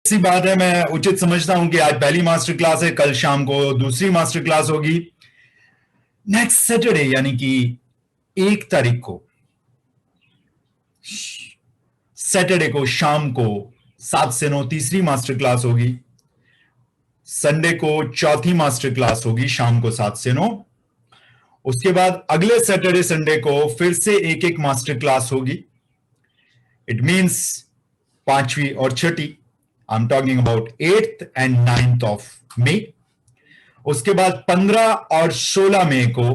ऐसी बात है, मैं उचित समझता हूं कि आज पहली मास्टर क्लास है, कल शाम को दूसरी मास्टर क्लास होगी। नेक्स्ट सैटरडे यानी कि 1 तारीख को, सैटरडे को शाम को 7 से 9 तीसरी मास्टर क्लास होगी। संडे को चौथी मास्टर क्लास होगी शाम को 7 से 9। उसके बाद अगले सैटरडे संडे को फिर से एक एक मास्टर क्लास होगी। इट मीन्स पांचवी और छठी। I am talking about 8th and 9th of May. उसके बाद 15 और 16 मई को,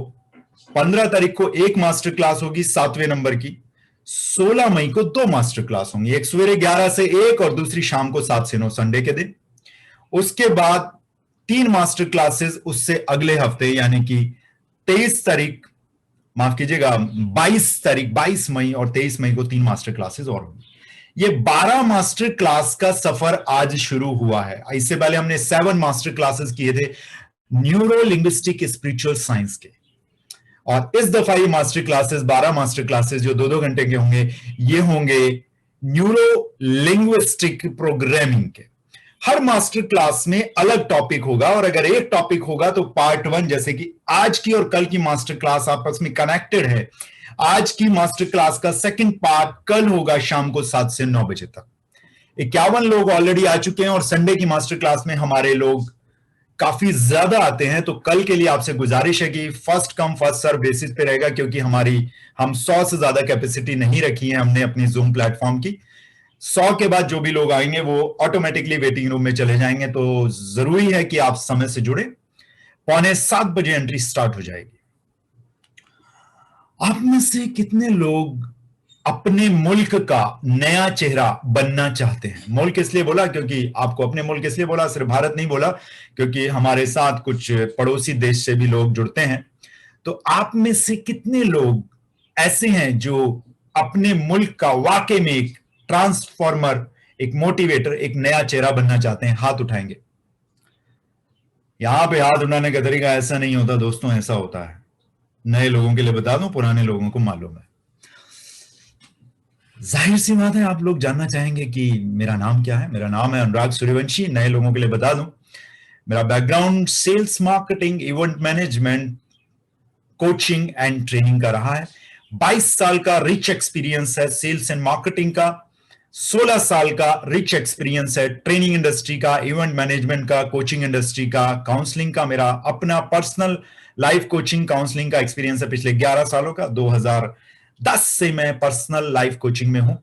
15 तारीख को एक मास्टर क्लास होगी 7वें नंबर की। 16 मई को 2 मास्टर क्लास होंगी, एक सवेरे 11 से 1 और दूसरी शाम को 7 से 9 संडे के दिन। उसके बाद 3 मास्टर क्लासेस उससे अगले हफ्ते यानी कि 23 तारीख, माफ कीजिएगा 22 तारीख, 22 मई और 23 मई को 3 मास्टर क्लासेस और होंगी। ये 12 मास्टर क्लास का सफर आज शुरू हुआ है। इससे पहले हमने 7 मास्टर क्लासेस किए थे न्यूरो लिंग्विस्टिक स्पिरिचुअल साइंस के, और इस दफा ये मास्टर क्लासेस 12 मास्टर क्लासेस जो 2-2 घंटे के होंगे, ये होंगे न्यूरो लिंग्विस्टिक प्रोग्रामिंग के। हर मास्टर क्लास में अलग टॉपिक होगा, और अगर एक टॉपिक होगा तो पार्ट 1, जैसे कि आज की और कल की मास्टर क्लास आपस में कनेक्टेड है। आज की मास्टर क्लास का सेकंड पार्ट कल होगा शाम को 7 से 9 बजे तक। 51 लोग ऑलरेडी आ चुके हैं, और संडे की मास्टर क्लास में हमारे लोग काफी ज्यादा आते हैं, तो कल के लिए आपसे गुजारिश है कि first come first serve basis पे रहेगा, क्योंकि हम 100 से ज्यादा कैपेसिटी नहीं रखी है हमने अपनी जूम प्लेटफॉर्म की। 100 के बाद जो भी लोग आएंगे वो ऑटोमेटिकली वेटिंग रूम में चले जाएंगे, तो जरूरी है कि आप समय से जुड़े। 6:45 बजे एंट्री स्टार्ट हो जाएगी। आप में से कितने लोग अपने मुल्क का नया चेहरा बनना चाहते हैं? मुल्क इसलिए बोला क्योंकि आपको अपने मुल्क इसलिए बोला, सिर्फ भारत नहीं बोला, क्योंकि हमारे साथ कुछ पड़ोसी देश से भी लोग जुड़ते हैं। तो आप में से कितने लोग ऐसे हैं जो अपने मुल्क का वाकई में एक ट्रांसफॉर्मर, एक मोटिवेटर, एक नया चेहरा बनना चाहते हैं? हाथ उठाएंगे। यहां पे हाथ उठाने का तरीका ऐसा नहीं होता दोस्तों, ऐसा होता है। नए लोगों के लिए बता दूं, पुराने लोगों को मालूम है। जाहिर सी बात है, आप लोग जानना चाहेंगे कि मेरा नाम क्या है। मेरा नाम है अनुराग सूर्यवंशी। नए लोगों के लिए बता दूं, मेरा background sales, marketing, event management, coaching and training का रहा है। 22 साल का रिच एक्सपीरियंस है सेल्स एंड मार्केटिंग का। 16 साल का रिच एक्सपीरियंस है ट्रेनिंग इंडस्ट्री का, इवेंट मैनेजमेंट का, कोचिंग इंडस्ट्री का, काउंसलिंग का। मेरा अपना पर्सनल लाइफ कोचिंग काउंसलिंग का एक्सपीरियंस है पिछले 11 सालों का। 2010 से मैं पर्सनल लाइफ कोचिंग में हूं।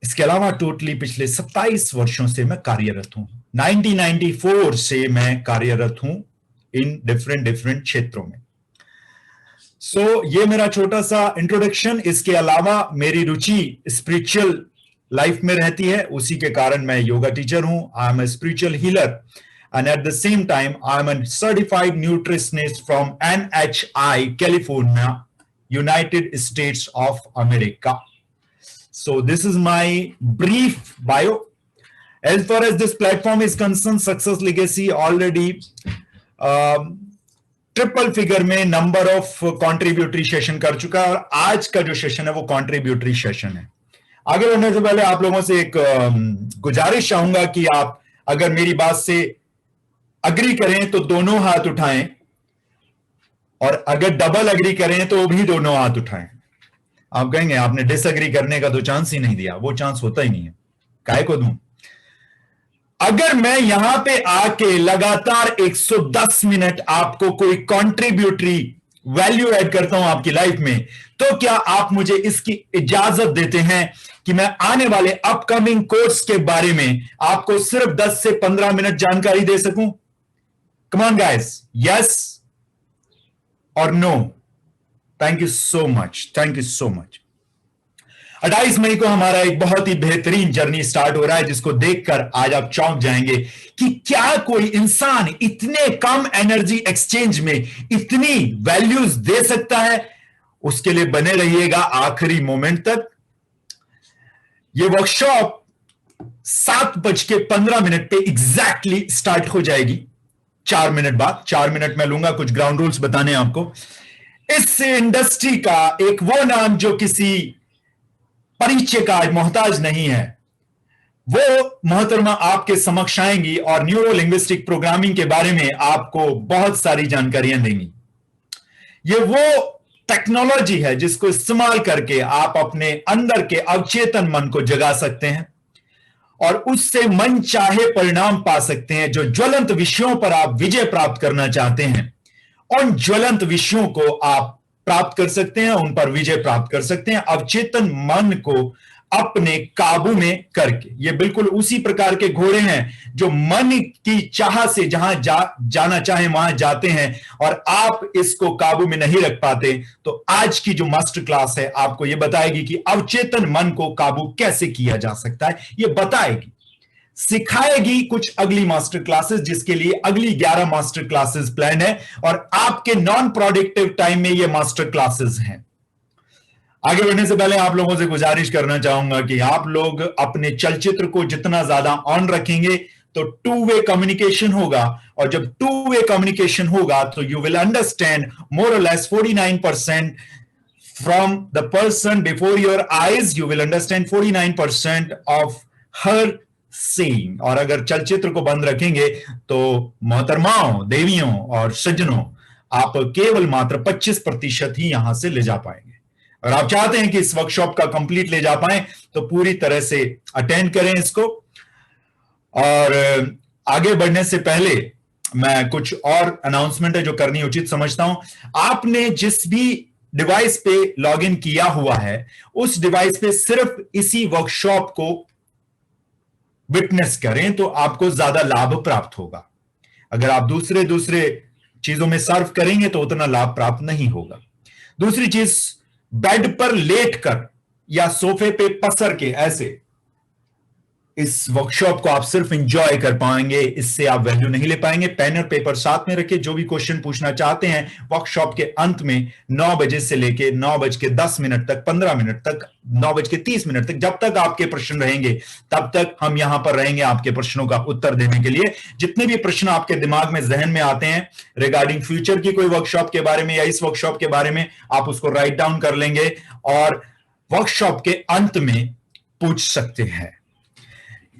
इसके अलावा टोटली पिछले 27 वर्षों से मैं कार्यरत हूं। 1994 से मैं कार्यरत हूं इन डिफरेंट क्षेत्रों में। ये मेरा छोटा सा इंट्रोडक्शन। इसके अलावा मेरी रुचि स्पिरिचुअल लाइफ में रहती है, उसी के कारण मैं योगा टीचर हूं। I am a spiritual healer and at the same time I'm a certified nutritionist from NHI, California, United States of America. So this is my brief bio. As far as this platform is concerned, Success Legacy already triple figure में number of contributory session कर चुका है, और आज का जो session है वो कॉन्ट्रीब्यूटरी सेशन है। आगे बढ़ने से पहले आप लोगों से एक गुजारिश चाहूंगा कि आप अगर मेरी बात से अग्री करें तो दोनों हाथ उठाएं, और अगर डबल अग्री करें तो भी दोनों हाथ उठाएं। आप कहेंगे आपने डिसअग्री करने का तो चांस ही नहीं दिया। वो चांस होता ही नहीं है, काहे को दूं? अगर मैं यहां पे आके लगातार 110 मिनट आपको कोई कॉन्ट्रीब्यूटरी वैल्यू ऐड करता हूं आपकी लाइफ में, तो क्या आप मुझे इसकी इजाजत देते हैं कि मैं आने वाले अपकमिंग कोर्स के बारे में आपको सिर्फ 10 से 15 मिनट जानकारी दे सकूं? Come on guys, yes or no? Thank you so much. Thank you so much. 28 मई को हमारा एक बहुत ही बेहतरीन जर्नी स्टार्ट हो रहा है, जिसको देखकर आज आप चौंक जाएंगे कि क्या कोई इंसान इतने कम एनर्जी एक्सचेंज में इतनी वैल्यूज दे सकता है। उसके लिए बने रहिएगा आखिरी मोमेंट तक। ये वर्कशॉप 7:15 पे एग्जैक्टली स्टार्ट हो जाएगी। 4 मिनट बाद, 4 मिनट में लूंगा कुछ ग्राउंड रूल्स बताने आपको। इस इंडस्ट्री का एक वो नाम जो किसी परिचय का मोहताज नहीं है, वो मोहतरमा आपके समक्ष आएंगी और न्यूरो लिंग्विस्टिक प्रोग्रामिंग के बारे में आपको बहुत सारी जानकारियां देंगी। ये वो टेक्नोलॉजी है जिसको इस्तेमाल करके आप अपने अंदर के अवचेतन मन को जगा सकते हैं और उससे मन चाहे परिणाम पा सकते हैं। जो ज्वलंत विषयों पर आप विजय प्राप्त करना चाहते हैं, उन ज्वलंत विषयों को आप प्राप्त कर सकते हैं, उन पर विजय प्राप्त कर सकते हैं अवचेतन मन को अपने काबू में करके। ये बिल्कुल उसी प्रकार के घोड़े हैं जो मन की चाह से जहां जाना चाहे वहां जाते हैं और आप इसको काबू में नहीं रख पाते। तो आज की जो मास्टर क्लास है आपको ये बताएगी कि अवचेतन मन को काबू कैसे किया जा सकता है। ये बताएगी, सिखाएगी कुछ अगली मास्टर क्लासेस, जिसके लिए अगली 11 मास्टर क्लासेस प्लान है और आपके नॉन प्रोडक्टिव टाइम में ये मास्टर क्लासेस हैं। आगे बढ़ने से पहले आप लोगों से गुजारिश करना चाहूंगा कि आप लोग अपने चलचित्र को जितना ज्यादा ऑन रखेंगे तो टू वे कम्युनिकेशन होगा, और जब टू वे कम्युनिकेशन होगा तो यू विल अंडरस्टैंड मोर और less 49% from the person before your eyes, you will understand 49% of her seeing. और अगर चलचित्र को बंद रखेंगे तो मोहतरमाओं, देवियों और सज्जनों, आप केवल मात्र 25% ही यहां से ले जा पाएंगे। अगर आप चाहते हैं कि इस वर्कशॉप का कंप्लीट ले जा पाए तो पूरी तरह से अटेंड करें इसको। और आगे बढ़ने से पहले मैं कुछ और अनाउंसमेंट है जो करनी उचित समझता हूं। आपने जिस भी डिवाइस पे लॉगिन किया हुआ है उस डिवाइस पे सिर्फ इसी वर्कशॉप को विटनेस करें तो आपको ज्यादा लाभ प्राप्त होगा। अगर आप दूसरे चीजों में सर्व करेंगे तो उतना लाभ प्राप्त नहीं होगा। दूसरी चीज, बेड पर लेटकर या सोफे पे पसर के ऐसे इस वर्कशॉप को आप सिर्फ एंजॉय कर पाएंगे, इससे आप वैल्यू नहीं ले पाएंगे। पेन और पेपर साथ में रखिए, जो भी क्वेश्चन पूछना चाहते हैं वर्कशॉप के अंत में 9 बजे से लेके 9:10 तक, 15 मिनट तक, 9:30 तक, जब तक आपके प्रश्न रहेंगे तब तक हम यहां पर रहेंगे आपके प्रश्नों का उत्तर देने के लिए। जितने भी प्रश्न आपके दिमाग में, जहन में आते हैं रिगार्डिंग फ्यूचर की कोई वर्कशॉप के बारे में या इस वर्कशॉप के बारे में, आप उसको राइट डाउन कर लेंगे और वर्कशॉप के अंत में पूछ सकते हैं।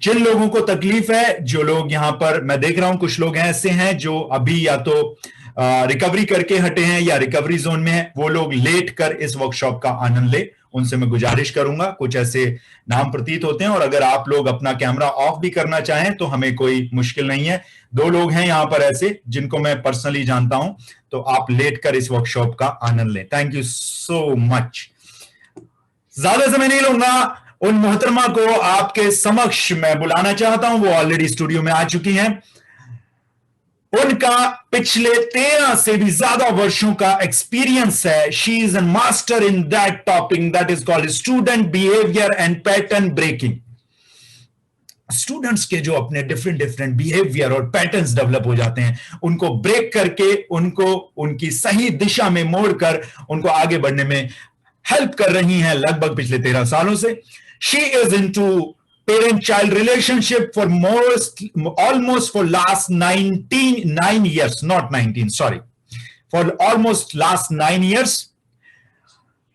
जिन लोगों को तकलीफ है, जो लोग यहां पर मैं देख रहा हूं कुछ लोग ऐसे हैं जो अभी या तो रिकवरी करके हटे हैं या रिकवरी जोन में है, वो लोग लेट कर इस वर्कशॉप का आनंद ले, उनसे मैं गुजारिश करूंगा। कुछ ऐसे नाम प्रतीत होते हैं और अगर आप लोग अपना कैमरा ऑफ भी करना चाहें तो हमें कोई मुश्किल नहीं है। 2 लोग हैं यहां पर ऐसे जिनको मैं पर्सनली जानता हूं, तो आप लेट कर इस वर्कशॉप का आनंद लें। Thank you so much. ज्यादा समय नहीं लूंगा, उन मोहतरमा को आपके समक्ष मैं बुलाना चाहता हूं, वो ऑलरेडी स्टूडियो में आ चुकी हैं। उनका पिछले 13 से भी ज्यादा वर्षों का एक्सपीरियंस है। She is a master in that topic that is called student behaviour and pattern breaking. Students के जो अपने डिफरेंट बिहेवियर और पैटर्न्स डेवलप हो जाते हैं, उनको ब्रेक करके, उनको उनकी सही दिशा में मोड़कर उनको आगे बढ़ने में हेल्प कर रही हैं लगभग पिछले 13 सालों से। She is into parent-child relationship for almost for last 9 years, not 19, sorry, for almost last 9 years.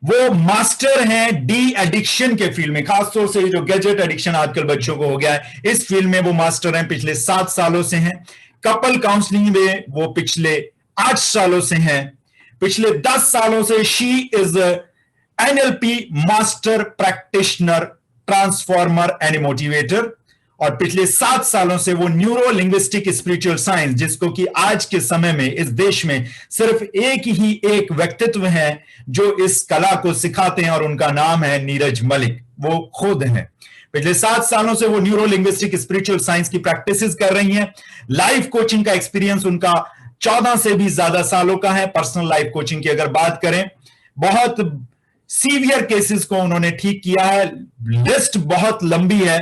वो मास्टर हैं डी एडिक्शन के फील्ड में, खासतौर से जो गैजेट एडिक्शन आजकल बच्चों को हो गया है, इस फील्ड में वो मास्टर हैं, पिछले 7 सालों से हैं। कपल काउंसलिंग में वो पिछले 8 सालों से हैं। पिछले 10 सालों से she is NLP master practitioner, transformer and motivator, और पिछले 7 सालों से वो न्यूरो लिंग्विस्टिक स्पिरिचुअल साइंस, जिसको कि आज के समय में इस देश में सिर्फ एक व्यक्तित्व है जो इस कला को सिखाते हैं और उनका नाम है नीरज मलिक। वो खुद हैं। पिछले 7 सालों से वो न्यूरो लिंग्विस्टिक स्पिरिचुअल साइंस की प्रैक्टिसेस कर रही हैं। लाइफ कोचिंग का एक्सपीरियंस उनका 14 से भी ज्यादा सालों का है। पर्सनल लाइफ कोचिंग की अगर बात करें, बहुत सीवियर केसेस को उन्होंने ठीक किया है। लिस्ट बहुत लंबी है।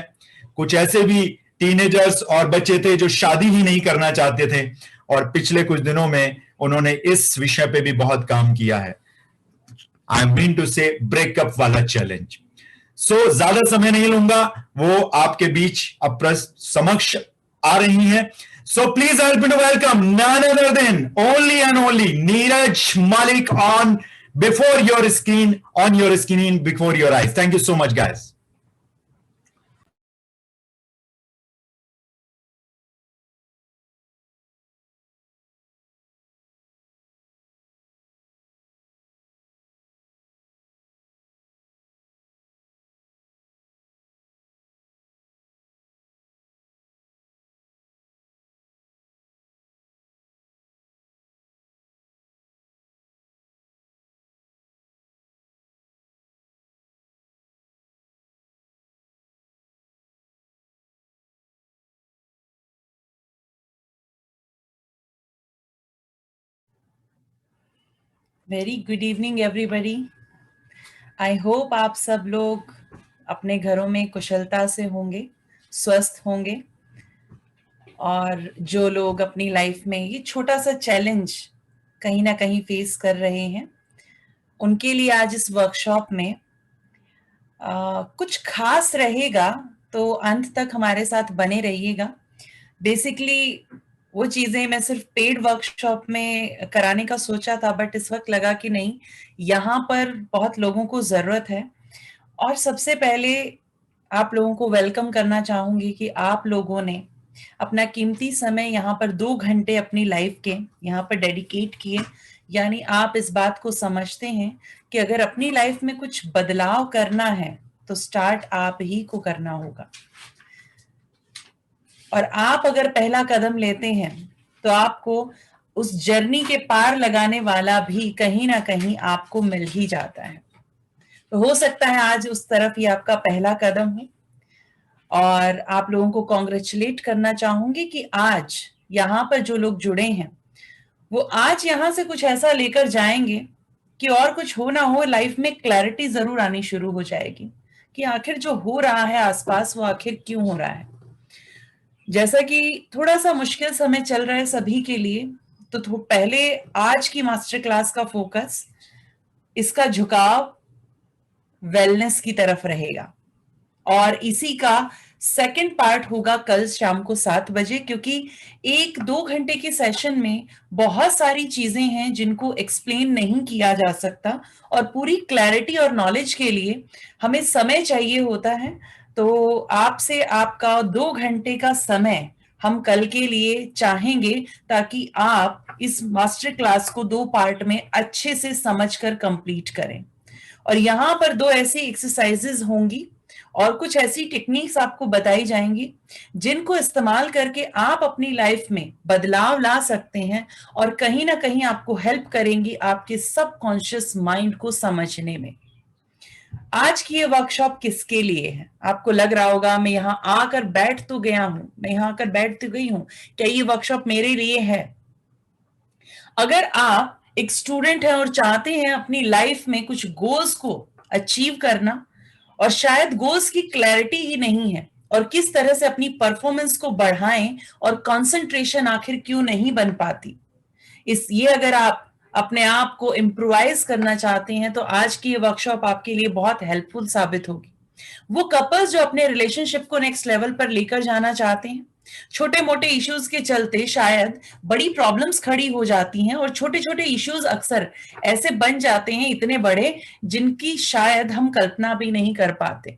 कुछ ऐसे भी टीनेजर्स और बच्चे थे जो शादी ही नहीं करना चाहते थे, और पिछले कुछ दिनों में उन्होंने इस विषय पे भी बहुत काम किया है। आई मीन टू से ब्रेकअप वाला चैलेंज। सो ज्यादा समय नहीं लूंगा, वो आपके बीच अब समक्ष आ रही हैं। So please help me to welcome none other than only and only Neeraj Malik on before your screen, on your screen, before your eyes. Thank you so much, guys. Very good evening everybody. I hope आप सब लोग अपने घरों में कुशलता से होंगे, स्वस्थ होंगे, और जो लोग अपनी लाइफ में ये छोटा सा चैलेंज कहीं ना कहीं फेस कर रहे हैं, उनके लिए आज इस वर्कशॉप में कुछ खास रहेगा। तो अंत तक हमारे साथ बने रहिएगा। बेसिकली वो चीजें मैं सिर्फ पेड वर्कशॉप में कराने का सोचा था, बट इस वक्त लगा कि नहीं, यहाँ पर बहुत लोगों को जरूरत है। और सबसे पहले आप लोगों को वेलकम करना चाहूंगी कि आप लोगों ने अपना कीमती समय यहाँ पर 2 घंटे अपनी लाइफ के यहाँ पर डेडिकेट किए। यानी आप इस बात को समझते हैं कि अगर अपनी लाइफ में कुछ बदलाव करना है तो स्टार्ट आप ही को करना होगा, और आप अगर पहला कदम लेते हैं तो आपको उस जर्नी के पार लगाने वाला भी कहीं ना कहीं आपको मिल ही जाता है। तो हो सकता है आज उस तरफ ही आपका पहला कदम हो। और आप लोगों को कॉन्ग्रेचुलेट करना चाहूंगी कि आज यहाँ पर जो लोग जुड़े हैं वो आज यहाँ से कुछ ऐसा लेकर जाएंगे कि और कुछ हो ना हो, लाइफ में क्लैरिटी जरूर आनी शुरू हो जाएगी कि आखिर जो हो रहा है आसपास वो आखिर क्यों हो रहा है। जैसा कि थोड़ा सा मुश्किल समय चल रहा है सभी के लिए, तो पहले आज की मास्टर क्लास का फोकस, इसका झुकाव वेलनेस की तरफ रहेगा, और इसी का सेकंड पार्ट होगा कल शाम को 7 बजे, क्योंकि 1-2 घंटे के सेशन में बहुत सारी चीजें हैं जिनको एक्सप्लेन नहीं किया जा सकता, और पूरी क्लैरिटी और नॉलेज के लिए हमें समय चाहिए होता है। तो आपसे आपका 2 घंटे का समय हम कल के लिए चाहेंगे, ताकि आप इस मास्टर क्लास को 2 पार्ट में अच्छे से समझकर कंप्लीट करें। और यहाँ पर 2 ऐसी एक्सरसाइजेज होंगी और कुछ ऐसी टेक्निक्स आपको बताई जाएंगी जिनको इस्तेमाल करके आप अपनी लाइफ में बदलाव ला सकते हैं, और कहीं ना कहीं आपको हेल्प करेंगी आपके सबकॉन्शियस माइंड को समझने में। आज की ये वर्कशॉप किसके लिए है? आपको लग रहा होगा मैं यहाँ आकर बैठ तो गया हूं, मैं यहाँ आकर बैठ तो गई हूं, क्या ये वर्कशॉप मेरे लिए है? अगर आप एक स्टूडेंट हैं और चाहते हैं अपनी लाइफ में कुछ गोल्स को अचीव करना, और शायद गोल्स की क्लैरिटी ही नहीं है और किस तरह से अपनी परफॉर्मेंस को बढ़ाएं, और कंसंट्रेशन आखिर क्यों नहीं बन पाती, ये अगर आप अपने आप को इम्प्रोवाइज करना चाहते हैं तो आज की ये वर्कशॉप आपके लिए बहुत हेल्पफुल साबित होगी। वो कपल्स जो अपने रिलेशनशिप को नेक्स्ट लेवल पर लेकर जाना चाहते हैं, छोटे मोटे इश्यूज के चलते शायद बड़ी प्रॉब्लम्स खड़ी हो जाती हैं, और छोटे छोटे इश्यूज अक्सर ऐसे बन जाते हैं इतने बड़े जिनकी शायद हम कल्पना भी नहीं कर पाते,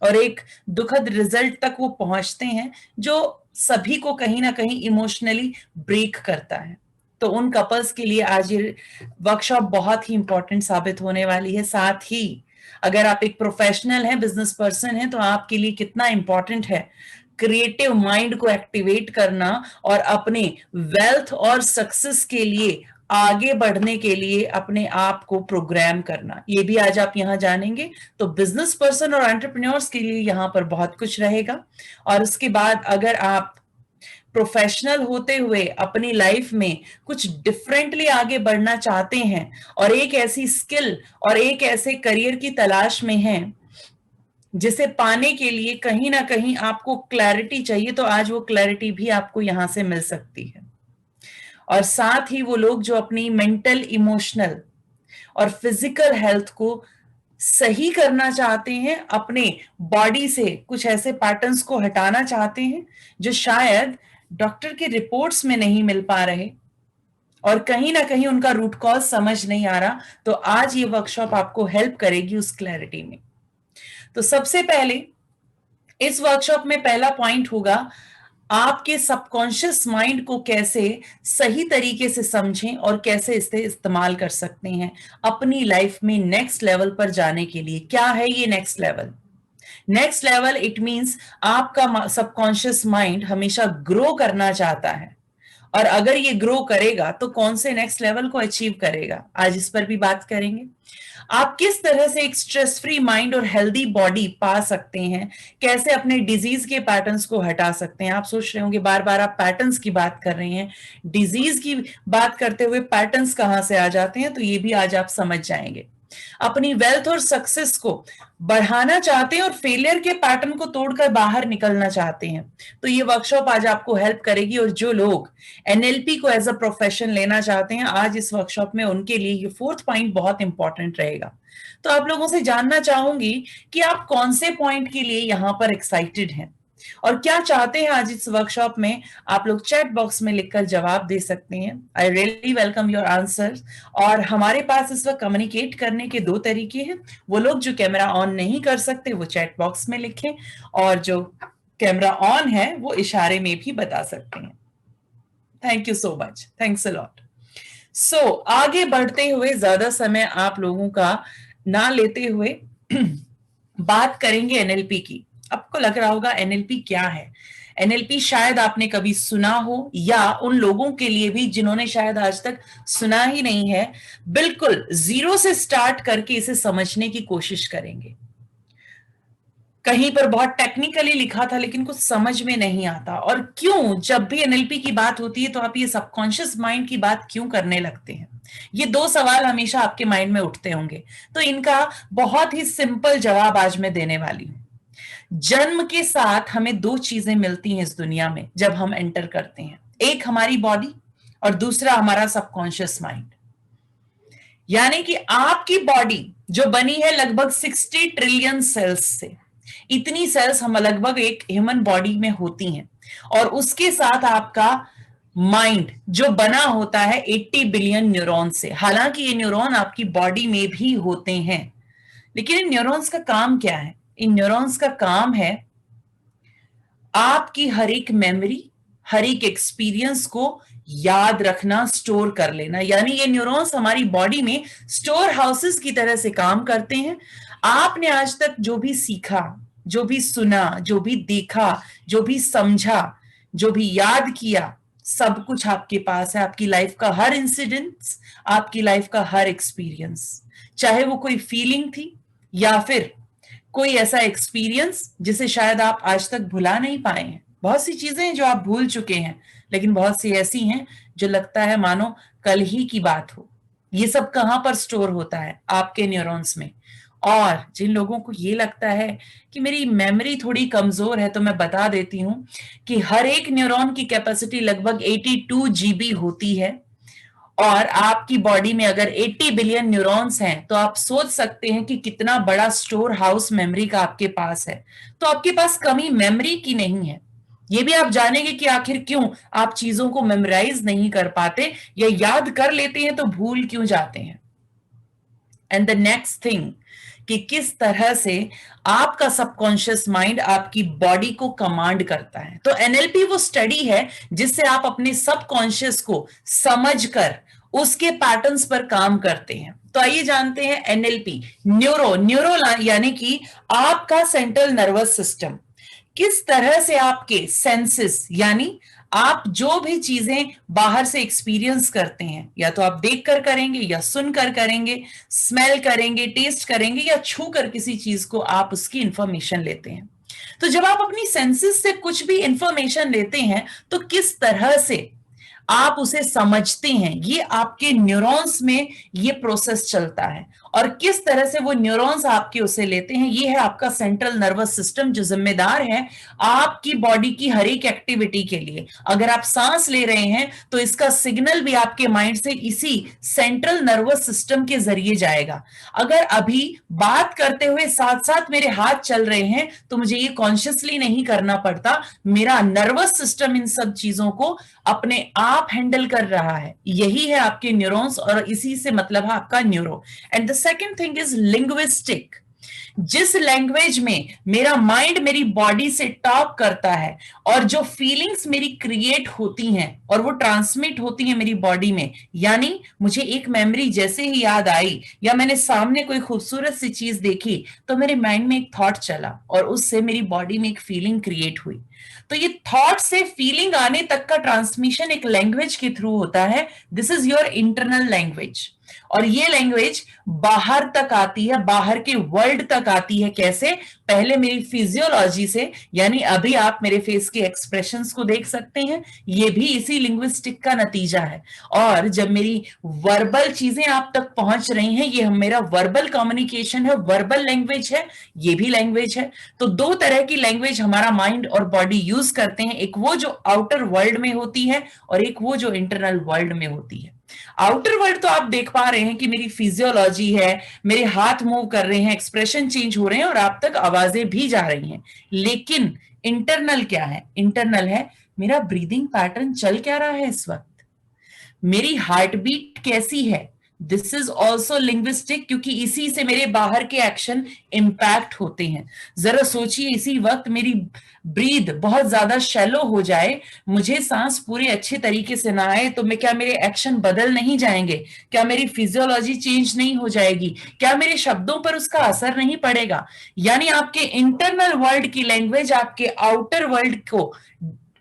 और एक दुखद रिजल्ट तक वो पहुंचते हैं जो सभी को कहीं ना कहीं इमोशनली ब्रेक करता है। तो उन कपल्स के लिए आज ये वर्कशॉप बहुत ही इंपॉर्टेंट साबित होने वाली है। साथ ही अगर आप एक प्रोफेशनल हैं, बिजनेस पर्सन हैं, तो आपके लिए कितना इंपॉर्टेंट है क्रिएटिव माइंड को एक्टिवेट करना और अपने वेल्थ और सक्सेस के लिए आगे बढ़ने के लिए अपने आप को प्रोग्राम करना, ये भी आज आप यहाँ जानेंगे। तो बिजनेस पर्सन और एंटरप्रेन्योर्स के लिए यहाँ पर बहुत कुछ रहेगा। और उसके बाद अगर आप प्रोफेशनल होते हुए अपनी लाइफ में कुछ डिफरेंटली आगे बढ़ना चाहते हैं और एक ऐसी स्किल और एक ऐसे करियर की तलाश में हैं जिसे पाने के लिए कहीं ना कहीं आपको क्लैरिटी चाहिए, तो आज वो क्लैरिटी भी आपको यहां से मिल सकती है। और साथ ही वो लोग जो अपनी मेंटल, इमोशनल और फिजिकल हेल्थ को सही करना चाहते हैं, अपने बॉडी से कुछ ऐसे पैटर्न्स को हटाना चाहते हैं जो शायद डॉक्टर के रिपोर्ट्स में नहीं मिल पा रहे, और कहीं ना कहीं उनका रूट कॉज समझ नहीं आ रहा, तो आज ये वर्कशॉप आपको हेल्प करेगी उस क्लैरिटी में। तो सबसे पहले इस वर्कशॉप में पहला पॉइंट होगा आपके सबकॉन्शियस माइंड को कैसे सही तरीके से समझें और कैसे इसे इस्तेमाल कर सकते हैं अपनी लाइफ में नेक्स्ट लेवल पर जाने के लिए। क्या है ये next level? Next level it means आपका सबकॉन्शियस माइंड हमेशा ग्रो करना चाहता है, और अगर ये ग्रो करेगा तो कौन से नेक्स्ट लेवल को अचीव करेगा, आज इस पर भी बात करेंगे। आप किस तरह से एक स्ट्रेस फ्री माइंड और हेल्दी बॉडी पा सकते हैं, कैसे अपने डिजीज के पैटर्न्स को हटा सकते हैं। आप सोच रहे होंगे बार बार आप पैटर्न्स की बात कर रही हैं, डिजीज की बात करते हुए पैटर्न्स कहां से आ जाते हैं, तो ये भी आज आप समझ जाएंगे। अपनी वेल्थ और सक्सेस को बढ़ाना चाहते हैं और फेलियर के पैटर्न को तोड़कर बाहर निकलना चाहते हैं, तो ये वर्कशॉप आज आपको हेल्प करेगी। और जो लोग एनएलपी को एज अ प्रोफेशन लेना चाहते हैं, आज इस वर्कशॉप में उनके लिए ये 4th पॉइंट बहुत इंपॉर्टेंट रहेगा। तो आप लोगों से जानना चाहूंगी कि आप कौन से पॉइंट के लिए यहां पर एक्साइटेड हैं और क्या चाहते हैं आज इस वर्कशॉप में। आप लोग चैट बॉक्स में लिखकर जवाब दे सकते हैं। I really welcome your answers. और हमारे पास इस वक्त कम्युनिकेट करने के 2 तरीके हैं। वो लोग जो कैमरा ऑन नहीं कर सकते वो चैट बॉक्स में लिखें, और जो कैमरा ऑन है वो इशारे में भी बता सकते हैं। Thank you so much, thanks a lot. So आगे बढ़ते हुए, ज्यादा समय आप लोगों का ना लेते हुए बात करेंगे एनएलपी की। आपको लग रहा होगा एनएलपी क्या है। एनएलपी शायद आपने कभी सुना हो, या उन लोगों के लिए भी जिन्होंने शायद आज तक सुना ही नहीं है, बिल्कुल जीरो से स्टार्ट करके इसे समझने की कोशिश करेंगे। कहीं पर बहुत टेक्निकली लिखा था लेकिन कुछ समझ में नहीं आता। और क्यों जब भी एनएलपी की बात होती है तो आप ये सबकॉन्शियस माइंड की बात क्यों करने लगते हैं, ये 2 सवाल हमेशा आपके माइंड में उठते होंगे। तो इनका बहुत ही सिंपल जवाब आज मैं देने वाली हूं। जन्म के साथ हमें 2 चीजें मिलती हैं इस दुनिया में जब हम एंटर करते हैं, एक हमारी बॉडी और दूसरा हमारा सबकॉन्शियस माइंड। यानी कि आपकी बॉडी जो बनी है लगभग 60 ट्रिलियन सेल्स से, इतनी सेल्स हम लगभग एक ह्यूमन बॉडी में होती हैं, और उसके साथ आपका माइंड जो बना होता है 80 बिलियन न्यूरॉन से। हालांकि ये न्यूरॉन आपकी बॉडी में भी होते हैं, लेकिन इन न्यूरॉन्स का काम क्या है? इन न्यूरॉन्स का काम है आपकी हर एक मेमोरी, हर एक एक्सपीरियंस को याद रखना, स्टोर कर लेना। यानी ये न्यूरॉन्स हमारी बॉडी में स्टोर हाउसेस की तरह से काम करते हैं। आपने आज तक जो भी सीखा, जो भी सुना, जो भी देखा, जो भी समझा, जो भी याद किया, सब कुछ आपके पास है। आपकी लाइफ का हर इंसिडेंस, आपकी लाइफ का हर एक्सपीरियंस, चाहे वो कोई फीलिंग थी या फिर कोई ऐसा एक्सपीरियंस जिसे शायद आप आज तक भुला नहीं पाए हैं। बहुत सी चीजें हैं जो आप भूल चुके हैं, लेकिन बहुत सी ऐसी हैं जो लगता है मानो कल ही की बात हो। ये सब कहां पर स्टोर होता है? आपके न्यूरॉन्स में। और जिन लोगों को ये लगता है कि मेरी मेमोरी थोड़ी कमजोर है, तो मैं बता देती हूं कि हर एक न्यूरॉन की कैपेसिटी लगभग 82 GB होती है, और आपकी बॉडी में अगर 80 बिलियन न्यूरॉन्स हैं तो आप सोच सकते हैं कि कितना बड़ा स्टोर हाउस मेमोरी का आपके पास है। तो आपके पास कमी मेमोरी की नहीं है। ये भी आप जानेंगे कि आखिर क्यों आप चीजों को मेमोराइज नहीं कर पाते, या याद कर लेते हैं तो भूल क्यों जाते हैं। एंड द नेक्स्ट थिंग, कि किस तरह से आपका सबकॉन्शियस माइंड आपकी बॉडी को कमांड करता है। तो एनएलपी वो स्टडी है जिससे आप अपने सबकॉन्शियस को समझकर उसके पैटर्न्स पर काम करते हैं। तो आइए जानते हैं एनएलपी। न्यूरो यानी कि आपका सेंट्रल नर्वस सिस्टम किस तरह से आपके सेंसेस, यानी आप जो भी चीजें बाहर से एक्सपीरियंस करते हैं, या तो आप देख कर करेंगे, या सुनकर करेंगे, स्मेल करेंगे, टेस्ट करेंगे, या छू कर किसी चीज को आप उसकी इंफॉर्मेशन लेते हैं। तो जब आप अपनी सेंसेस से कुछ भी इंफॉर्मेशन लेते हैं तो किस तरह से आप उसे समझते हैं, ये आपके न्यूरॉन्स में ये प्रोसेस चलता है। और किस तरह से वो न्यूरॉन्स आपके उसे लेते हैं, ये है आपका सेंट्रल नर्वस सिस्टम, जो जिम्मेदार है आपकी बॉडी की हर एक एक्टिविटी के लिए। अगर आप सांस ले रहे हैं तो इसका सिग्नल भी आपके माइंड से इसी सेंट्रल नर्वस सिस्टम के जरिए जाएगा। अगर अभी बात करते हुए साथ साथ मेरे हाथ चल रहे हैं तो मुझे ये कॉन्शियसली नहीं करना पड़ता, मेरा नर्वस सिस्टम इन सब चीजों को अपने आप हैंडल कर रहा है। यही है आपके न्यूरॉन्स, और इसी से मतलब है आपका neuro. And the second thing is linguistic. जिस लैंग्वेज में मेरा माइंड मेरी बॉडी से टॉक करता है और जो फीलिंग्स मेरी क्रिएट होती हैं और वो ट्रांसमिट होती हैं मेरी बॉडी में, यानी मुझे एक मेमोरी जैसे ही याद आई या मैंने सामने कोई खूबसूरत सी चीज देखी तो मेरे माइंड में एक थॉट चला और उससे मेरी बॉडी में एक फीलिंग क्रिएट हुई। तो ये थॉट से फीलिंग आने तक का ट्रांसमिशन एक लैंग्वेज के थ्रू होता है। This is your internal language. और ये लैंग्वेज बाहर तक आती है, बाहर के वर्ल्ड तक आती है। कैसे? पहले मेरी फिजियोलॉजी से, यानी अभी आप मेरे फेस के एक्सप्रेशंस को देख सकते हैं, ये भी इसी लिंग्विस्टिक का नतीजा है। और जब मेरी वर्बल चीजें आप तक पहुंच रही हैं, ये मेरा वर्बल कम्युनिकेशन है, वर्बल लैंग्वेज है, ये भी लैंग्वेज है। तो दो तरह की लैंग्वेज हमारा माइंड और बॉडी यूज करते हैं, एक वो जो आउटर वर्ल्ड में होती है और एक वो जो इंटरनल वर्ल्ड में होती है। आउटर वर्ल्ड तो आप देख पा रहे हैं कि मेरी फिजियोलॉजी है, मेरे हाथ मूव कर रहे हैं, एक्सप्रेशन चेंज हो रहे हैं और आप तक आवाजें भी जा रही हैं। लेकिन इंटरनल क्या है? इंटरनल है मेरा ब्रीदिंग पैटर्न चल क्या रहा है इस वक्त, मेरी हार्ट बीट कैसी है। दिस इज ऑल्सो लिंग्विस्टिक, क्योंकि इसी से मेरे बाहर के एक्शन इंपैक्ट होते हैं। जरा सोचिए, इसी वक्त मेरी ब्रीद बहुत ज्यादा शैलो हो जाए, मुझे सांस पूरे अच्छे तरीके से ना आए, तो मैं क्या मेरे एक्शन बदल नहीं जाएंगे? क्या मेरी फिजियोलॉजी चेंज नहीं हो जाएगी? क्या मेरे शब्दों पर उसका असर नहीं पड़ेगा? यानी आपके इंटरनल वर्ल्ड की लैंग्वेज आपके आउटर वर्ल्ड को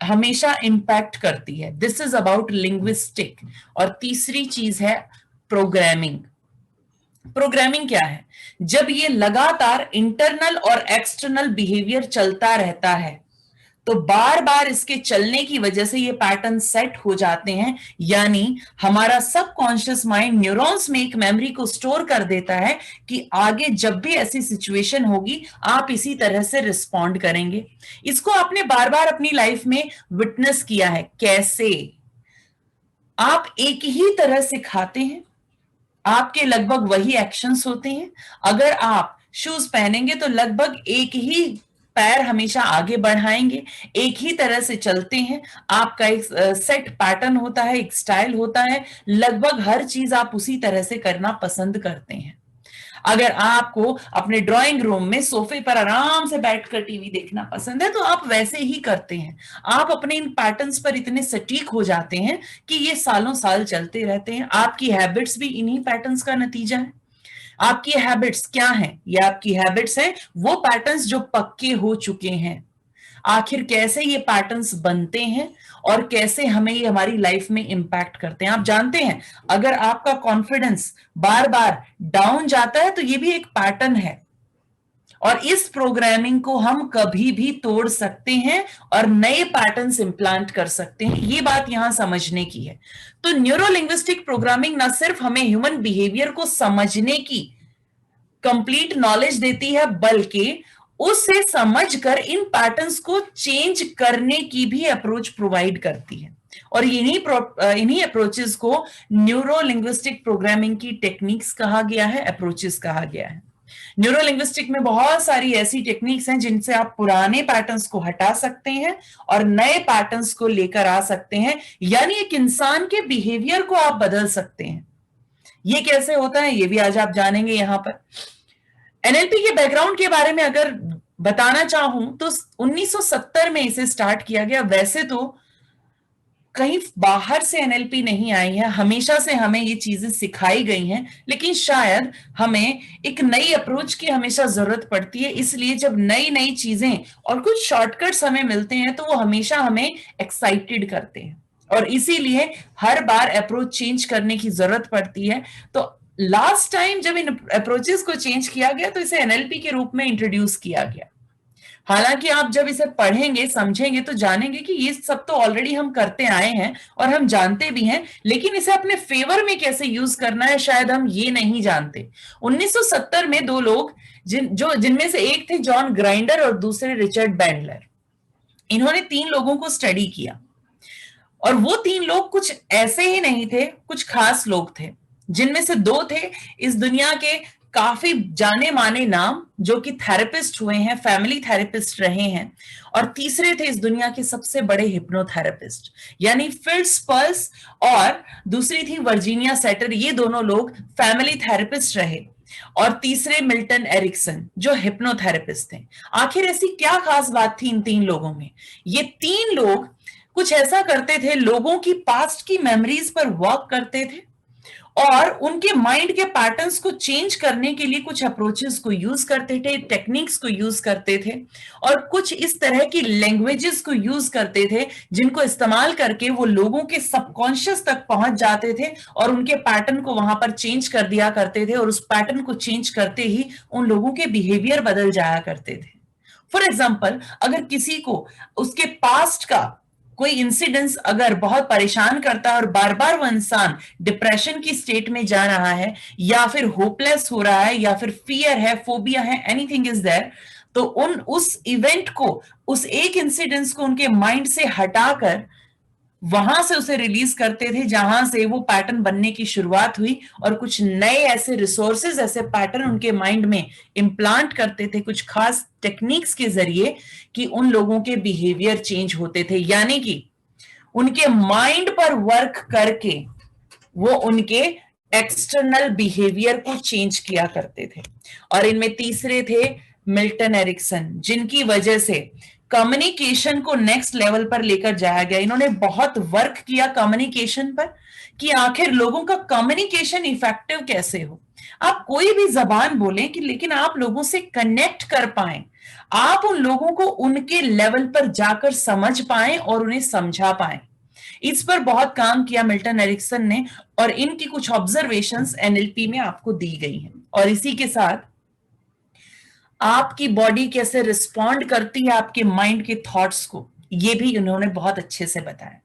हमेशा इंपैक्ट करती है। This is about linguistic. और तीसरी चीज है प्रोग्रामिंग। प्रोग्रामिंग क्या है? जब ये लगातार इंटरनल और एक्सटर्नल बिहेवियर चलता रहता है तो बार बार इसके चलने की वजह से ये पैटर्न सेट हो जाते हैं, यानी हमारा सबकॉन्शियस माइंड न्यूरॉन्स में एक मेमोरी को स्टोर कर देता है कि आगे जब भी ऐसी सिचुएशन होगी आप इसी तरह से रिस्पॉन्ड करेंगे। इसको आपने बार बार अपनी लाइफ में विटनेस किया है। कैसे? आप एक ही तरह से खाते हैं, आपके लगभग वही एक्शंस होते हैं। अगर आप शूज पहनेंगे तो लगभग एक ही पैर हमेशा आगे बढ़ाएंगे, एक ही तरह से चलते हैं, आपका एक सेट पैटर्न होता है, एक स्टाइल होता है, लगभग हर चीज आप उसी तरह से करना पसंद करते हैं। अगर आपको अपने ड्राइंग रूम में सोफे पर आराम से बैठकर टीवी देखना पसंद है तो आप वैसे ही करते हैं। आप अपने इन पैटर्न्स पर इतने सटीक हो जाते हैं कि ये सालों साल चलते रहते हैं। आपकी हैबिट्स भी इन्हीं पैटर्न्स का नतीजा है। आपकी हैबिट्स क्या हैं? ये आपकी हैबिट्स हैं, वो पैटर्न्स जो पक्के हो चुके हैं। आखिर कैसे ये पैटर्न्स बनते हैं और कैसे हमें ये हमारी लाइफ में इंपैक्ट करते हैं? आप जानते हैं, अगर आपका कॉन्फिडेंस बार बार डाउन जाता है तो ये भी एक पैटर्न है और इस प्रोग्रामिंग को हम कभी भी तोड़ सकते हैं और नए पैटर्न्स इंप्लांट कर सकते हैं। ये बात यहां समझने की है। तो न्यूरो लिंग्विस्टिक प्रोग्रामिंग ना सिर्फ हमें ह्यूमन बिहेवियर को समझने की कंप्लीट नॉलेज देती है, बल्कि उससे समझकर इन पैटर्न्स को चेंज करने की भी अप्रोच प्रोवाइड करती है। और इन्हीं अप्रोचेस को न्यूरो लिंग्विस्टिक प्रोग्रामिंग की टेक्निक्स कहा गया है, अप्रोचेस कहा गया है। न्यूरो लिंग्विस्टिक में बहुत सारी ऐसी टेक्निक्स हैं जिनसे आप पुराने पैटर्न्स को हटा सकते हैं और नए पैटर्न्स को लेकर आ सकते हैं, यानी एक इंसान के बिहेवियर को आप बदल सकते हैं। ये कैसे होता है ये भी आज आप जानेंगे यहां पर। एनएलपी के बैकग्राउंड के बारे में अगर बताना चाहूं तो 1970 में इसे स्टार्ट किया गया। वैसे तो कहीं बाहर से एनएलपी नहीं आई है, हमेशा से हमें ये चीजें सिखाई गई हैं, लेकिन शायद हमें एक नई अप्रोच की हमेशा जरूरत पड़ती है। इसलिए जब नई नई चीजें और कुछ शॉर्टकट्स हमें मिलते हैं तो वो हमेशा हमें एक्साइटेड करते हैं और इसीलिए हर बार अप्रोच चेंज करने की जरूरत पड़ती है। तो लास्ट टाइम जब इन अप्रोचेस को चेंज किया गया तो इसे एनएलपी के रूप में इंट्रोड्यूस किया गया। हालांकि आप जब इसे पढ़ेंगे समझेंगे तो जानेंगे कि ये सब तो ऑलरेडी हम करते आए हैं और हम जानते भी हैं, लेकिन इसे अपने फेवर में कैसे यूज करना है शायद हम ये नहीं जानते। 1970 में दो लोग जिनमें से एक थे जॉन ग्राइंडर और दूसरे रिचर्ड बैंडलर, इन्होंने 3 लोगों को स्टडी किया और वो 3 लोग कुछ ऐसे ही नहीं थे, कुछ खास लोग थे। जिनमें से 2 थे इस दुनिया के काफी जाने माने नाम जो कि थेरेपिस्ट हुए हैं, फैमिली थेरेपिस्ट रहे हैं, और तीसरे थे इस दुनिया के सबसे बड़े हिप्नोथेरेपिस्ट यानी फिट्स पर्ल्स, और दूसरी थी वर्जीनिया सेटर। ये दोनों लोग फैमिली थेरेपिस्ट रहे और तीसरे मिल्टन एरिक्सन जो हिप्नोथेरेपिस्ट थे। आखिर ऐसी क्या खास बात थी इन 3 लोगों में? ये 3 लोग कुछ ऐसा करते थे, लोगों की पास्ट की मेमोरीज पर वर्क करते थे और उनके माइंड के पैटर्न्स को चेंज करने के लिए कुछ अप्रोचेस को यूज करते थे, टेक्निक्स को यूज करते थे और कुछ इस तरह की लैंग्वेजेस को यूज करते थे जिनको इस्तेमाल करके वो लोगों के सबकॉन्शियस तक पहुंच जाते थे और उनके पैटर्न को वहां पर चेंज कर दिया करते थे और उस पैटर्न को चेंज करते ही उन लोगों के बिहेवियर बदल जाया करते थे। फॉर एग्जाम्पल, अगर किसी को उसके पास्ट का कोई इंसिडेंस अगर बहुत परेशान करता है और बार बार वो इंसान डिप्रेशन की स्टेट में जा रहा है या फिर होपलेस हो रहा है या फिर फियर है, फोबिया है, एनीथिंग इज देयर, तो उस इवेंट को, उस एक इंसिडेंस को उनके माइंड से हटाकर वहां से उसे रिलीज करते थे जहां से वो पैटर्न बनने की शुरुआत हुई और कुछ नए ऐसे रिसोर्सेज, ऐसे पैटर्न उनके माइंड में इम्प्लांट करते थे कुछ खास टेक्निक्स के जरिए कि उन लोगों के बिहेवियर चेंज होते थे। यानी कि उनके माइंड पर वर्क करके वो उनके एक्सटर्नल बिहेवियर को चेंज किया करते थे। और इनमें तीसरे थे मिल्टन एरिक्सन, जिनकी वजह से कम्युनिकेशन को नेक्स्ट लेवल पर लेकर जाया गया। इन्होंने बहुत वर्क किया कम्युनिकेशन पर कि आखिर लोगों का कम्युनिकेशन इफेक्टिव कैसे हो। आप कोई भी जबान बोलें कि लेकिन आप लोगों से कनेक्ट कर पाए, आप उन लोगों को उनके लेवल पर जाकर समझ पाए और उन्हें समझा पाए। इस पर बहुत काम किया मिल्टन एरिक्सन ने और इनकी कुछ ऑब्जर्वेशंस एनएलपी में आपको दी गई हैं। और इसी के साथ आपकी बॉडी कैसे रिस्पॉन्ड करती है आपके माइंड के थॉट्स को, ये भी उन्होंने बहुत अच्छे से बताया।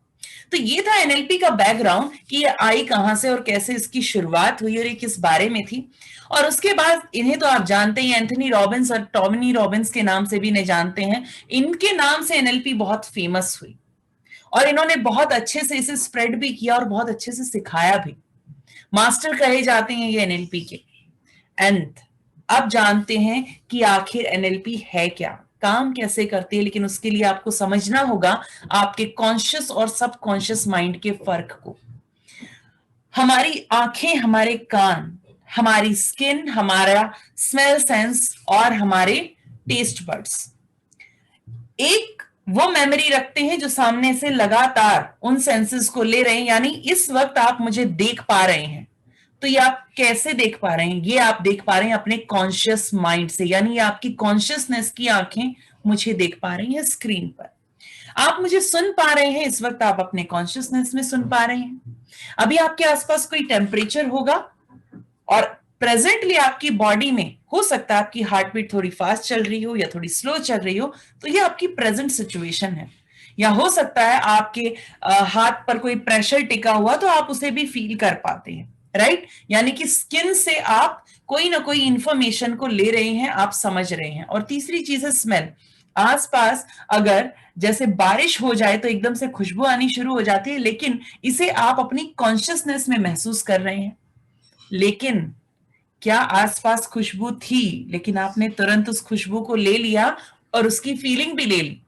तो ये था एनएलपी का बैकग्राउंड कि ये आई कहां से और कैसे इसकी शुरुआत हुई और ये किस बारे में थी। और उसके बाद इन्हें तो आप जानते हैं, एंथनी रॉबिन्स और टॉमी रॉबिन्स के नाम से भी इन्हें जानते हैं। इनके नाम से एनएलपी बहुत फेमस हुई और इन्होंने बहुत अच्छे से इसे स्प्रेड भी किया और बहुत अच्छे से सिखाया भी। मास्टर कहे जाते हैं ये एनएलपी के। एंड अब जानते हैं कि आखिर एनएलपी है क्या, काम कैसे करती है, लेकिन उसके लिए आपको समझना होगा आपके कॉन्शियस और सबकॉन्शियस माइंड के फर्क को। हमारी आंखें, हमारे कान, हमारी स्किन, हमारा स्मेल सेंस और हमारे टेस्ट बड्स एक वो मेमोरी रखते हैं जो सामने से लगातार उन सेंसेस को ले रहे हैं। यानी इस वक्त आप मुझे देख पा रहे हैं, तो ये आप कैसे देख पा रहे हैं? ये आप देख पा रहे हैं अपने कॉन्शियस माइंड से, यानी ये आपकी कॉन्शियसनेस की आंखें मुझे देख पा रही हैं स्क्रीन पर। आप मुझे सुन पा रहे हैं, इस वक्त आप अपने कॉन्शियसनेस में सुन पा रहे हैं। अभी आपके आसपास कोई टेम्परेचर होगा और प्रेजेंटली आपकी बॉडी में हो सकता है आपकी हार्ट बीट थोड़ी फास्ट चल रही हो या थोड़ी स्लो चल रही हो, तो ये आपकी प्रेजेंट सिचुएशन है। या हो सकता है आपके हाथ पर कोई प्रेशर टिका हुआ तो आप उसे भी फील कर पाते हैं, राइट? यानी कि स्किन से आप कोई ना कोई इंफॉर्मेशन को ले रहे हैं, आप समझ रहे हैं। और तीसरी चीज है स्मेल। आसपास अगर जैसे बारिश हो जाए तो एकदम से खुशबू आनी शुरू हो जाती है, लेकिन इसे आप अपनी कॉन्शियसनेस में महसूस कर रहे हैं। लेकिन क्या आसपास खुशबू थी, लेकिन आपने तुरंत उस खुशबू को ले लिया और उसकी फीलिंग भी ले ली?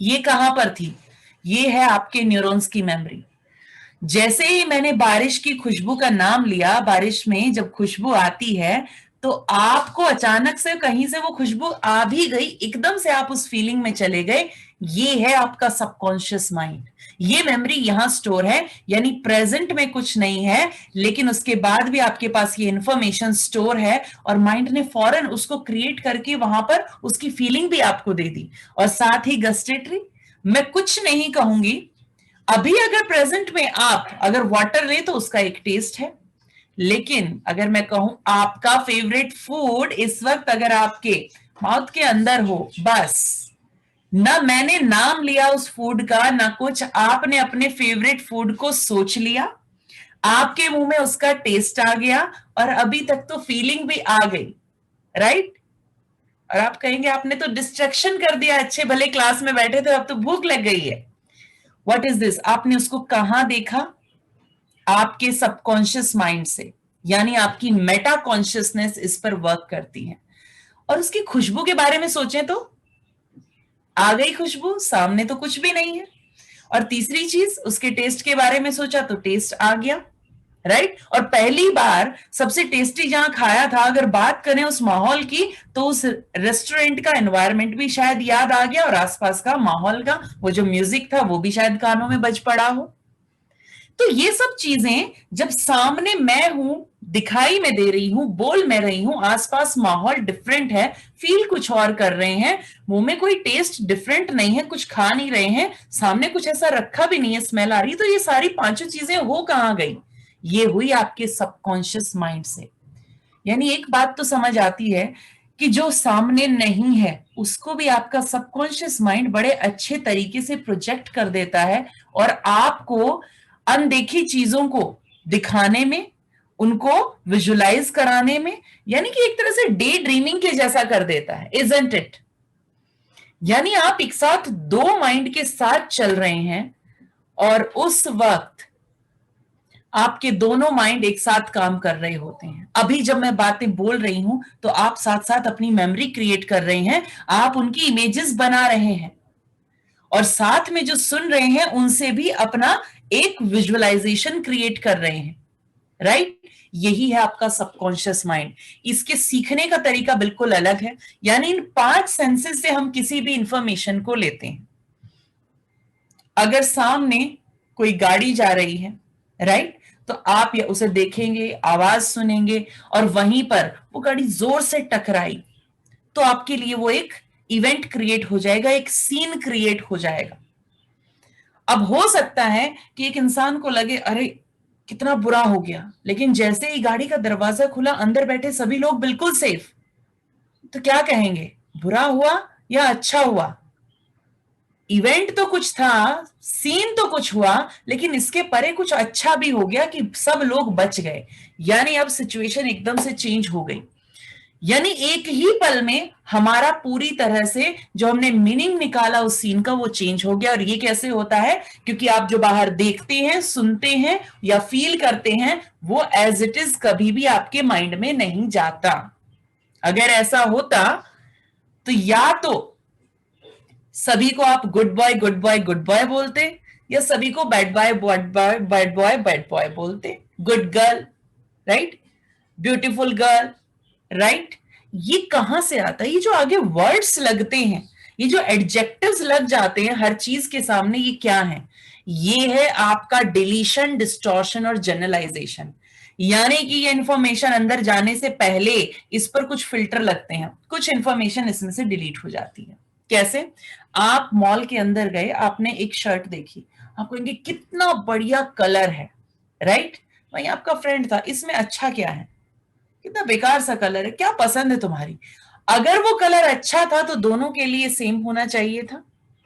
ये कहां पर थी? ये है आपके न्यूरॉन्स की मेमोरी। जैसे ही मैंने बारिश की खुशबू का नाम लिया, बारिश में जब खुशबू आती है तो आपको अचानक से कहीं से वो खुशबू आ भी गई, एकदम से आप उस फीलिंग में चले गए। ये है आपका सबकॉन्शियस माइंड। ये मेमोरी यहां स्टोर है, यानी प्रेजेंट में कुछ नहीं है, लेकिन उसके बाद भी आपके पास ये इंफॉर्मेशन स्टोर है और माइंड ने फौरन उसको क्रिएट करके वहां पर उसकी फीलिंग भी आपको दे दी। और साथ ही गस्टेटरी, मैं कुछ नहीं कहूंगी, अभी अगर प्रेजेंट में आप अगर वाटर ले तो उसका एक टेस्ट है, लेकिन अगर मैं कहूं आपका फेवरेट फूड इस वक्त अगर आपके माउथ के अंदर हो, बस ना मैंने नाम लिया उस फूड का, ना कुछ, आपने अपने फेवरेट फूड को सोच लिया, आपके मुंह में उसका टेस्ट आ गया और अभी तक तो फीलिंग भी आ गई, राइट? और आप कहेंगे आपने तो डिस्ट्रैक्शन कर दिया, अच्छे भले क्लास में बैठे थे, अब तो भूख लग गई है। What is this? आपने उसको कहां देखा? आपके सबकॉन्शियस माइंड से, यानी आपकी मेटा कॉन्शियसनेस इस पर वर्क करती है। और उसकी खुशबू के बारे में सोचें तो आ गई खुशबू, सामने तो कुछ भी नहीं है। और तीसरी चीज, उसके टेस्ट के बारे में सोचा तो टेस्ट आ गया। राइट। और पहली बार सबसे टेस्टी जहां खाया था, अगर बात करें उस माहौल की, तो उस रेस्टोरेंट का एनवायरनमेंट भी शायद याद आ गया और आसपास का माहौल का वो जो म्यूजिक था वो भी शायद कानों में बज पड़ा हो। तो ये सब चीजें जब सामने मैं हूं, दिखाई में दे रही हूं, बोल मैं रही हूं, आसपास माहौल डिफरेंट है, फील कुछ और कर रहे हैं, मुंह में कोई टेस्ट डिफरेंट नहीं है, कुछ खा नहीं रहे हैं, सामने कुछ ऐसा रखा भी नहीं है, स्मेल आ रही, तो ये सारी पांचों चीजें हो कहां गई? ये हुई आपके सबकॉन्शियस माइंड से। यानी एक बात तो समझ आती है कि जो सामने नहीं है उसको भी आपका सबकॉन्शियस माइंड बड़े अच्छे तरीके से प्रोजेक्ट कर देता है और आपको अनदेखी चीजों को दिखाने में, उनको विजुलाइज कराने में, यानी कि एक तरह से डे ड्रीमिंग के जैसा कर देता है, इजंट इट? यानी आप एक साथ दो माइंड के साथ चल रहे हैं और उस वक्त आपके दोनों माइंड एक साथ काम कर रहे होते हैं। अभी जब मैं बातें बोल रही हूं तो आप साथ साथ अपनी मेमोरी क्रिएट कर रहे हैं, आप उनकी इमेजेस बना रहे हैं और साथ में जो सुन रहे हैं उनसे भी अपना एक विजुअलाइजेशन क्रिएट कर रहे हैं, राइट? यही है आपका सबकॉन्शियस माइंड। इसके सीखने का तरीका बिल्कुल अलग है। यानी इन 5 सेंसेस से हम किसी भी इंफॉर्मेशन को लेते हैं। अगर सामने कोई गाड़ी जा रही है, राइट, तो आप उसे देखेंगे, आवाज सुनेंगे और वहीं पर वो गाड़ी जोर से टकराई तो आपके लिए वो एक इवेंट क्रिएट हो जाएगा, एक सीन क्रिएट हो जाएगा। अब हो सकता है कि एक इंसान को लगे अरे कितना बुरा हो गया, लेकिन जैसे ही गाड़ी का दरवाजा खुला, अंदर बैठे सभी लोग बिल्कुल सेफ, तो क्या कहेंगे, बुरा हुआ या अच्छा हुआ? इवेंट तो कुछ था, सीन तो कुछ हुआ, लेकिन इसके परे कुछ अच्छा भी हो गया कि सब लोग बच गए। यानी अब सिचुएशन एकदम से चेंज हो गई। यानी एक ही पल में हमारा पूरी तरह से जो हमने मीनिंग निकाला उस सीन का वो चेंज हो गया। और ये कैसे होता है? क्योंकि आप जो बाहर देखते हैं, सुनते हैं या फील करते हैं वो एज इट इज कभी भी आपके माइंड में नहीं जाता। अगर ऐसा होता तो या तो सभी को आप good boy good boy good boy बोलते या सभी को bad boy bad boy bad boy bad boy बोलते, good girl, right, beautiful girl, right. ये कहां से आता है? ये जो आगे वर्ड्स लगते हैं, ये जो एडजेक्टिव्स लग जाते हैं हर चीज के सामने, ये क्या है? ये है आपका डिलीशन, डिस्टॉर्शन और जनरलाइजेशन। यानी कि ये इंफॉर्मेशन अंदर जाने से पहले इस पर कुछ फिल्टर लगते हैं, कुछ इंफॉर्मेशन इसमें से डिलीट हो जाती है। कैसे? आप मॉल के अंदर गए, आपने एक शर्ट देखी, आप कहेंगे कितना बढ़िया कलर है, राइट? वही आपका फ्रेंड था, इसमें अच्छा क्या है, कितना बेकार सा कलर है, क्या पसंद है तुम्हारी? अगर वो कलर अच्छा था तो दोनों के लिए सेम होना चाहिए था,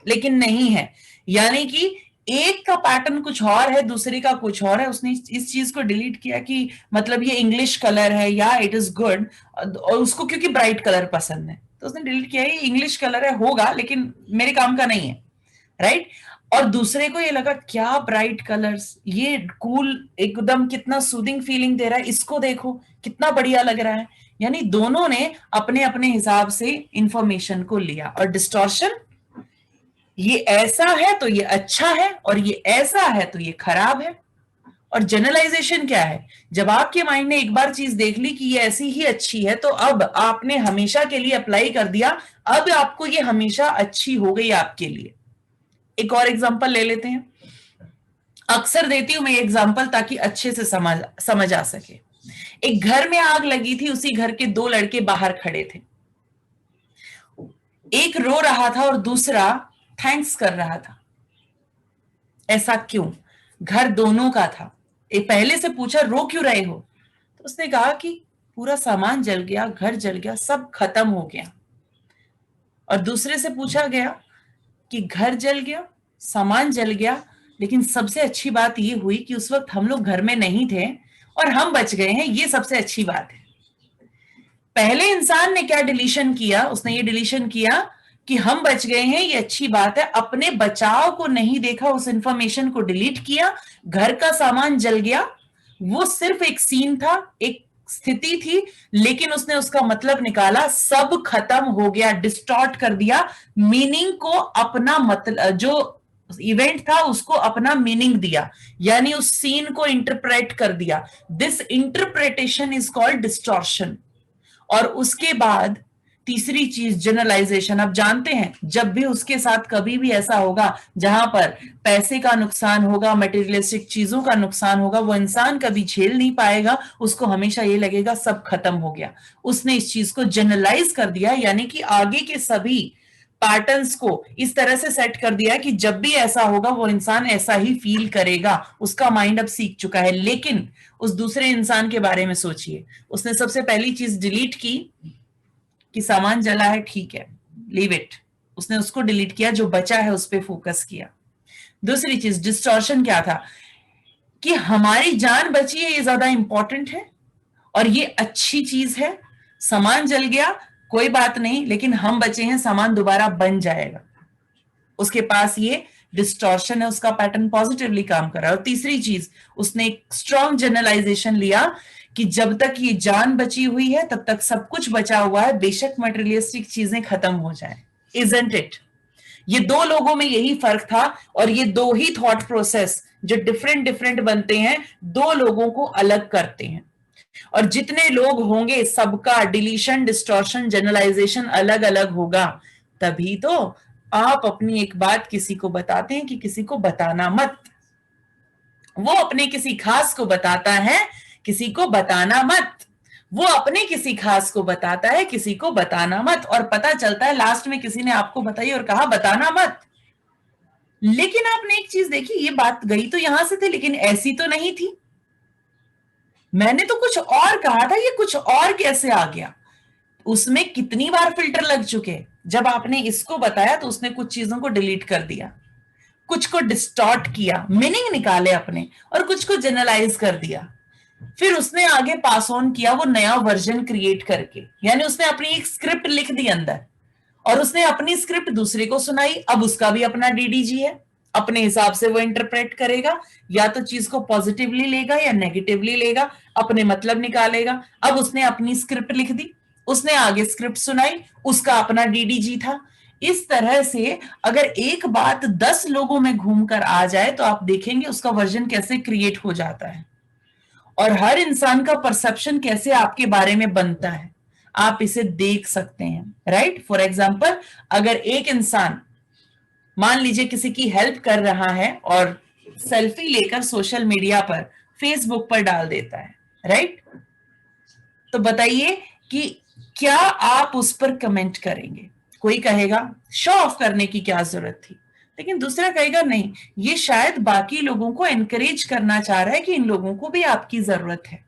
लेकिन नहीं है। यानी कि एक का पैटर्न कुछ और है, दूसरे का कुछ और है। उसने इस चीज को डिलीट किया कि मतलब ये इंग्लिश कलर है या इट इज गुड, और उसको क्योंकि ब्राइट कलर पसंद है तो उसने डिलीट किया ये इंग्लिश कलर है, होगा लेकिन मेरे काम का नहीं है, राइट? और दूसरे को ये लगा क्या ब्राइट कलर्स, ये कूल, एकदम कितना सूदिंग फीलिंग दे रहा है, इसको देखो कितना बढ़िया लग रहा है। यानी दोनों ने अपने अपने हिसाब से इंफॉर्मेशन को लिया। और डिस्टॉर्शन, ये ऐसा है तो ये अच्छा है और ये ऐसा है तो ये खराब है। और जनरलाइजेशन क्या है? जब आपके माइंड ने एक बार चीज देख ली कि ये ऐसी ही अच्छी है तो अब आपने हमेशा के लिए अप्लाई कर दिया, अब आपको ये हमेशा अच्छी हो गई आपके लिए। एक और एग्जांपल ले लेते हैं, अक्सर देती हूं मैं एग्जांपल ताकि अच्छे से समझ आ सके। एक घर में आग लगी थी, उसी घर के 2 लड़के बाहर खड़े थे, एक रो रहा था और दूसरा थैंक्स कर रहा था। ऐसा क्यों? घर दोनों का था। एक पहले से पूछा रो क्यों रहे हो, तो उसने कहा कि पूरा सामान जल गया, घर जल गया, सब खत्म हो गया। और दूसरे से पूछा गया कि घर जल गया, सामान जल गया, लेकिन सबसे अच्छी बात ये हुई कि उस वक्त हम लोग घर में नहीं थे और हम बच गए हैं, ये सबसे अच्छी बात है। पहले इंसान ने क्या डिलीशन किया? उसने ये डिलीशन किया कि हम बच गए हैं, ये अच्छी बात है, अपने बचाव को नहीं देखा, उस इंफॉर्मेशन को डिलीट किया। घर का सामान जल गया, वो सिर्फ एक सीन था, एक स्थिति थी, लेकिन उसने उसका मतलब निकाला, सब खत्म हो गया, डिस्टॉर्ट कर दिया मीनिंग को, अपना मतलब जो इवेंट था उसको अपना मीनिंग दिया, यानी उस सीन को इंटरप्रेट कर दिया। This interpretation is called distortion. और उसके बाद तीसरी चीज जनरलाइजेशन। अब जानते हैं जब भी उसके साथ कभी भी ऐसा होगा जहां पर पैसे का नुकसान होगा, मटेरियलिस्टिक चीजों का नुकसान होगा, वो इंसान कभी झेल नहीं पाएगा, उसको हमेशा ये लगेगा सब खत्म हो गया। उसने इस चीज को जनरलाइज कर दिया, यानी कि आगे के सभी पैटर्न्स को इस तरह से सेट कर दिया कि जब भी ऐसा होगा वो इंसान ऐसा ही फील करेगा। उसका माइंड अब सीख चुका है। लेकिन उस दूसरे इंसान के बारे में सोचिए, उसने सबसे पहली चीज डिलीट की कि सामान जला है, ठीक है, लीव इट, उसने उसको डिलीट किया, जो बचा है उस पर फोकस किया। दूसरी चीज डिस्टॉर्शन क्या था कि हमारी जान बची है, ये ज्यादा इंपॉर्टेंट है और ये अच्छी चीज है। सामान जल गया कोई बात नहीं, लेकिन हम बचे हैं, सामान दोबारा बन जाएगा। उसके पास ये डिस्टॉर्शन है, उसका पैटर्न पॉजिटिवली काम कर रहा है। और तीसरी चीज, उसने एक स्ट्रॉन्ग जनरलाइजेशन लिया कि जब तक ये जान बची हुई है तब तक सब कुछ बचा हुआ है, बेशक मटेरियलिस्टिक चीजें खत्म हो जाए। Isn't it? ये दो लोगों में यही फर्क था, और ये दो ही थॉट प्रोसेस जो डिफरेंट डिफरेंट बनते हैं, दो लोगों को अलग करते हैं। और जितने लोग होंगे सबका डिलीशन, डिस्टॉर्शन, जनरलाइजेशन अलग अलग होगा। तभी तो आप अपनी एक बात किसी को बताते हैं कि किसी को बताना मत। वो अपने किसी खास को बताता है, किसी को बताना मत। वो अपने किसी खास को बताता है, किसी को बताना मत। और पता चलता है लास्ट में किसी ने आपको बताई और कहा बताना मत। लेकिन आपने एक चीज देखी, ये बात गई तो यहां से थी लेकिन ऐसी तो नहीं थी, मैंने तो कुछ और कहा था, ये कुछ और कैसे आ गया? उसमें कितनी बार फिल्टर लग चुके। जब आपने इसको बताया तो उसने कुछ चीजों को डिलीट कर दिया, कुछ को डिस्टॉर्ट किया, मीनिंग निकाले अपने, और कुछ को जनरलाइज कर दिया। फिर उसने आगे पास ऑन किया वो नया वर्जन क्रिएट करके, यानी उसने अपनी एक स्क्रिप्ट लिख दी अंदर, और उसने अपनी स्क्रिप्ट दूसरे को सुनाई। अब उसका भी अपना डीडीजी है, अपने हिसाब से वो इंटरप्रेट करेगा, या तो चीज को पॉजिटिवली लेगा या नेगेटिवली लेगा, अपने मतलब निकालेगा। अब उसने अपनी स्क्रिप्ट लिख दी, उसने आगे स्क्रिप्ट सुनाई, उसका अपना डीडीजी था। इस तरह से अगर एक बात 10 लोगों में घूमकर आ जाए तो आप देखेंगे उसका वर्जन कैसे क्रिएट हो जाता है, और हर इंसान का परसेप्शन कैसे आपके बारे में बनता है, आप इसे देख सकते हैं। राइट? फॉर एग्जाम्पल, अगर एक इंसान मान लीजिए किसी की हेल्प कर रहा है और सेल्फी लेकर सोशल मीडिया पर, फेसबुक पर डाल देता है, राइट? तो बताइए कि क्या आप उस पर कमेंट करेंगे? कोई कहेगा शो ऑफ करने की क्या जरूरत थी, लेकिन दूसरा कहेगा नहीं, ये शायद बाकी लोगों को एनकरेज करना चाह रहा है कि इन लोगों को भी आपकी जरूरत है।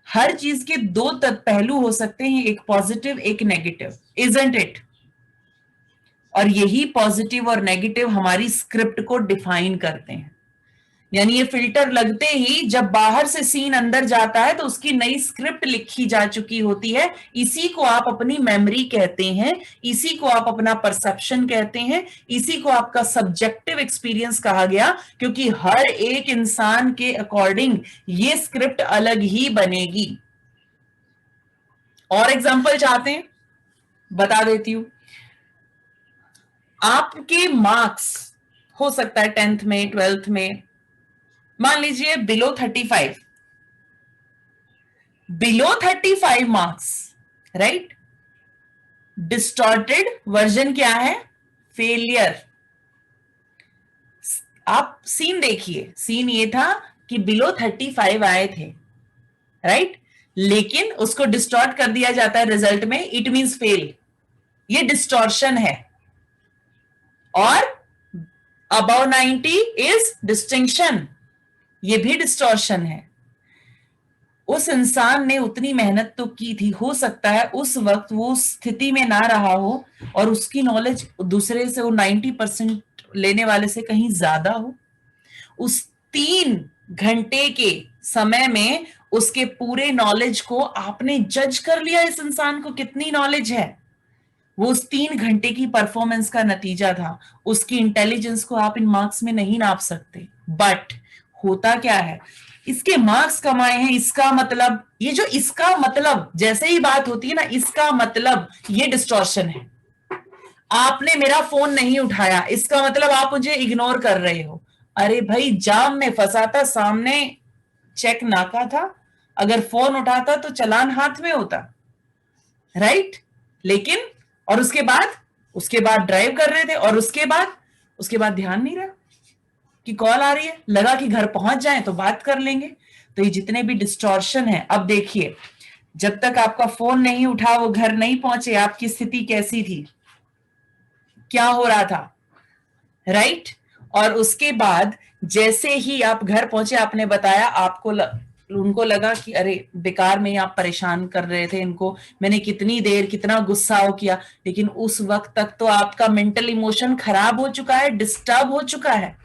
हर चीज के दो पहलू हो सकते हैं, एक पॉजिटिव एक नेगेटिव, इजंट इट? और यही पॉजिटिव और नेगेटिव हमारी स्क्रिप्ट को डिफाइन करते हैं। यानी ये फिल्टर लगते ही जब बाहर से सीन अंदर जाता है तो उसकी नई स्क्रिप्ट लिखी जा चुकी होती है। इसी को आप अपनी मेमोरी कहते हैं, इसी को आप अपना परसेप्शन कहते हैं, इसी को आपका सब्जेक्टिव एक्सपीरियंस कहा गया, क्योंकि हर एक इंसान के अकॉर्डिंग ये स्क्रिप्ट अलग ही बनेगी। और एग्जांपल चाहते हैं? बता देती हूं। आपके मार्क्स हो सकता है 10th में 12th में, मान लीजिए below 35 marks, right? Distorted version क्या है? फेलियर। आप सीन देखिए, सीन ये था कि बिलो 35 आए थे, राइट? लेकिन उसको डिस्टॉर्ट कर दिया जाता है रिजल्ट में, इट मींस फेल। ये डिस्टॉर्शन है। और अबव 90 इज डिस्टिंक्शन, ये भी डिस्टॉर्शन है। उस इंसान ने उतनी मेहनत तो की थी, हो सकता है उस वक्त वो स्थिति में ना रहा हो और उसकी नॉलेज दूसरे से, वो 90% लेने वाले से कहीं ज्यादा हो। उस 3 घंटे के समय में उसके पूरे नॉलेज को आपने जज कर लिया, इस इंसान को कितनी नॉलेज है। वो उस 3 घंटे की परफॉर्मेंस का नतीजा था। उसकी इंटेलिजेंस को आप इन मार्क्स में नहीं नाप सकते। बट होता क्या है, इसके मार्क्स कमाए हैं, इसका मतलब, ये जो इसका मतलब जैसे ही बात होती है ना, इसका मतलब, ये डिस्टॉर्शन है। आपने मेरा फोन नहीं उठाया, इसका मतलब आप मुझे इग्नोर कर रहे हो। अरे भाई, जाम में फंसा था, सामने चेक नाका था, अगर फोन उठाता तो चालान हाथ में होता, राइट? लेकिन और उसके बाद ड्राइव कर रहे थे, और उसके बाद ध्यान नहीं रहा कि कॉल आ रही है, लगा कि घर पहुंच जाए तो बात कर लेंगे। तो ये जितने भी डिस्टॉर्शन है, अब देखिए, जब तक आपका फोन नहीं उठा, वो घर नहीं पहुंचे, आपकी स्थिति कैसी थी, क्या हो रहा था, राइट? और उसके बाद जैसे ही आप घर पहुंचे, आपने बताया, उनको लगा कि अरे बेकार में आप परेशान कर रहे थे इनको, मैंने कितनी देर कितना गुस्सा किया, लेकिन उस वक्त तक तो आपका मेंटल इमोशन खराब हो चुका है, डिस्टर्ब हो चुका है,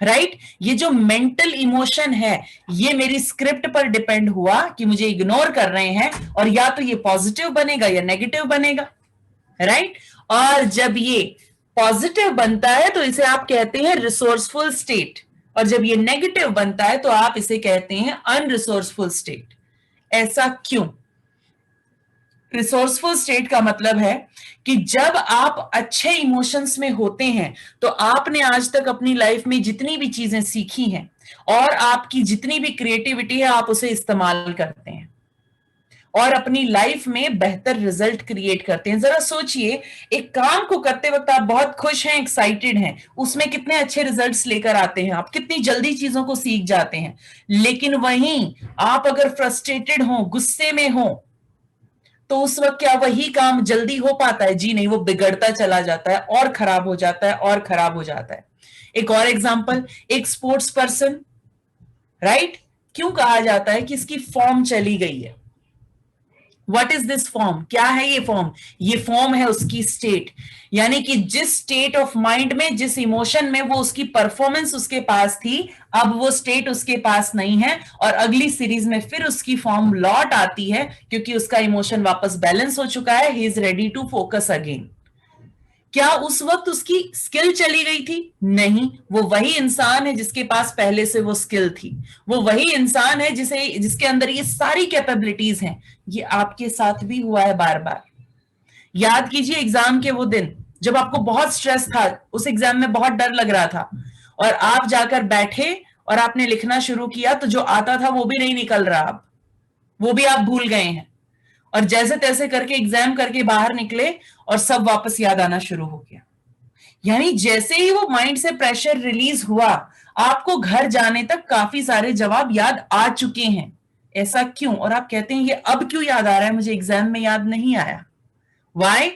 राइट? ये जो मेंटल इमोशन है, ये मेरी स्क्रिप्ट पर डिपेंड हुआ कि मुझे इग्नोर कर रहे हैं, और या तो ये पॉजिटिव बनेगा या नेगेटिव बनेगा, राइट? और जब ये पॉजिटिव बनता है तो इसे आप कहते हैं रिसोर्सफुल स्टेट, और जब ये नेगेटिव बनता है तो आप इसे कहते हैं अनरिसोर्सफुल स्टेट। ऐसा क्यों? रिसोर्सफुल स्टेट का मतलब है कि जब आप अच्छे इमोशंस में होते हैं तो आपने आज तक अपनी लाइफ में जितनी भी चीजें सीखी हैं और आपकी जितनी भी क्रिएटिविटी है, आप उसे इस्तेमाल करते हैं और अपनी लाइफ में बेहतर रिजल्ट क्रिएट करते हैं। जरा सोचिए, एक काम को करते वक्त आप बहुत खुश हैं, एक्साइटेड हैं, उसमें कितने अच्छे रिजल्ट्स लेकर आते हैं, आप कितनी जल्दी चीजों को सीख जाते हैं। लेकिन वहीं आप अगर फ्रस्ट्रेटेड हो, गुस्से में हो, तो उस वक्त क्या वही काम जल्दी हो पाता है? जी नहीं, वो बिगड़ता चला जाता है और खराब हो जाता है और खराब हो जाता है। एक और एग्जांपल, एक स्पोर्ट्स पर्सन, राइट? क्यों कहा जाता है कि इसकी फॉर्म चली गई है? What is this form? क्या है ये फॉर्म? ये फॉर्म है उसकी स्टेट, यानी कि जिस स्टेट ऑफ माइंड में, जिस इमोशन में वो उसकी परफॉर्मेंस उसके पास थी, अब वो स्टेट उसके पास नहीं है, और अगली सीरीज में फिर उसकी फॉर्म लौट आती है क्योंकि उसका इमोशन वापस बैलेंस हो चुका है, he is ready to focus again. क्या उस वक्त उसकी स्किल चली गई थी? नहीं, वो वही इंसान है जिसके पास पहले से वो स्किल थी, वो वही इंसान है जिसके अंदर ये सारी कैपेबिलिटीज हैं। ये आपके साथ भी हुआ है बार बार। याद कीजिए एग्जाम के वो दिन जब आपको बहुत स्ट्रेस था, उस एग्जाम में बहुत डर लग रहा था, और आप जाकर बैठे और आपने लिखना शुरू किया, तो जो आता था वो भी नहीं निकल रहा, अब वो भी आप भूल गए हैं, और जैसे तैसे करके एग्जाम करके बाहर निकले और सब वापस याद आना शुरू हो गया। यानी जैसे ही वो माइंड से प्रेशर रिलीज हुआ, आपको घर जाने तक काफी सारे जवाब याद आ चुके हैं। ऐसा क्यों? और आप कहते हैं ये अब क्यों याद आ रहा है, मुझे एग्जाम में याद नहीं आया। वाई?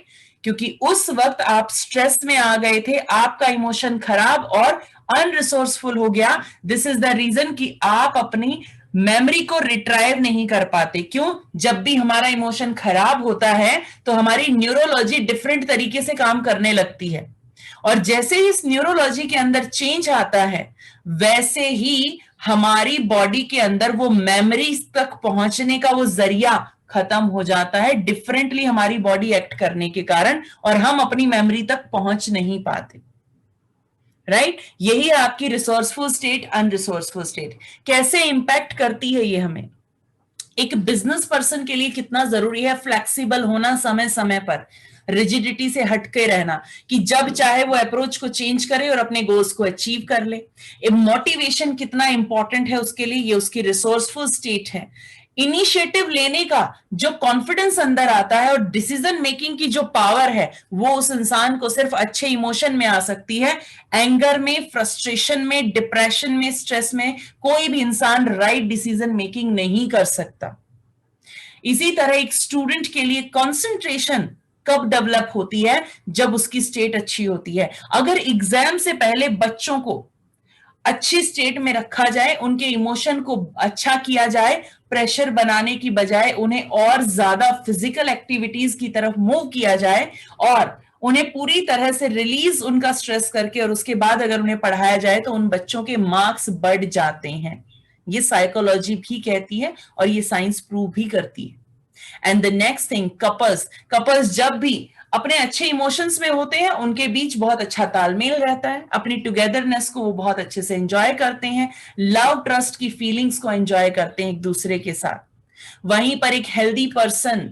क्योंकि उस वक्त आप स्ट्रेस में आ गए थे, आपका इमोशन खराब और अनरिसोर्सफुल हो गया। दिस इज द रीजन कि आप अपनी मेमोरी को रिट्राइव नहीं कर पाते। क्यों? जब भी हमारा इमोशन खराब होता है तो हमारी न्यूरोलॉजी डिफरेंट तरीके से काम करने लगती है, और जैसे ही इस न्यूरोलॉजी के अंदर चेंज आता है, वैसे ही हमारी बॉडी के अंदर वो मेमोरी तक पहुंचने का वो जरिया खत्म हो जाता है, डिफरेंटली हमारी बॉडी एक्ट करने के कारण, और हम अपनी मेमोरी तक पहुंच नहीं पाते, राइट? यही है आपकी रिसोर्सफुल स्टेट, अनरिसोर्सफुल स्टेट। कैसे इंपैक्ट करती है ये हमें? एक बिजनेस पर्सन के लिए कितना जरूरी है फ्लेक्सिबल होना, समय समय पर रिजिडिटी से हटके रहना, कि जब चाहे वो अप्रोच को चेंज करे और अपने गोल्स को अचीव कर ले। मोटिवेशन कितना इंपॉर्टेंट है उसके लिए, ये उसकी रिसोर्सफुल स्टेट है। इनिशिएटिव लेने का जो कॉन्फिडेंस अंदर आता है और डिसीजन मेकिंग की जो पावर है, वो उस इंसान को सिर्फ अच्छे इमोशन में आ सकती है। एंगर में, फ्रस्ट्रेशन में, डिप्रेशन में, स्ट्रेस में कोई भी इंसान राइट डिसीजन मेकिंग नहीं कर सकता। इसी तरह एक स्टूडेंट के लिए कंसंट्रेशन कब डेवलप होती है? जब उसकी स्टेट अच्छी होती है। अगर एग्जाम से पहले बच्चों को अच्छी स्टेट में रखा जाए, उनके इमोशन को अच्छा किया जाए, प्रेशर बनाने की बजाय उन्हें और ज्यादा फिजिकल एक्टिविटीज की तरफ मूव किया जाए, और उन्हें पूरी तरह से रिलीज उनका स्ट्रेस करके, और उसके बाद अगर उन्हें पढ़ाया जाए, तो उन बच्चों के मार्क्स बढ़ जाते हैं। ये साइकोलॉजी भी कहती है और ये साइंस प्रूव भी करती है। And the next thing, couples जब भी अपने अच्छे इमोशंस में होते हैं, उनके बीच बहुत अच्छा तालमेल रहता है, अपनी टुगेदरनेस को वो बहुत अच्छे से एंजॉय करते हैं, लव ट्रस्ट की फीलिंग्स को एंजॉय करते हैं एक दूसरे के साथ। वहीं पर एक हेल्दी पर्सन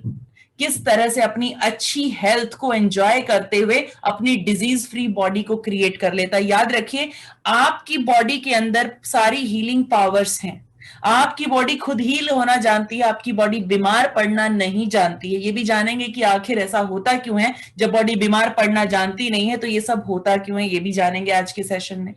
किस तरह से अपनी अच्छी हेल्थ को एंजॉय करते हुए अपनी डिजीज फ्री बॉडी को क्रिएट कर लेता है। याद रखिए, आपकी बॉडी के अंदर सारी हीलिंग पावर्स हैं। आपकी बॉडी खुद हील होना जानती है, आपकी बॉडी बीमार पड़ना नहीं जानती है। ये भी जानेंगे कि आखिर ऐसा होता क्यों है, जब बॉडी बीमार पड़ना जानती नहीं है तो ये सब होता क्यों है, ये भी जानेंगे आज के सेशन में।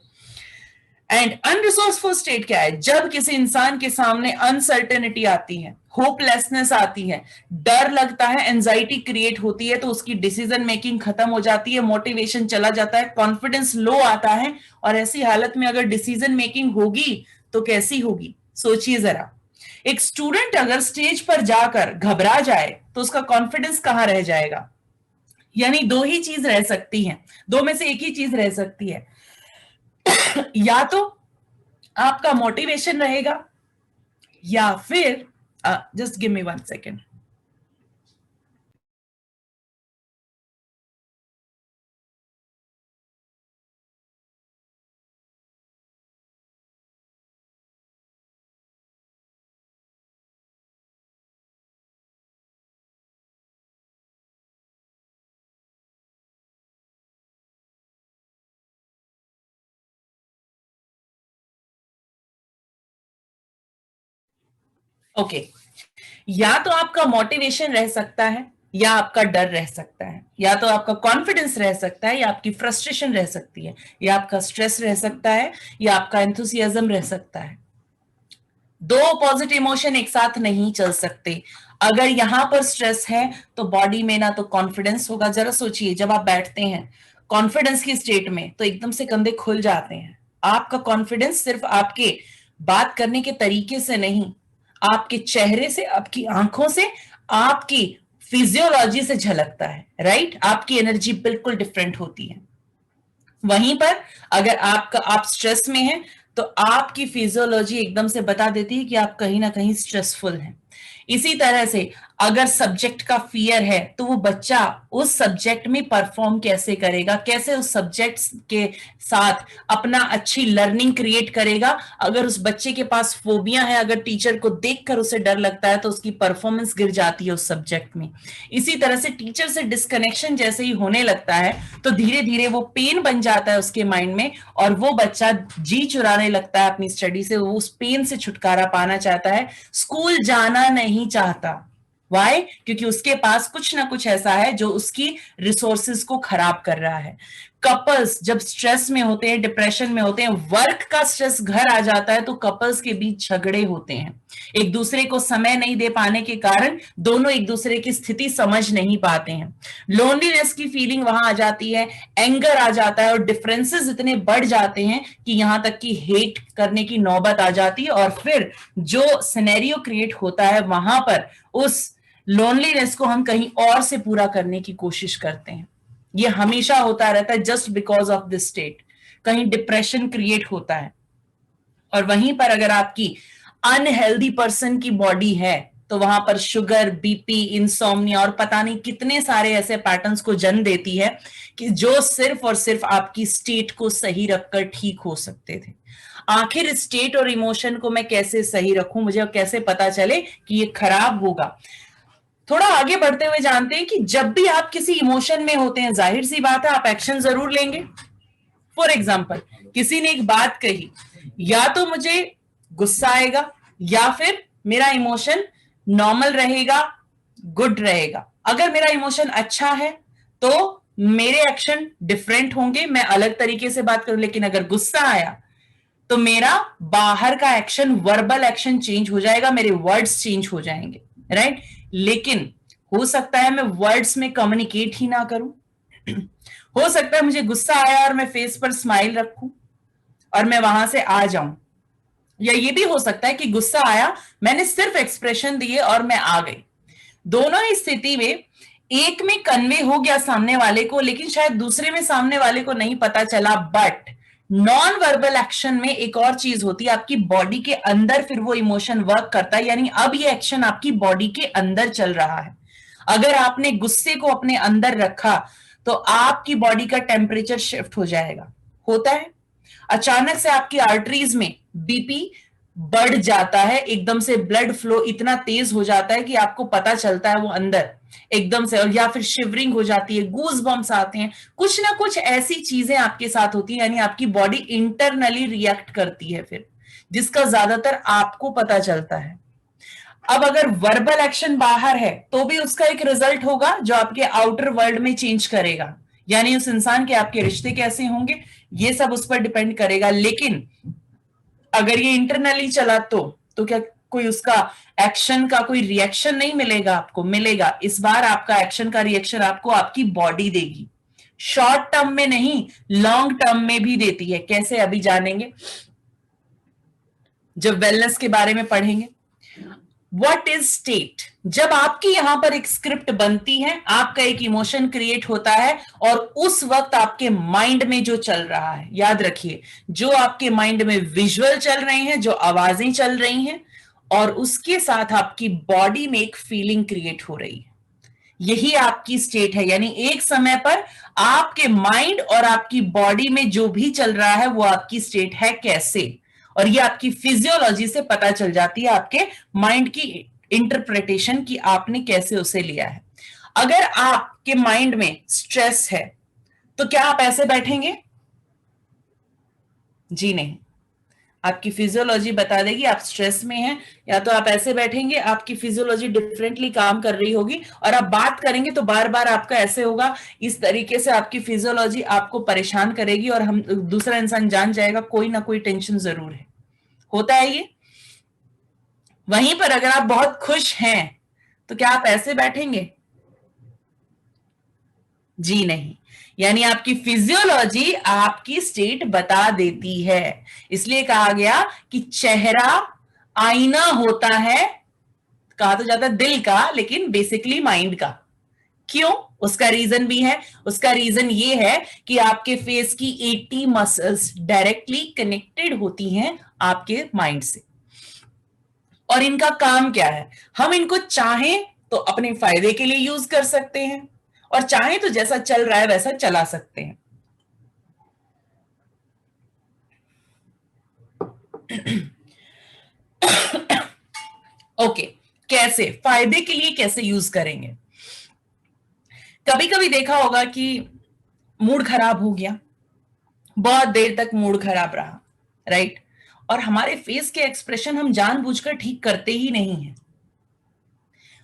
एंड अनरिसोर्सफुल स्टेट क्या है? जब किसी इंसान के सामने अनसर्टेनिटी आती है, होपलेसनेस आती है, डर लगता है, एंजाइटी क्रिएट होती है, तो उसकी डिसीजन मेकिंग खत्म हो जाती है, मोटिवेशन चला जाता है, कॉन्फिडेंस लो आता है। और ऐसी हालत में अगर डिसीजन मेकिंग होगी तो कैसी होगी? सोचिए जरा, एक स्टूडेंट अगर स्टेज पर जाकर घबरा जाए तो उसका कॉन्फिडेंस कहां रह जाएगा? यानी दो ही चीज रह सकती है, दो में से एक ही चीज रह सकती है। या तो आपका मोटिवेशन रहेगा, या फिर just give me 1 second. Okay, या तो आपका मोटिवेशन रह सकता है, या आपका डर रह सकता है, या तो आपका कॉन्फिडेंस रह सकता है, या आपकी फ्रस्ट्रेशन रह सकती है, या आपका स्ट्रेस रह सकता है, या आपका एंथुसियाज्म रह सकता है। दो ऑपोजिट इमोशन एक साथ नहीं चल सकते। अगर यहां पर स्ट्रेस है तो बॉडी में ना तो कॉन्फिडेंस होगा। जरा सोचिए, जब आप बैठते हैं कॉन्फिडेंस की स्टेट में तो एकदम से कंधे खुल जाते हैं। आपका कॉन्फिडेंस सिर्फ आपके बात करने के तरीके से नहीं, आपके चेहरे से, आपकी आंखों से, आपकी फिजियोलॉजी से झलकता है, राइट? आपकी एनर्जी बिल्कुल डिफरेंट होती है। वहीं पर अगर आप स्ट्रेस में हैं तो आपकी फिजियोलॉजी एकदम से बता देती है कि आप कहीं ना कहीं स्ट्रेसफुल हैं। इसी तरह से अगर सब्जेक्ट का फियर है तो वो बच्चा उस सब्जेक्ट में परफॉर्म कैसे करेगा, कैसे उस सब्जेक्ट के साथ अपना अच्छी लर्निंग क्रिएट करेगा। अगर उस बच्चे के पास फोबिया है, अगर टीचर को देखकर उसे डर लगता है तो उसकी परफॉर्मेंस गिर जाती है उस सब्जेक्ट में। इसी तरह से टीचर से डिस्कनेक्शन जैसे ही होने लगता है तो धीरे धीरे वो पेन बन जाता है उसके माइंड में, और वो बच्चा जी चुराने लगता है अपनी स्टडी से। वो उस पेन से छुटकारा पाना चाहता है, स्कूल जाना नहीं चाहता। वाई? क्योंकि उसके पास कुछ ना कुछ ऐसा है जो उसकी रिसोर्सेज को खराब कर रहा है। कपल्स जब स्ट्रेस में होते हैं, डिप्रेशन में होते हैं, वर्क का स्ट्रेस घर आ जाता है तो कपल्स के बीच झगड़े होते हैं। एक दूसरे को समय नहीं दे पाने के कारण दोनों एक दूसरे की स्थिति समझ नहीं पाते हैं। लोनलीनेस की फीलिंग वहां आ जाती है, एंगर आ जाता है, और डिफरेंसेस इतने बढ़ जाते हैं कि यहां तक कि हेट करने की नौबत आ जाती है। और फिर जो सिनेरियो क्रिएट होता है वहां पर उस लोनलीनेस को हम कहीं और से पूरा करने की कोशिश करते हैं। ये हमेशा होता रहता है, just because of this state कहीं डिप्रेशन क्रिएट होता है। और वहीं पर अगर आपकी अनहेल्दी पर्सन की बॉडी है तो वहां पर शुगर, बीपी, इंसोम्निया और पता नहीं कितने सारे ऐसे पैटर्न्स को जन्म देती है कि जो सिर्फ और सिर्फ आपकी स्टेट को सही रखकर ठीक हो सकते थे। आखिर स्टेट और इमोशन को मैं कैसे सही रखूं, मुझे कैसे पता चले कि ये खराब होगा? थोड़ा आगे बढ़ते हुए जानते हैं कि जब भी आप किसी इमोशन में होते हैं, जाहिर सी बात है आप एक्शन जरूर लेंगे। फॉर एग्जाम्पल, किसी ने एक बात कही, या तो मुझे गुस्सा आएगा या फिर मेरा इमोशन नॉर्मल रहेगा, गुड रहेगा। अगर मेरा इमोशन अच्छा है तो मेरे एक्शन डिफरेंट होंगे, मैं अलग तरीके से बात करूं। लेकिन अगर गुस्सा आया तो मेरा बाहर का एक्शन, वर्बल एक्शन चेंज हो जाएगा, मेरे वर्ड्स चेंज हो जाएंगे, राइट? लेकिन हो सकता है मैं वर्ड्स में कम्युनिकेट ही ना करूं। हो सकता है मुझे गुस्सा आया और मैं फेस पर स्माइल रखूं और मैं वहां से आ जाऊं, या ये भी हो सकता है कि गुस्सा आया, मैंने सिर्फ एक्सप्रेशन दिए और मैं आ गई। दोनों ही स्थिति में एक में कन्वे हो गया सामने वाले को, लेकिन शायद दूसरे में सामने वाले को नहीं पता चला। बट नॉन वर्बल एक्शन में एक और चीज होती है, आपकी बॉडी के अंदर फिर वो इमोशन वर्क करता है, यानी अब ये एक्शन आपकी बॉडी के अंदर चल रहा है। अगर आपने गुस्से को अपने अंदर रखा तो आपकी बॉडी का टेम्परेचर शिफ्ट हो जाएगा। होता है अचानक से आपकी आर्टरीज में बीपी बढ़ जाता है, एकदम से ब्लड फ्लो इतना तेज हो जाता है कि आपको पता चलता है वो अंदर एकदम से, और या फिर शिवरिंग हो जाती है, गूज बम्स आते हैं, कुछ ना कुछ ऐसी चीजें आपके साथ होती हैं, यानी आपकी बॉडी इंटरनली रिएक्ट करती है फिर, जिसका ज्यादातर आपको पता चलता है। अब अगर वर्बल एक्शन बाहर है तो भी उसका एक रिजल्ट होगा जो आपके आउटर वर्ल्ड में चेंज करेगा, यानी उस इंसान के आपके रिश्ते कैसे होंगे ये सब उस पर डिपेंड करेगा। लेकिन अगर ये इंटरनली चला तो क्या कोई उसका एक्शन का कोई रिएक्शन नहीं मिलेगा? आपको मिलेगा। इस बार आपका एक्शन का रिएक्शन आपको आपकी बॉडी देगी, शॉर्ट टर्म में नहीं, लॉन्ग टर्म में भी देती है। कैसे? अभी जानेंगे जब वेलनेस के बारे में पढ़ेंगे। What is state? जब आपकी यहां पर एक स्क्रिप्ट बनती है, आपका एक इमोशन क्रिएट होता है, और उस वक्त आपके माइंड में जो चल रहा है, याद रखिए, जो आपके माइंड में विजुअल चल रहे हैं, जो आवाजें चल रही हैं, और उसके साथ आपकी बॉडी में एक फीलिंग क्रिएट हो रही है, यही आपकी स्टेट है। यानी एक समय पर आपके माइंड और आपकी बॉडी में जो भी चल रहा है वो आपकी स्टेट है। कैसे? और ये आपकी फिजियोलॉजी से पता चल जाती है, आपके माइंड की इंटरप्रिटेशन की आपने कैसे उसे लिया है। अगर आपके माइंड में स्ट्रेस है तो क्या आप ऐसे बैठेंगे? जी नहीं, आपकी फिजियोलॉजी बता देगी आप स्ट्रेस में हैं, या तो आप ऐसे बैठेंगे, आपकी फिजियोलॉजी डिफरेंटली काम कर रही होगी, और आप बात करेंगे तो बार बार आपका ऐसे होगा। इस तरीके से आपकी फिजियोलॉजी आपको परेशान करेगी, और हम दूसरा इंसान जान जाएगा कोई ना कोई टेंशन जरूर है। होता है ये। वहीं पर अगर आप बहुत खुश हैं तो क्या आप ऐसे बैठेंगे? जी नहीं, यानी आपकी फिजियोलॉजी आपकी स्टेट बता देती है। इसलिए कहा गया कि चेहरा आईना होता है, कहा तो जाता है दिल का, लेकिन बेसिकली माइंड का। क्यों? उसका रीजन भी है। उसका रीजन ये है कि आपके फेस की 80 मसल्स डायरेक्टली कनेक्टेड होती हैं आपके माइंड से, और इनका काम क्या है? हम इनको चाहें तो अपने फायदे के लिए यूज कर सकते हैं, और चाहें तो जैसा चल रहा है वैसा चला सकते हैं। ओके, कैसे? फायदे के लिए कैसे यूज करेंगे? कभी कभी देखा होगा कि मूड खराब हो गया, बहुत देर तक मूड खराब रहा, राइट? और हमारे फेस के एक्सप्रेशन हम जानबूझकर ठीक करते ही नहीं है,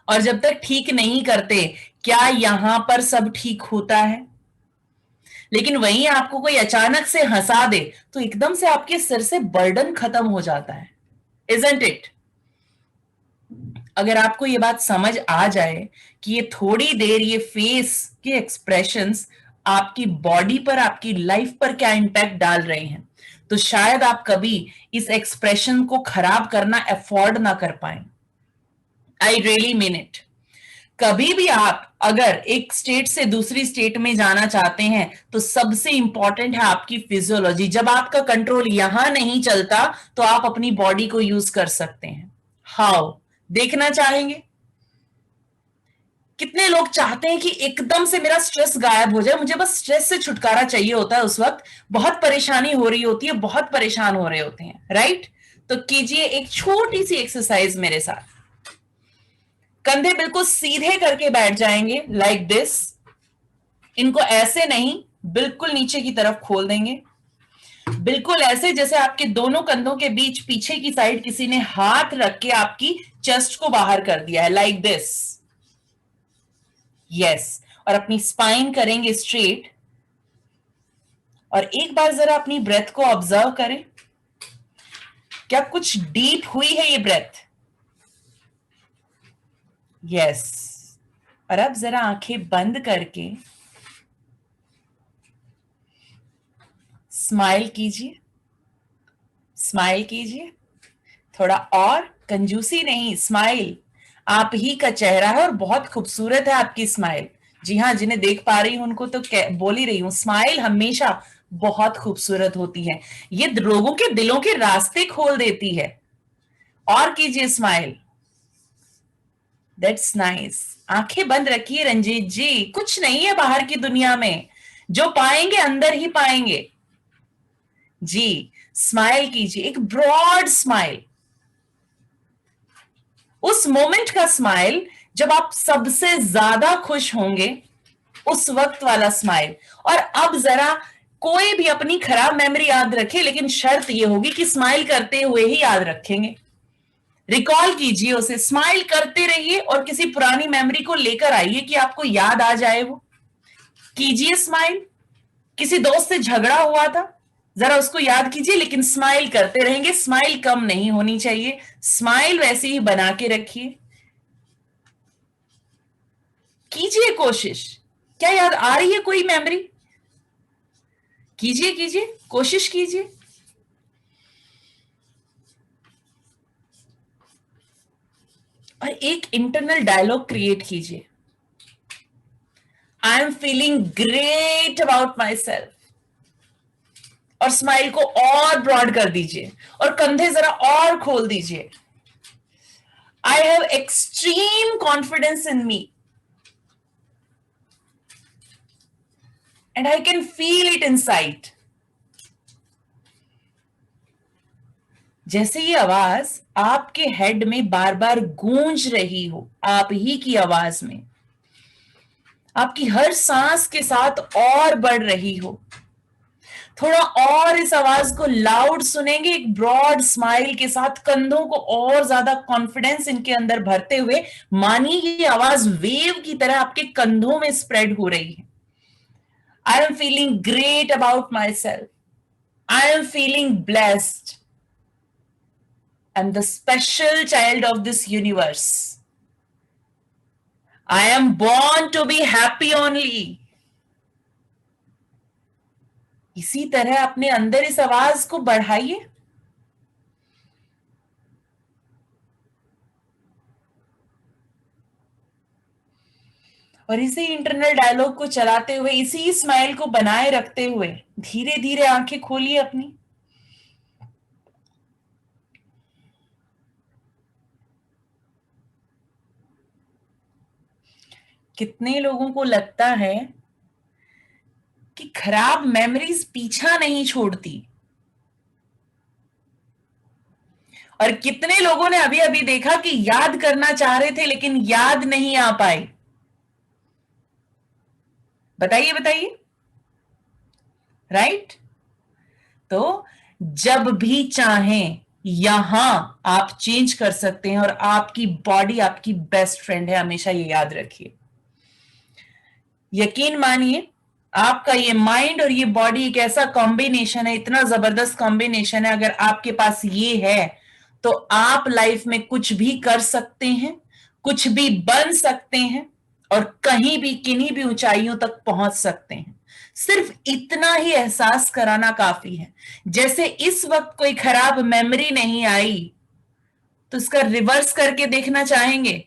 और जब तक ठीक नहीं करते, क्या यहां पर सब ठीक होता है? लेकिन वहीं आपको कोई अचानक से हंसा दे तो एकदम से आपके सिर से बर्डन खत्म हो जाता है, इजंट इट? अगर आपको ये बात समझ आ जाए कि ये थोड़ी देर ये फेस के एक्सप्रेशंस आपकी बॉडी पर, आपकी लाइफ पर क्या इंपैक्ट डाल रहे हैं, तो शायद आप कभी इस एक्सप्रेशन को खराब करना अफोर्ड ना कर पाए। I really mean it. कभी भी आप अगर एक स्टेट से दूसरी स्टेट में जाना चाहते हैं तो सबसे इंपॉर्टेंट है आपकी फिजियोलॉजी। जब आपका कंट्रोल यहां नहीं चलता तो आप अपनी बॉडी को यूज कर सकते हैं। हाउ? देखना चाहेंगे? कितने लोग चाहते हैं कि एकदम से मेरा स्ट्रेस गायब हो जाए, मुझे बस स्ट्रेस से छुटकारा चाहिए होता है, उस वक्त बहुत परेशानी हो रही होती है, बहुत परेशान हो रहे होते हैं, राइट? तो कीजिए एक छोटी सी एक्सरसाइज मेरे साथ। कंधे बिल्कुल सीधे करके बैठ जाएंगे, लाइक दिस। इनको ऐसे नहीं, बिल्कुल नीचे की तरफ खोल देंगे, बिल्कुल ऐसे जैसे आपके दोनों कंधों के बीच पीछे की साइड किसी ने हाथ रख के आपकी चेस्ट को बाहर कर दिया है, लाइक दिस। यस। और अपनी स्पाइन करेंगे स्ट्रेट, और एक बार जरा अपनी ब्रेथ को ऑब्जर्व करें। क्या कुछ डीप हुई है ये ब्रेथ? यस। और अब जरा आंखें बंद करके स्माइल कीजिए, स्माइल कीजिए थोड़ा और, कंजूसी नहीं, स्माइल। आप ही का चेहरा है और बहुत खूबसूरत है आपकी स्माइल। जी हाँ, जिन्हें देख पा रही हूं उनको तो बोल ही रही हूं, स्माइल हमेशा बहुत खूबसूरत होती है, ये लोगों के दिलों के रास्ते खोल देती है। और कीजिए स्माइल, दैट्स नाइस। आंखें बंद रखिए रंजीत जी, कुछ नहीं है बाहर की दुनिया में, जो पाएंगे अंदर ही पाएंगे। जी, स्माइल कीजिए, एक ब्रॉड स्माइल, उस मोमेंट का स्माइल जब आप सबसे ज्यादा खुश होंगे, उस वक्त वाला स्माइल। और अब जरा कोई भी अपनी खराब मेमोरी याद रखे, लेकिन शर्त यह होगी कि स्माइल करते हुए ही याद रखेंगे। रिकॉल कीजिए उसे, स्माइल करते रहिए और किसी पुरानी मेमोरी को लेकर आइए कि आपको याद आ जाए। वो कीजिए स्माइल। किसी दोस्त से झगड़ा हुआ था, जरा उसको याद कीजिए, लेकिन स्माइल करते रहेंगे। स्माइल कम नहीं होनी चाहिए, स्माइल वैसे ही बना के रखिए। कीजिए कोशिश। क्या याद आ रही है कोई मेमोरी? कीजिए कीजिए, कोशिश कीजिए। और एक इंटरनल डायलॉग क्रिएट कीजिए, आई am feeling great about my self. और स्माइल को और ब्रॉड कर दीजिए और कंधे जरा और खोल दीजिए। I have extreme confidence in me and I can feel it inside. जैसे ये आवाज आपके हेड में बार बार गूंज रही हो, आप ही की आवाज में, आपकी हर सांस के साथ और बढ़ रही हो। थोड़ा और इस आवाज को लाउड सुनेंगे, एक ब्रॉड स्माइल के साथ, कंधों को और ज्यादा कॉन्फिडेंस इनके अंदर भरते हुए। मानिए ये आवाज वेव की तरह आपके कंधों में स्प्रेड हो रही है। I am feeling great about myself, I am feeling blessed, I am the special child of this universe, I am born to be happy only. इसी तरह अपने अंदर इस आवाज को बढ़ाइए। और इसी इंटरनल डायलॉग को चलाते हुए, इसी स्माइल को बनाए रखते हुए धीरे धीरे आंखें खोलिए अपनी। कितने लोगों को लगता है कि खराब मेमोरीज पीछा नहीं छोड़ती, और कितने लोगों ने अभी अभी देखा कि याद करना चाह रहे थे लेकिन याद नहीं आ पाए? बताइए बताइए, राइट? तो जब भी चाहें यहां आप चेंज कर सकते हैं, और आपकी बॉडी आपकी बेस्ट फ्रेंड है, हमेशा ये याद रखिए। यकीन मानिए, आपका ये माइंड और ये बॉडी एक ऐसा कॉम्बिनेशन है, इतना जबरदस्त कॉम्बिनेशन है। अगर आपके पास ये है तो आप लाइफ में कुछ भी कर सकते हैं, कुछ भी बन सकते हैं, और कहीं भी किन्हीं भी ऊंचाइयों तक पहुंच सकते हैं। सिर्फ इतना ही एहसास कराना काफी है। जैसे इस वक्त कोई खराब मेमोरी नहीं आई, तो इसका रिवर्स करके देखना चाहेंगे?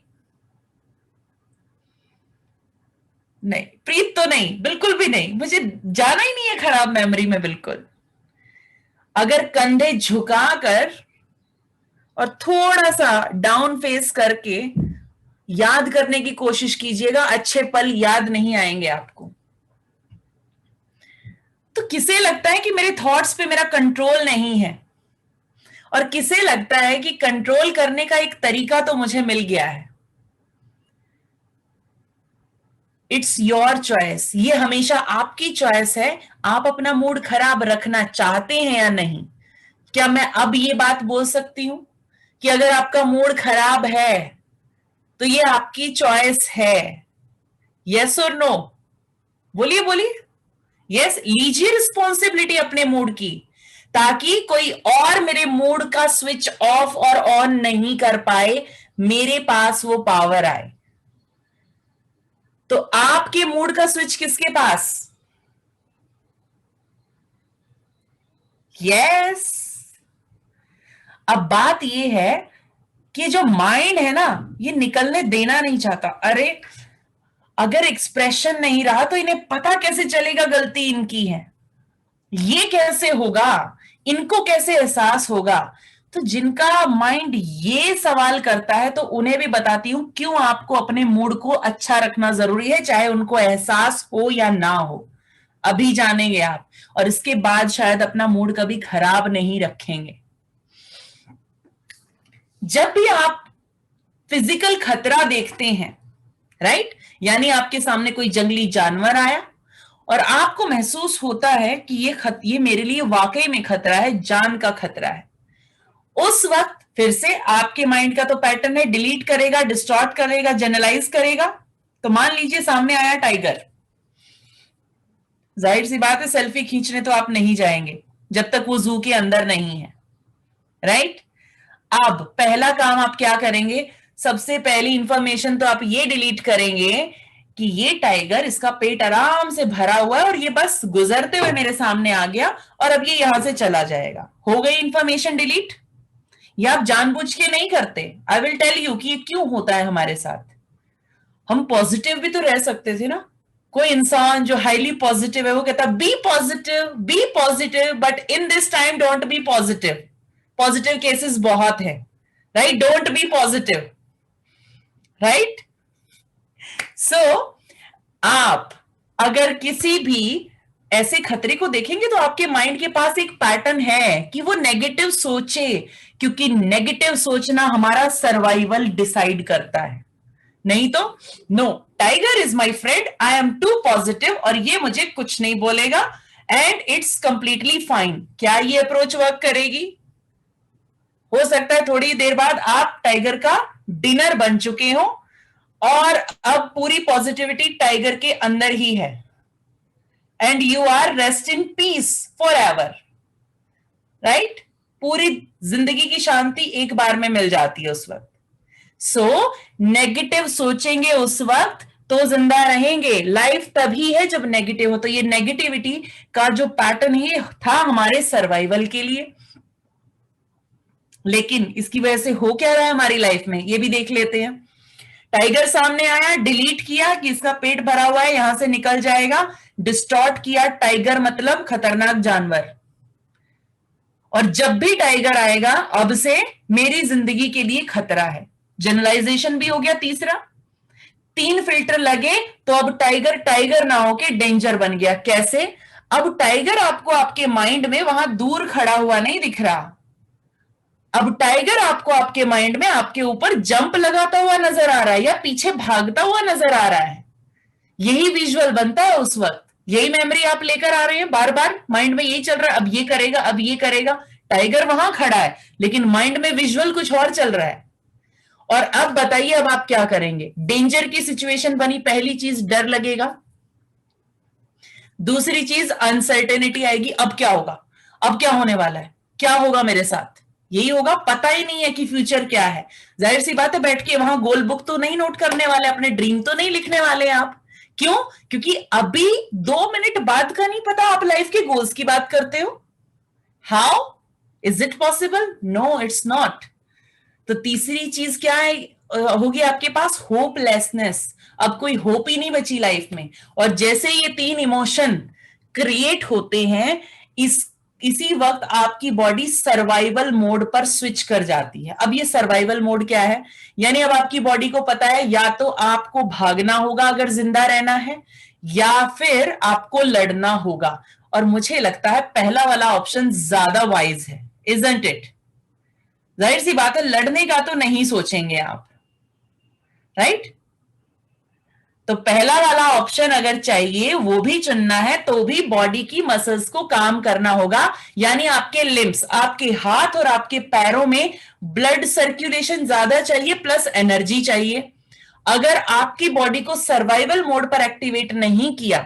नहीं, प्रीत तो नहीं, बिल्कुल भी नहीं, मुझे जाना ही नहीं है खराब मेमोरी में बिल्कुल। अगर कंधे झुकाकर और थोड़ा सा डाउन फेस करके याद करने की कोशिश कीजिएगा, अच्छे पल याद नहीं आएंगे आपको। तो किसे लगता है कि मेरे थॉट्स पे मेरा कंट्रोल नहीं है, और किसे लगता है कि कंट्रोल करने का एक तरीका तो मुझे मिल गया है? इट्स योर चॉइस, ये हमेशा आपकी चॉइस है। आप अपना मूड खराब रखना चाहते हैं या नहीं? क्या मैं अब ये बात बोल सकती हूं कि अगर आपका मूड खराब है तो ये आपकी चॉइस है? यस और नो? बोलिए बोलिए। यस, लीजिए रिस्पॉन्सिबिलिटी अपने मूड की, ताकि कोई और मेरे मूड का स्विच ऑफ और ऑन नहीं कर पाए, मेरे पास वो पावर आए। तो आपके मूड का स्विच किसके पास? यस। अब बात ये है कि जो माइंड है ना, ये निकलने देना नहीं चाहता। अरे अगर एक्सप्रेशन नहीं रहा तो इन्हें पता कैसे चलेगा गलती इनकी है? ये कैसे होगा? इनको कैसे एहसास होगा? तो जिनका माइंड ये सवाल करता है, तो उन्हें भी बताती हूं क्यों आपको अपने मूड को अच्छा रखना जरूरी है, चाहे उनको एहसास हो या ना हो। अभी जानेंगे आप, और इसके बाद शायद अपना मूड कभी खराब नहीं रखेंगे। जब भी आप फिजिकल खतरा देखते हैं, राइट? यानी आपके सामने कोई जंगली जानवर आया और आपको महसूस होता है कि ये मेरे लिए वाकई में खतरा है, जान का खतरा है। उस वक्त फिर से आपके माइंड का तो पैटर्न है, डिलीट करेगा, डिस्टॉर्ट करेगा, जनरलाइज करेगा। तो मान लीजिए सामने आया टाइगर, जाहिर सी बात है सेल्फी खींचने तो आप नहीं जाएंगे जब तक वो जू के अंदर नहीं है, राइट? अब पहला काम आप क्या करेंगे? सबसे पहली इंफॉर्मेशन तो आप ये डिलीट करेंगे कि ये टाइगर, इसका पेट आराम से भरा हुआ है और ये बस गुजरते हुए मेरे सामने आ गया और अब ये यहां से चला जाएगा। हो गई इंफॉर्मेशन डिलीट? या आप जानबूझ के नहीं करते। आई विल टेल यू कि ये क्यों होता है हमारे साथ। हम पॉजिटिव भी तो रह सकते थे ना। कोई इंसान जो हाईली पॉजिटिव है वो कहता be positive, but in this time don't be positive. Positive cases बहुत है, right? Don't be positive, right? So आप अगर किसी भी ऐसे खतरे को देखेंगे तो आपके माइंड के पास एक पैटर्न है कि वो नेगेटिव सोचे, क्योंकि नेगेटिव सोचना हमारा सर्वाइवल डिसाइड करता है। नहीं तो no, tiger is my friend, I am too positive और ये मुझे कुछ नहीं बोलेगा एंड इट्स कंप्लीटली फाइन। क्या ये अप्रोच वर्क करेगी? हो सकता है थोड़ी देर बाद आप टाइगर का डिनर बन चुके हो और अब पूरी पॉजिटिविटी टाइगर के अंदर ही है and you are rest in peace forever, right? पूरी जिंदगी की शांति एक बार में मिल जाती है उस वक्त। सो नेगेटिव सोचेंगे उस वक्त तो जिंदा रहेंगे। लाइफ तभी है जब नेगेटिव हो। तो ये नेगेटिविटी का जो पैटर्न है था हमारे सर्वाइवल के लिए, लेकिन इसकी वजह से हो क्या रहा है हमारी लाइफ में ये भी देख लेते हैं। टाइगर सामने आया, डिलीट किया कि इसका पेट भरा हुआ है, यहां से निकल जाएगा। डिस्टॉर्ट किया, टाइगर मतलब खतरनाक जानवर। और जब भी टाइगर आएगा अब से मेरी जिंदगी के लिए खतरा है। जनरलाइजेशन भी हो गया। तीसरा, 3 फिल्टर लगे तो अब टाइगर टाइगर ना होके डेंजर बन गया। कैसे? अब टाइगर आपको आपके माइंड में वहां दूर खड़ा हुआ नहीं दिख रहा। अब टाइगर आपको आपके माइंड में आपके ऊपर जंप लगाता हुआ नजर आ रहा है या पीछे भागता हुआ नजर आ रहा है। यही विजुअल बनता है उस वक्त। यही मेमोरी आप लेकर आ रहे हैं, बार बार माइंड में यही चल रहा है, अब ये करेगा, अब ये करेगा। टाइगर वहां खड़ा है लेकिन माइंड में विजुअल कुछ और चल रहा है। और अब बताइए अब आप क्या करेंगे? डेंजर की सिचुएशन बनी, पहली चीज डर लगेगा, दूसरी चीज अनसर्टेनिटी आएगी। अब क्या होगा? अब क्या होने वाला है? क्या होगा मेरे साथ? यही होगा, पता ही नहीं है कि फ्यूचर क्या है। जाहिर सी बात है बैठ के वहां गोल बुक तो नहीं नोट करने वाले, अपने ड्रीम तो नहीं लिखने वाले आप। क्यों? क्योंकि अभी 2 मिनट बाद का नहीं पता आप लाइफ के गोल्स की बात करते हो। How is it possible? No, it's not. तो तीसरी चीज क्या है होगी आपके पास? होपलेसनेस। अब कोई होप ही नहीं बची लाइफ में। और जैसे ये 3 इमोशन क्रिएट होते हैं इसी वक्त आपकी बॉडी सर्वाइवल मोड पर स्विच कर जाती है। अब ये सर्वाइवल मोड क्या है? यानी अब आपकी बॉडी को पता है या तो आपको भागना होगा अगर जिंदा रहना है, या फिर आपको लड़ना होगा। और मुझे लगता है पहला वाला ऑप्शन ज्यादा वाइज है, इजंट इट? जाहिर सी बात है लड़ने का तो नहीं सोचेंगे आप, राइट? तो पहला वाला ऑप्शन अगर चाहिए वो भी चुनना है तो भी बॉडी की मसल्स को काम करना होगा। यानी आपके लिम्स, आपके हाथ और आपके पैरों में ब्लड सर्कुलेशन ज्यादा चाहिए प्लस एनर्जी चाहिए। अगर आपकी बॉडी को सर्वाइवल मोड पर एक्टिवेट नहीं किया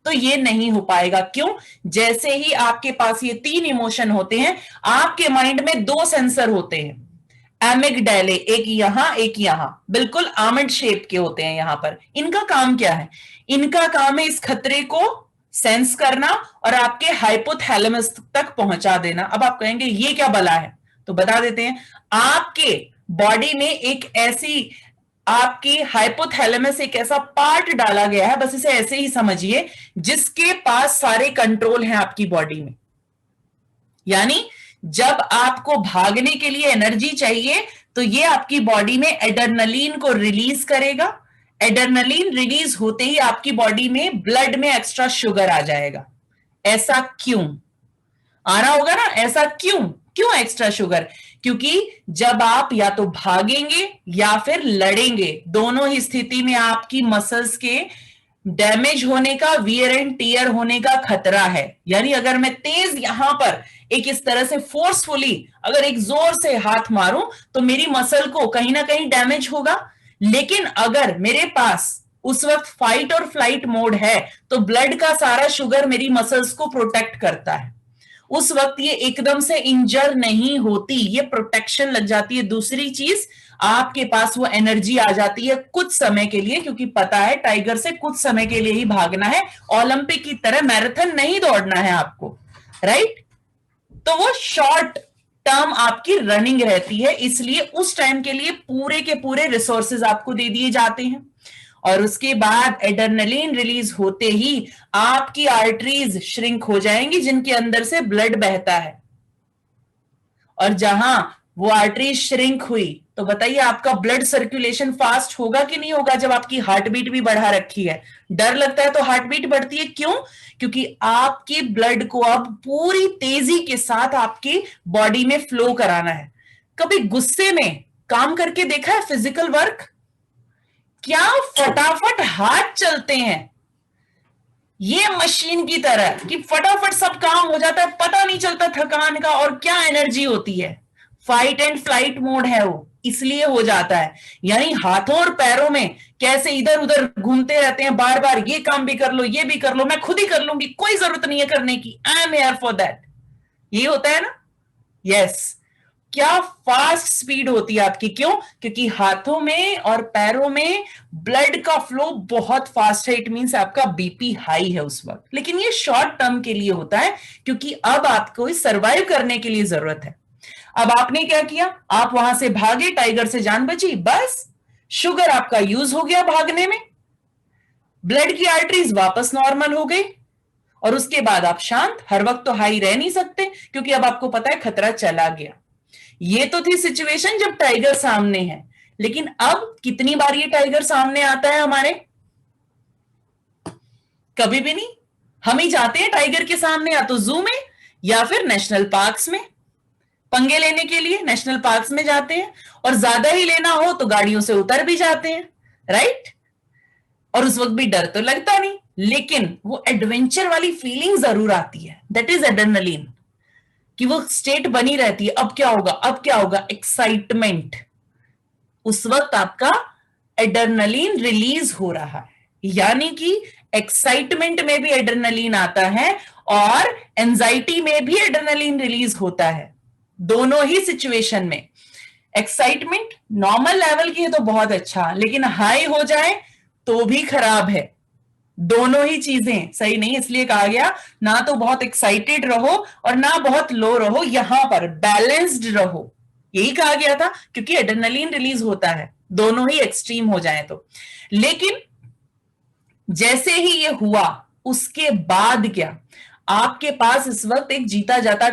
तो ये नहीं हो पाएगा। क्यों? जैसे ही आपके पास ये 3 इमोशन होते हैं, आपके माइंड में 2 सेंसर होते हैं, एमिगडाले, एक यहां एक यहां, बिल्कुल आमंड शेप के होते हैं यहां पर। इनका काम क्या है? इनका काम है इस खतरे को सेंस करना और आपके हाइपोथैलेमस तक पहुंचा देना। अब आप कहेंगे ये क्या बला है? तो बता देते हैं। आपके बॉडी में एक ऐसी, आपकी हाइपोथैलेमस एक ऐसा पार्ट डाला गया है, बस इसे ऐसे ही समझिए, जिसके पास सारे कंट्रोल हैं आपकी बॉडी में। यानी जब आपको भागने के लिए एनर्जी चाहिए तो ये आपकी बॉडी में एड्रेनलिन को रिलीज करेगा। एड्रेनलिन रिलीज होते ही आपकी बॉडी में ब्लड में एक्स्ट्रा शुगर आ जाएगा। ऐसा क्यों? आ रहा होगा ना, ऐसा क्यों? क्यों एक्स्ट्रा शुगर? क्योंकि जब आप या तो भागेंगे या फिर लड़ेंगे, दोनों ही स्थिति में आपकी मसल्स के डैमेज होने का, वियर एंड टीयर होने का खतरा है। यानी अगर मैं तेज यहां पर एक इस तरह से फोर्सफुली अगर एक जोर से हाथ मारूं तो मेरी मसल को कहीं ना कहीं डैमेज होगा। लेकिन अगर मेरे पास उस वक्त फाइट और फ्लाइट मोड है तो ब्लड का सारा शुगर मेरी मसल्स को प्रोटेक्ट करता है, उस वक्त ये एकदम से इंजर नहीं होती, ये प्रोटेक्शन लग जाती है। दूसरी चीज, आपके पास वो एनर्जी आ जाती है कुछ समय के लिए, क्योंकि पता है टाइगर से कुछ समय के लिए ही भागना है, ओलंपिक की तरह मैराथन नहीं दौड़ना है आपको, राइट। तो वो शॉर्ट टर्म आपकी रनिंग रहती है, इसलिए उस टाइम के लिए पूरे के पूरे रिसोर्सेज आपको दे दिए जाते हैं। और उसके बाद एड्रेनलिन रिलीज होते ही आपकी आर्टरीज श्रिंक हो जाएंगी जिनके अंदर से ब्लड बहता है। और जहां वो आर्टरी श्रिंक हुई तो बताइए आपका ब्लड सर्कुलेशन फास्ट होगा कि नहीं होगा? जब आपकी हार्ट बीट भी बढ़ा रखी है, डर लगता है तो हार्ट बीट बढ़ती है, क्यों? क्योंकि आपके ब्लड को अब पूरी तेजी के साथ आपकी बॉडी में फ्लो कराना है। कभी गुस्से में काम करके देखा है फिजिकल वर्क? क्या फटाफट हाथ चलते हैं, ये मशीन की तरह कि फटाफट सब काम हो जाता है, पता नहीं चलता थकान का, और क्या एनर्जी होती है। फाइट एंड फ्लाइट मोड है वो, इसलिए हो जाता है। यानी हाथों और पैरों में कैसे इधर उधर घूमते रहते हैं बार बार, ये काम भी कर लो, ये भी कर लो, मैं खुद ही कर लूंगी, कोई जरूरत नहीं है करने की, I am here for that, ये होता है ना। यस, क्या फास्ट स्पीड होती है आपकी, क्यों? क्योंकि हाथों में और पैरों में ब्लड का फ्लो बहुत फास्ट है, इट मींस आपका बीपी हाई है उस वक्त। लेकिन ये शॉर्ट टर्म के लिए होता है, क्योंकि अब आपको सर्वाइव करने के लिए जरूरत है। अब आपने क्या किया, आप वहां से भागे, टाइगर से जान बची, बस शुगर आपका यूज हो गया भागने में, ब्लड की आर्टरीज वापस नॉर्मल हो गई, और उसके बाद आप शांत। हर वक्त तो हाई रह नहीं सकते, क्योंकि अब आपको पता है खतरा चला गया। ये तो थी सिचुएशन जब टाइगर सामने है, लेकिन अब कितनी बार ये टाइगर सामने आता है हमारे? कभी भी नहीं। हम ही जाते हैं टाइगर के सामने, या तो जू में या फिर नेशनल पार्क्स में पंगे लेने के लिए, नेशनल पार्क्स में जाते हैं, और ज्यादा ही लेना हो तो गाड़ियों से उतर भी जाते हैं, राइट। और उस वक्त भी डर तो लगता नहीं, लेकिन वो एडवेंचर वाली फीलिंग जरूर आती है, दैट इज एड्रेनलिन, कि वो स्टेट बनी रहती है। अब क्या होगा, अब क्या होगा, एक्साइटमेंट। उस वक्त आपका एड्रेनलिन रिलीज हो रहा है, यानी कि एक्साइटमेंट में भी एड्रेनलिन आता है और एंजाइटी में भी एड्रेनलिन रिलीज होता है। दोनों ही सिचुएशन में एक्साइटमेंट नॉर्मल लेवल की है तो बहुत अच्छा, लेकिन हाई हो जाए तो भी खराब है। दोनों ही चीजें सही नहीं, इसलिए कहा गया ना तो बहुत एक्साइटेड रहो और ना बहुत लो रहो, यहां पर बैलेंस्ड रहो, यही कहा गया था, क्योंकि एड्रेनलिन रिलीज होता है दोनों ही एक्सट्रीम हो जाए तो। लेकिन जैसे ही ये हुआ उसके बाद क्या, आपके पास इस वक्त एक जीता जाता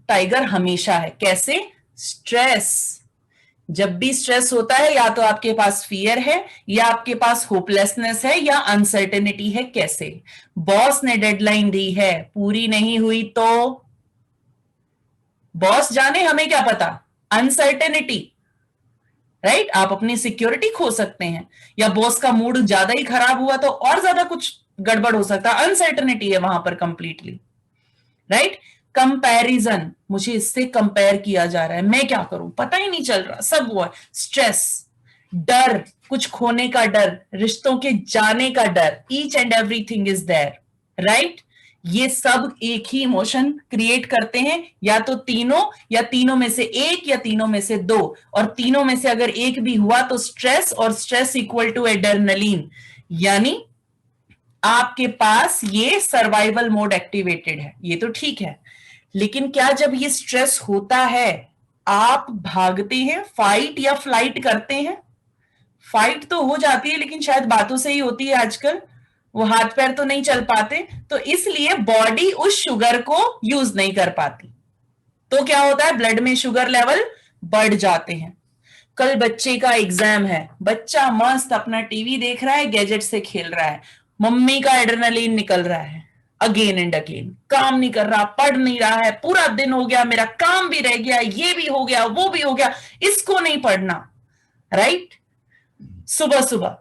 टाइगर हमेशा है। कैसे? स्ट्रेस। जब भी स्ट्रेस होता है, या तो आपके पास फियर है, या आपके पास होपलेसनेस है, या अनसर्टेनिटी है। कैसे? बॉस ने डेडलाइन दी है, पूरी नहीं हुई तो बॉस जाने, हमें क्या पता, अनसर्टेनिटी, राइट। आप अपनी सिक्योरिटी खो सकते हैं, या बॉस का मूड ज्यादा ही खराब हुआ तो और ज्यादा कुछ गड़बड़ हो सकता है, अनसर्टेनिटी है वहां पर कंप्लीटली, राइट। कंपैरिजन, मुझे इससे कंपेयर किया जा रहा है, मैं क्या करूं, पता ही नहीं चल रहा, सब वो है। स्ट्रेस, डर, कुछ खोने का डर, रिश्तों के जाने का डर, each and everything is there, right. ये सब एक ही इमोशन क्रिएट करते हैं, या तो तीनों, या तीनों में से एक, या तीनों में से दो, और तीनों में से अगर एक भी हुआ तो स्ट्रेस, और स्ट्रेस इक्वल टू एड्रेनलिन, यानी आपके पास ये सर्वाइवल मोड एक्टिवेटेड है। ये तो ठीक है, लेकिन क्या जब ये स्ट्रेस होता है आप भागते हैं, फाइट या फ्लाइट करते हैं? फाइट तो हो जाती है, लेकिन शायद बातों से ही होती है आजकल, वो हाथ पैर तो नहीं चल पाते, तो इसलिए बॉडी उस शुगर को यूज नहीं कर पाती। तो क्या होता है, ब्लड में शुगर लेवल बढ़ जाते हैं। कल बच्चे का एग्जाम है, बच्चा मस्त अपना टीवी देख रहा है, गैजेट से खेल रहा है, मम्मी का एड्रेनलिन निकल रहा है, अगेन एंड अगेन, काम नहीं कर रहा, पढ़ नहीं रहा है, पूरा दिन हो गया, मेरा काम भी रह गया, ये भी हो गया, वो भी हो गया, इसको नहीं पढ़ना, राइट? सुबह सुबह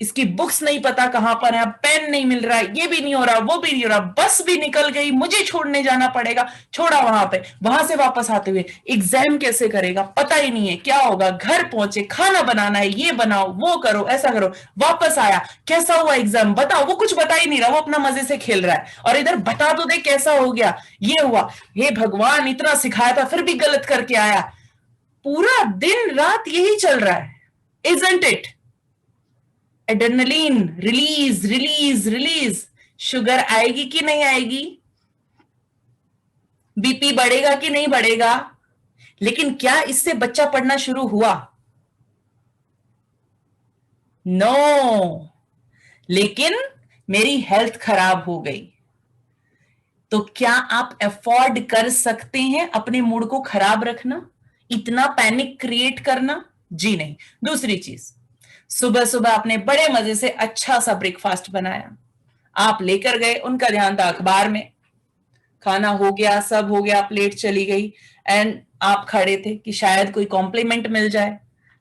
इसकी बुक्स नहीं पता कहां पर है, पेन नहीं मिल रहा है, ये भी नहीं हो रहा, वो भी नहीं हो रहा, बस भी निकल गई, मुझे छोड़ने जाना पड़ेगा, छोड़ा वहां पे, वहां से वापस आते हुए एग्जाम कैसे करेगा, पता ही नहीं है क्या होगा, घर पहुंचे, खाना बनाना है, ये बनाओ, वो करो, ऐसा करो, वापस आया, कैसा हुआ एग्जाम बताओ, वो कुछ बता ही नहीं रहा, वो अपना मजे से खेल रहा है, और इधर बता तो दे कैसा हो गया, ये हुआ, हे भगवान इतना सिखाया था फिर भी गलत करके आया, पूरा दिन रात यही चल रहा है, isn't it? Adrenaline release release release, sugar आएगी कि नहीं आएगी, बीपी बढ़ेगा कि नहीं बढ़ेगा, लेकिन क्या इससे बच्चा पढ़ना शुरू हुआ? नो, लेकिन मेरी हेल्थ खराब हो गई। तो क्या आप अफोर्ड कर सकते हैं अपने मूड को खराब रखना, इतना पैनिक क्रिएट करना? जी नहीं। दूसरी चीज, सुबह सुबह आपने बड़े मजे से अच्छा सा ब्रेकफास्ट बनाया, आप लेकर गए, उनका ध्यान था अखबार में, खाना हो गया, सब हो गया, प्लेट चली गई, एंड आप खड़े थे कि शायद कोई कॉम्प्लीमेंट मिल जाए,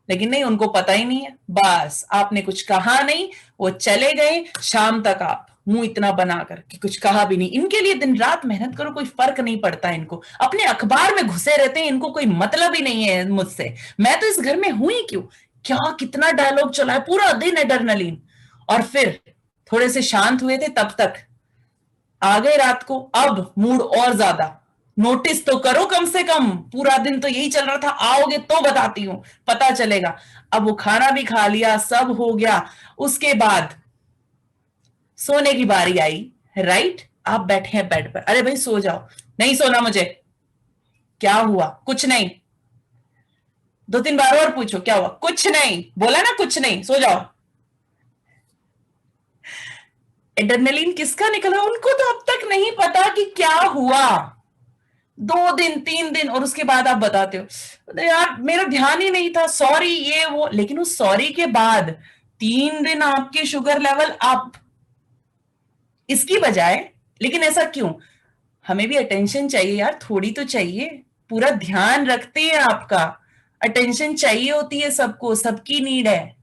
लेकिन नहीं, उनको पता ही नहीं है, बस आपने कुछ कहा नहीं, वो चले गए, शाम तक आप मुंह इतना बनाकर कि कुछ कहा भी नहीं। इनके लिए दिन रात मेहनत करो, कोई फर्क नहीं पड़ता इनको, अपने अखबार में घुसे रहते हैं, इनको कोई मतलब ही नहीं है मुझसे, मैं तो इस घर में हूं ही क्यों, क्या कितना डायलॉग चला है पूरा दिन, एड्रेनलिन। और फिर थोड़े से शांत हुए थे तब तक आ गए रात को, अब मूड और ज्यादा, नोटिस तो करो कम से कम, पूरा दिन तो यही चल रहा था, आओगे तो बताती हूं, पता चलेगा। अब वो खाना भी खा लिया, सब हो गया, उसके बाद सोने की बारी आई, राइट? आप बैठे हैं बेड पर, अरे भाई सो जाओ, नहीं सोना मुझे, क्या हुआ? कुछ नहीं, 2-3 बार और पूछो क्या हुआ, कुछ नहीं, बोला ना कुछ नहीं, सो जाओ। एड्रेनलिन किसका निकला, उनको तो अब तक नहीं पता कि क्या हुआ, 2 दिन 3 दिन, और उसके बाद आप बताते हो यार मेरा ध्यान ही नहीं था, सॉरी, ये वो, लेकिन उस सॉरी के बाद 3 दिन आपके शुगर लेवल अप, इसकी बजाय। लेकिन ऐसा क्यों? हमें भी अटेंशन चाहिए यार, थोड़ी तो चाहिए, पूरा ध्यान रखते हैं आपका, अटेंशन चाहिए होती है सबको, सबकी नीड है,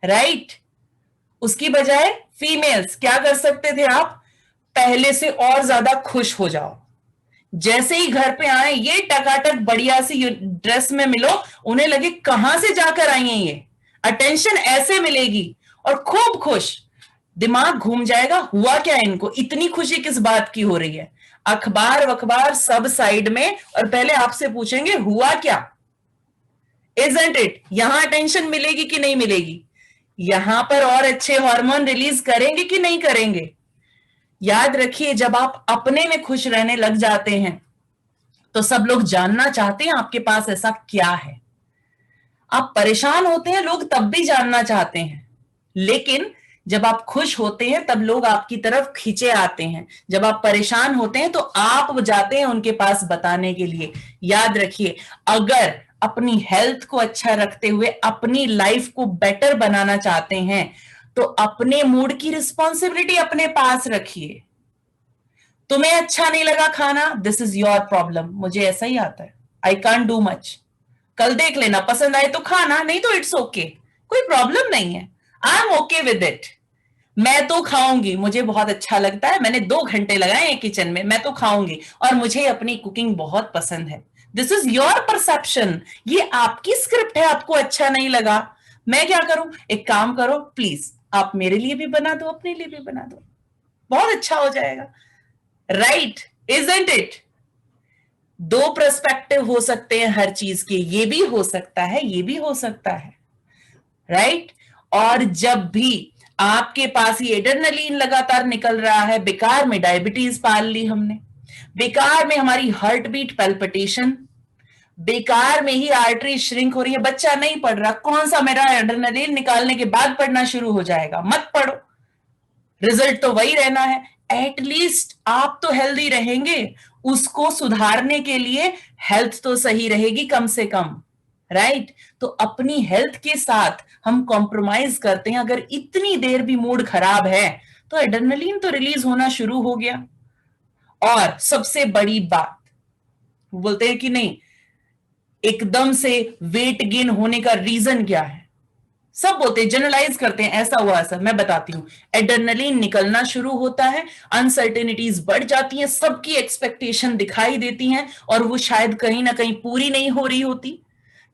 राइट? उसकी बजाय फीमेल्स क्या कर सकते थे आप, पहले से और ज्यादा खुश हो जाओ, जैसे ही घर पे आए ये टकाटक बढ़िया सी ड्रेस में मिलो, उन्हें लगे कहां से जाकर आई हैं ये, अटेंशन ऐसे मिलेगी, और खूब खुश, दिमाग घूम जाएगा, हुआ क्या इनको, इतनी खुशी किस बात की हो रही है, अखबार वखबार सब साइड में, और पहले आपसे पूछेंगे हुआ क्या, इजंट इट? यहां अटेंशन मिलेगी कि नहीं मिलेगी, यहां पर और अच्छे हार्मोन रिलीज करेंगे कि नहीं करेंगे? याद रखिए, जब आप अपने में खुश रहने लग जाते हैं तो सब लोग जानना चाहते हैं आपके पास ऐसा क्या है, आप परेशान होते हैं लोग तब भी जानना चाहते हैं, लेकिन जब आप खुश होते हैं तब लोग आपकी तरफ खींचे आते हैं, जब आप परेशान होते हैं तो आप जाते हैं उनके पास बताने के लिए। याद रखिए, अगर अपनी हेल्थ को अच्छा रखते हुए अपनी लाइफ को बेटर बनाना चाहते हैं तो अपने मूड की रिस्पॉन्सिबिलिटी अपने पास रखिए। तुम्हें अच्छा नहीं लगा खाना, दिस इज योर प्रॉब्लम, मुझे ऐसा ही आता है, आई कांट डू मच, कल देख लेना, पसंद आए तो खाना, नहीं तो इट्स ओके, कोई प्रॉब्लम नहीं है, I M okay with it, मैं तो खाऊंगी, मुझे बहुत अच्छा लगता है, मैंने 2 घंटे लगाए हैं किचन में, मैं तो खाऊंगी, और मुझे अपनी कुकिंग बहुत पसंद है। दिस इज योर परसेप्शन, ये आपकी स्क्रिप्ट है, आपको अच्छा नहीं लगा, मैं क्या करूं, एक काम करो प्लीज, आप मेरे लिए भी बना दो, अपने लिए भी बना दो, बहुत अच्छा हो जाएगा, राइट? Isn't it? 2 पर्सपेक्टिव हो सकते हैं हर चीज के, ये भी हो सकता है, ये भी हो सकता है, राइट? और जब भी आपके पास ये एड्रेनलिन लगातार निकल रहा है, बेकार में डायबिटीज पाल ली हमने, बेकार में हमारी हार्ट बीट पैल्पिटेशन, बेकार में ही आर्टरी श्रिंक हो रही है, बच्चा नहीं पढ़ रहा, कौन सा मेरा एड्रेनलिन निकालने के बाद पढ़ना शुरू हो जाएगा, मत पढ़ो, रिजल्ट तो वही रहना है, एटलीस्ट आप तो हेल्दी रहेंगे, उसको सुधारने के लिए हेल्थ तो सही रहेगी कम से कम, राइट? तो अपनी हेल्थ के साथ हम कॉम्प्रोमाइज करते हैं, अगर इतनी देर भी मूड खराब है तो एड्रेनलिन तो रिलीज होना शुरू हो गया। और सबसे बड़ी बात, बोलते हैं कि नहीं, एकदम से वेट गेन होने का रीजन क्या है? सब बोलते हैं, जनरलाइज करते हैं, ऐसा हुआ ऐसा। मैं बताती हूं, एड्रेनलिन निकलना शुरू होता है, अनसर्टेनिटीज बढ़ जाती हैं, सबकी एक्सपेक्टेशन दिखाई देती हैं और वो शायद कहीं ना कहीं पूरी नहीं हो रही होती।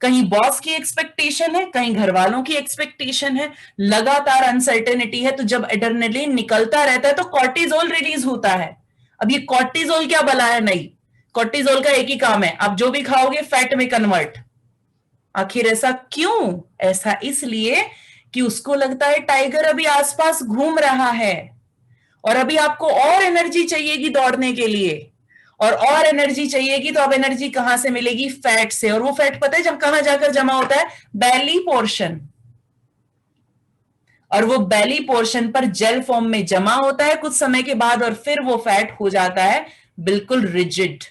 कहीं बॉस की एक्सपेक्टेशन है, कहीं घर वालों की एक्सपेक्टेशन है, लगातार अनसर्टेनिटी है। तो जब एड्रेनलिन निकलता रहता है तो कॉर्टिजोल रिलीज होता है। अब ये कॉर्टिजोल क्या बला है? नहीं, कॉर्टिजोल का एक ही काम है, आप जो भी खाओगे फैट में कन्वर्ट। आखिर ऐसा क्यों? ऐसा इसलिए कि उसको लगता है टाइगर अभी आसपास घूम रहा है और अभी आपको और एनर्जी चाहिएगी दौड़ने के लिए, और एनर्जी चाहिएगी तो अब एनर्जी कहां से मिलेगी? फैट से। और वो फैट पता है जब कहां जाकर जमा होता है? बेली पोर्शन। और वो बेली पोर्शन पर जेल फॉर्म में जमा होता है कुछ समय के बाद, और फिर वो फैट हो जाता है बिल्कुल रिजिड।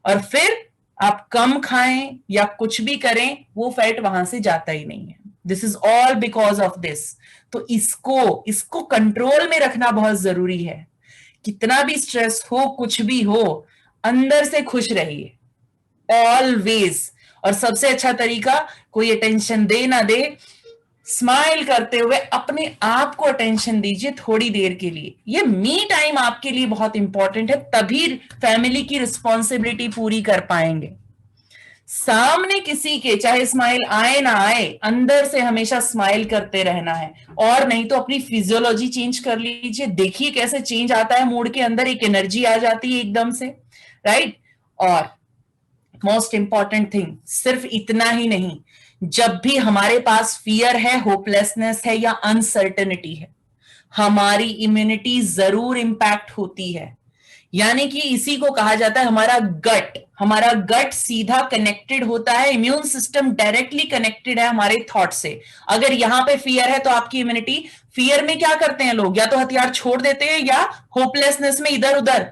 और फिर आप कम खाएं या कुछ भी करें, वो फैट वहां से जाता ही नहीं है। This is all because of this. तो इसको कंट्रोल में रखना बहुत जरूरी है। कितना भी स्ट्रेस हो, कुछ भी हो, अंदर से खुश रहिए ऑलवेज। और सबसे अच्छा तरीका, कोई अटेंशन दे ना दे, स्माइल करते हुए अपने आप को अटेंशन दीजिए थोड़ी देर के लिए। ये मी टाइम आपके लिए बहुत इंपॉर्टेंट है, तभी फैमिली की रिस्पॉन्सिबिलिटी पूरी कर पाएंगे। सामने किसी के चाहे स्माइल आए ना आए, अंदर से हमेशा स्माइल करते रहना है। और नहीं तो अपनी फिजियोलॉजी चेंज कर लीजिए, देखिए कैसे चेंज आता है मूड के अंदर, एक एनर्जी आ जाती है एकदम से, राइट। और मोस्ट इंपॉर्टेंट थिंग, सिर्फ इतना ही नहीं, जब भी हमारे पास फियर है, होपलेसनेस है या अनसर्टेनिटी है, हमारी इम्यूनिटी जरूर इंपैक्ट होती है। यानी कि इसी को कहा जाता है हमारा गट सीधा कनेक्टेड होता है, इम्यून सिस्टम डायरेक्टली कनेक्टेड है हमारे थॉट से। अगर यहां पे फियर है तो आपकी इम्यूनिटी, फियर में क्या करते हैं लोग, या तो हथियार छोड़ देते हैं या होपलेसनेस में इधर उधर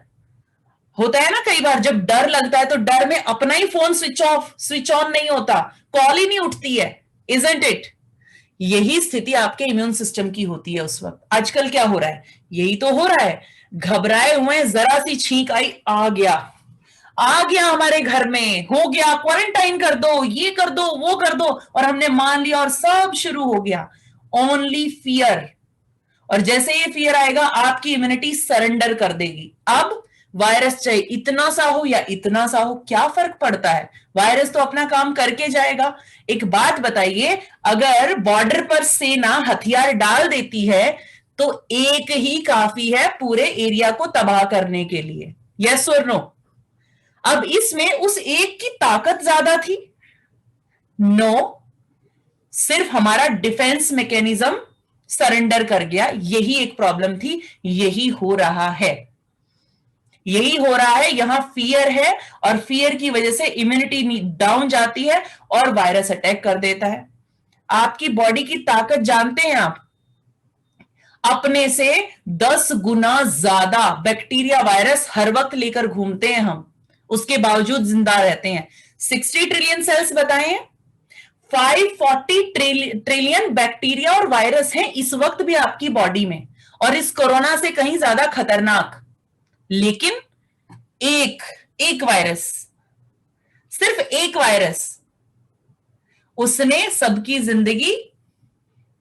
होता है ना। कई बार जब डर लगता है तो डर में अपना ही फोन स्विच ऑन नहीं होता, कॉल ही नहीं उठती है, इजंट इट? यही स्थिति आपके इम्यून सिस्टम की होती है उस वक्त। आजकल क्या हो रहा है? यही तो हो रहा है, घबराए हुए, जरा सी छींक आई, आ गया हमारे घर में, हो गया, क्वारंटाइन कर दो, ये कर दो, वो कर दो, और हमने मान लिया और सब शुरू हो गया। Only fear. और जैसे ये फियर आएगा, आपकी इम्यूनिटी सरेंडर कर देगी। अब वायरस चाहे इतना सा हो या इतना सा हो, क्या फर्क पड़ता है? वायरस तो अपना काम करके जाएगा। एक बात बताइए, अगर बॉर्डर पर सेना हथियार डाल देती है तो एक ही काफी है पूरे एरिया को तबाह करने के लिए, यस और नो? अब इसमें उस एक की ताकत ज्यादा थी? नो, सिर्फ हमारा डिफेंस मैकेनिज्म सरेंडर कर गया। यही एक प्रॉब्लम थी, यही हो रहा है। यहां फियर है और फियर की वजह से इम्यूनिटी डाउन जाती है और वायरस अटैक कर देता है। आपकी बॉडी की ताकत जानते हैं आप? अपने से 10 गुना ज्यादा बैक्टीरिया वायरस हर वक्त लेकर घूमते हैं हम, उसके बावजूद जिंदा रहते हैं। 60 ट्रिलियन सेल्स बताए हैं, 540 ट्रिलियन बैक्टीरिया और वायरस हैं इस वक्त भी आपकी बॉडी में, और इस कोरोना से कहीं ज्यादा खतरनाक। लेकिन एक वायरस, सिर्फ एक वायरस, उसने सबकी जिंदगी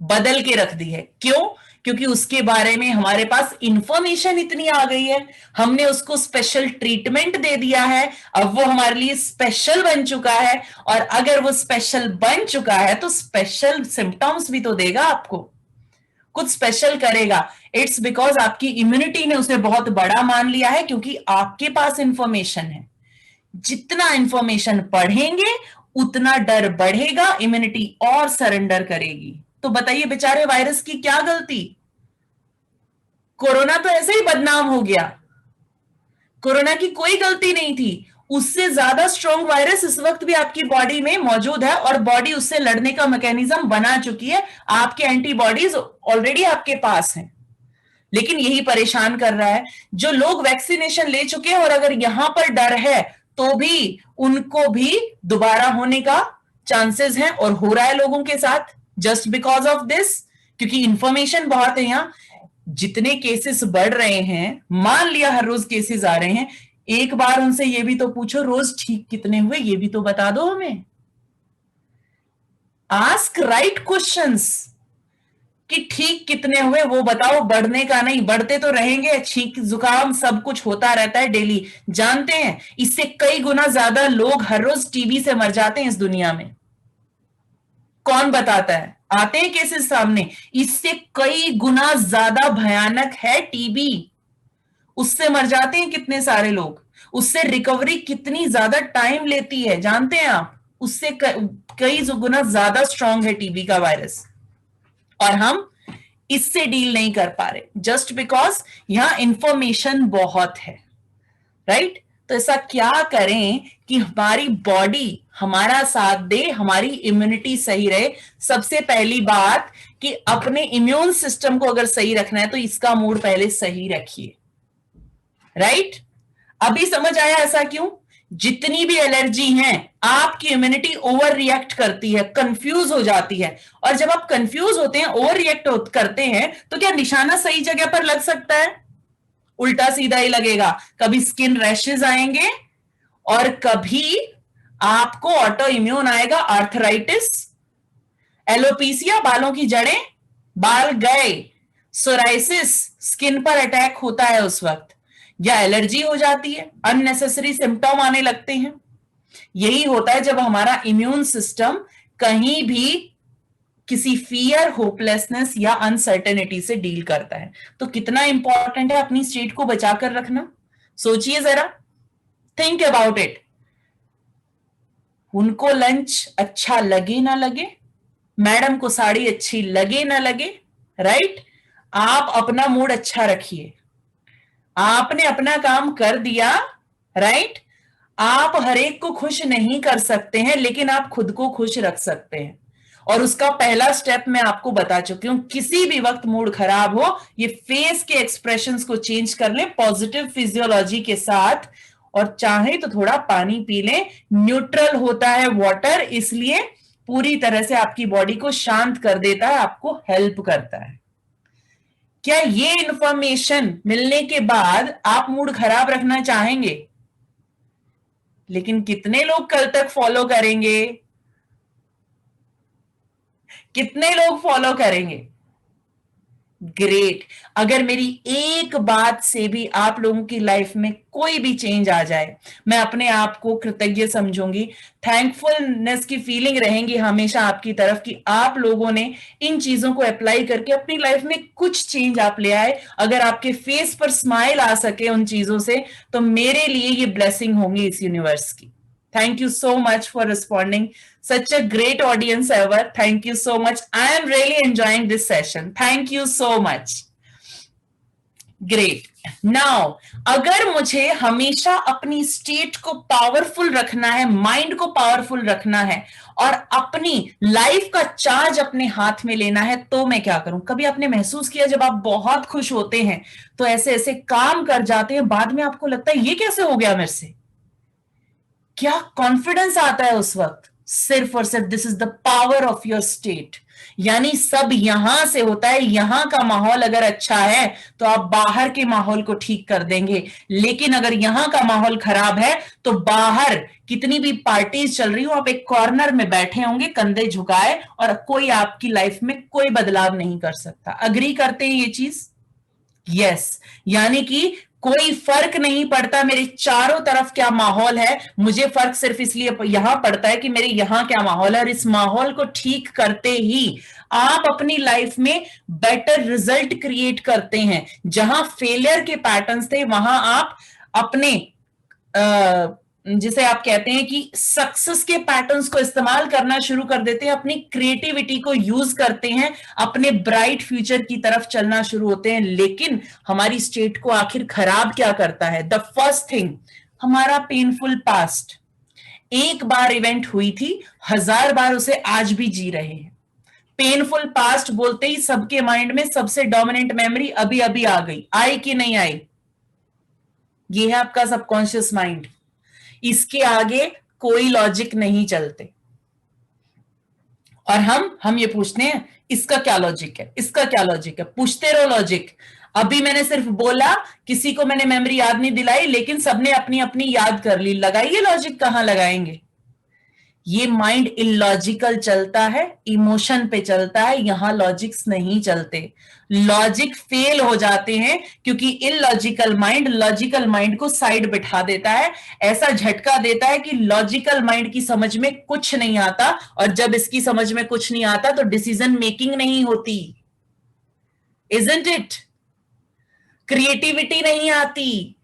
बदल के रख दी है। क्यों? क्योंकि उसके बारे में हमारे पास इंफॉर्मेशन इतनी आ गई है, हमने उसको स्पेशल ट्रीटमेंट दे दिया है, अब वो हमारे लिए स्पेशल बन चुका है। और अगर वो स्पेशल बन चुका है तो स्पेशल सिम्टम्स भी तो देगा आपको, कुछ स्पेशल करेगा। इट्स बिकॉज आपकी इम्यूनिटी ने उसे बहुत बड़ा मान लिया है, क्योंकि आपके पास इंफॉर्मेशन है। जितना इंफॉर्मेशन पढ़ेंगे उतना डर बढ़ेगा, इम्यूनिटी और सरेंडर करेगी। तो बताइए बेचारे वायरस की क्या गलती? कोरोना तो ऐसे ही बदनाम हो गया, कोरोना की कोई गलती नहीं थी। उससे ज्यादा स्ट्रॉन्ग वायरस इस वक्त भी आपकी बॉडी में मौजूद है और बॉडी उससे लड़ने का मैकेनिज्म बना चुकी है। आपके एंटीबॉडीज ऑलरेडी आपके पास हैं, लेकिन यही परेशान कर रहा है। जो लोग वैक्सीनेशन ले चुके हैं और अगर यहां पर डर है तो भी उनको भी दोबारा होने का चांसेस हैं, और हो रहा है लोगों के साथ, जस्ट बिकॉज ऑफ दिस, क्योंकि इंफॉर्मेशन बहुत है। यहां जितने केसेस बढ़ रहे हैं, मान लिया हर रोज केसेस आ रहे हैं, एक बार उनसे ये भी तो पूछो रोज ठीक कितने हुए, ये भी तो बता दो हमें। आस्क राइट क्वेश्चंस कि ठीक कितने हुए वो बताओ, बढ़ने का नहीं, बढ़ते तो रहेंगे, छींक जुकाम सब कुछ होता रहता है डेली, जानते हैं। इससे कई गुना ज्यादा लोग हर रोज टीबी से मर जाते हैं इस दुनिया में। कौन बताता है? आते हैं केसेस सामने। इससे कई गुना ज्यादा भयानक है टीबी। उससे मर जाते हैं कितने सारे लोग, उससे रिकवरी कितनी ज्यादा टाइम लेती है जानते हैं आप? उससे कई गुना ज्यादा स्ट्रांग है टीबी का वायरस, और हम इससे डील नहीं कर पा रहे जस्ट बिकॉज यहां इंफॉर्मेशन बहुत है, राइट? तो ऐसा क्या करें कि हमारी बॉडी हमारा साथ दे, हमारी इम्यूनिटी सही रहे। सबसे पहली बात कि अपने इम्यून सिस्टम को अगर सही रखना है तो इसका मूड पहले सही रखिए, राइट? अभी समझ आया ऐसा क्यों? जितनी भी एलर्जी हैं, आपकी इम्यूनिटी ओवर रिएक्ट करती है, कंफ्यूज हो जाती है, और जब आप कंफ्यूज होते हैं, ओवर रिएक्ट करते हैं, तो क्या निशाना सही जगह पर लग सकता है? उल्टा सीधा ही लगेगा। कभी स्किन रैशेज आएंगे और कभी आपको ऑटो इम्यून आएगा, आर्थराइटिस, एलोपीसिया, बालों की जड़ें, बाल गए, सोराइसिस, स्किन पर अटैक होता है उस वक्त, या एलर्जी हो जाती है, अननेसेसरी सिम्टम आने लगते हैं। यही होता है जब हमारा इम्यून सिस्टम कहीं भी किसी फियर, होपलेसनेस या अनसर्टेनिटी से डील करता है। तो कितना इंपॉर्टेंट है अपनी स्टेट को बचाकर रखना। सोचिए जरा, थिंक अबाउट इट। उनको लंच अच्छा लगे ना लगे, मैडम को साड़ी अच्छी लगे ना लगे, राइट? आप अपना मूड अच्छा रखिए। आपने अपना काम कर दिया, राइट? आप हर एक को खुश नहीं कर सकते हैं, लेकिन आप खुद को खुश रख सकते हैं, और उसका पहला स्टेप मैं आपको बता चुकी हूं। किसी भी वक्त मूड खराब हो, ये फेस के एक्सप्रेशंस को चेंज कर लें पॉजिटिव फिजियोलॉजी के साथ, और चाहे तो थोड़ा पानी पी लें। न्यूट्रल होता है वाटर, इसलिए पूरी तरह से आपकी बॉडी को शांत कर देता है, आपको हेल्प करता है। क्या ये इंफॉर्मेशन मिलने के बाद आप मूड खराब रखना चाहेंगे? लेकिन कितने लोग कल तक फॉलो करेंगे? कितने लोग फॉलो करेंगे? ग्रेट। अगर मेरी एक बात से भी आप लोगों की लाइफ में कोई भी चेंज आ जाए, मैं अपने आप को कृतज्ञ समझूंगी। थैंकफुलनेस की फीलिंग रहेंगी हमेशा आपकी तरफ कि आप लोगों ने इन चीजों को अप्लाई करके अपनी लाइफ में कुछ चेंज आप ले आए। अगर आपके फेस पर स्माइल आ सके उन चीजों से, तो मेरे लिए ये ब्लेसिंग होंगी इस यूनिवर्स की। Thank you so much for responding. Such a great audience ever. Thank you so much. I am really enjoying this session. Thank you so much. Great. Now, अगर मुझे हमेशा अपनी स्टेट को पावरफुल रखना है, माइंड को powerful रखना है, और अपनी लाइफ का चार्ज अपने हाथ में लेना है, तो मैं क्या करूं? कभी आपने महसूस किया जब आप बहुत खुश होते हैं तो ऐसे ऐसे काम कर जाते हैं, बाद में आपको लगता है ये कैसे हो गया मेरे से? क्या कॉन्फिडेंस आता है उस वक्त? सिर्फ और सिर्फ this is the power of your state. यानी सब यहां से होता है। यहां का माहौल अगर अच्छा है तो आप बाहर के माहौल को ठीक कर देंगे, लेकिन अगर यहां का माहौल खराब है तो बाहर कितनी भी पार्टीज चल रही हो, आप एक कॉर्नर में बैठे होंगे कंधे झुकाए, और कोई आपकी लाइफ में कोई बदलाव नहीं कर सकता। अग्री करते हैं ये चीज? यस। यानी कि कोई फर्क नहीं पड़ता मेरे चारों तरफ क्या माहौल है, मुझे फर्क सिर्फ इसलिए यहां पड़ता है कि मेरे यहां क्या माहौल है, और इस माहौल को ठीक करते ही आप अपनी लाइफ में बेटर रिजल्ट क्रिएट करते हैं। जहां फेलियर के पैटर्न्स थे, वहां आप अपने जिसे आप कहते हैं कि सक्सेस के पैटर्न्स को इस्तेमाल करना शुरू कर देते हैं, अपनी क्रिएटिविटी को यूज करते हैं, अपने ब्राइट फ्यूचर की तरफ चलना शुरू होते हैं। लेकिन हमारी स्टेट को आखिर खराब क्या करता है? द फर्स्ट थिंग, हमारा पेनफुल पास्ट। एक बार इवेंट हुई थी, 1000 बार उसे आज भी जी रहे हैं। पेनफुल पास्ट बोलते ही सबके माइंड में सबसे डोमिनेंट मेमोरी अभी अभी आ गई। आई कि नहीं आई? ये है आपका सबकॉन्शियस माइंड। इसके आगे कोई लॉजिक नहीं चलते, और हम ये पूछते हैं इसका क्या लॉजिक है, इसका क्या लॉजिक है? पूछते रहो लॉजिक। अभी मैंने सिर्फ बोला, किसी को मैंने मेमोरी याद नहीं दिलाई, लेकिन सबने अपनी अपनी याद कर ली। लगाइए लॉजिक, कहां लगाएंगे? ये माइंड इलॉजिकल चलता है, इमोशन पे चलता है, यहां लॉजिक्स नहीं चलते। लॉजिक फेल हो जाते हैं क्योंकि इलॉजिकल माइंड लॉजिकल माइंड को साइड बिठा देता है, ऐसा झटका देता है कि लॉजिकल माइंड की समझ में कुछ नहीं आता, और जब इसकी समझ में कुछ नहीं आता तो डिसीजन मेकिंग नहीं होती, इजंट इट? क्रिएटिविटी नहीं आती,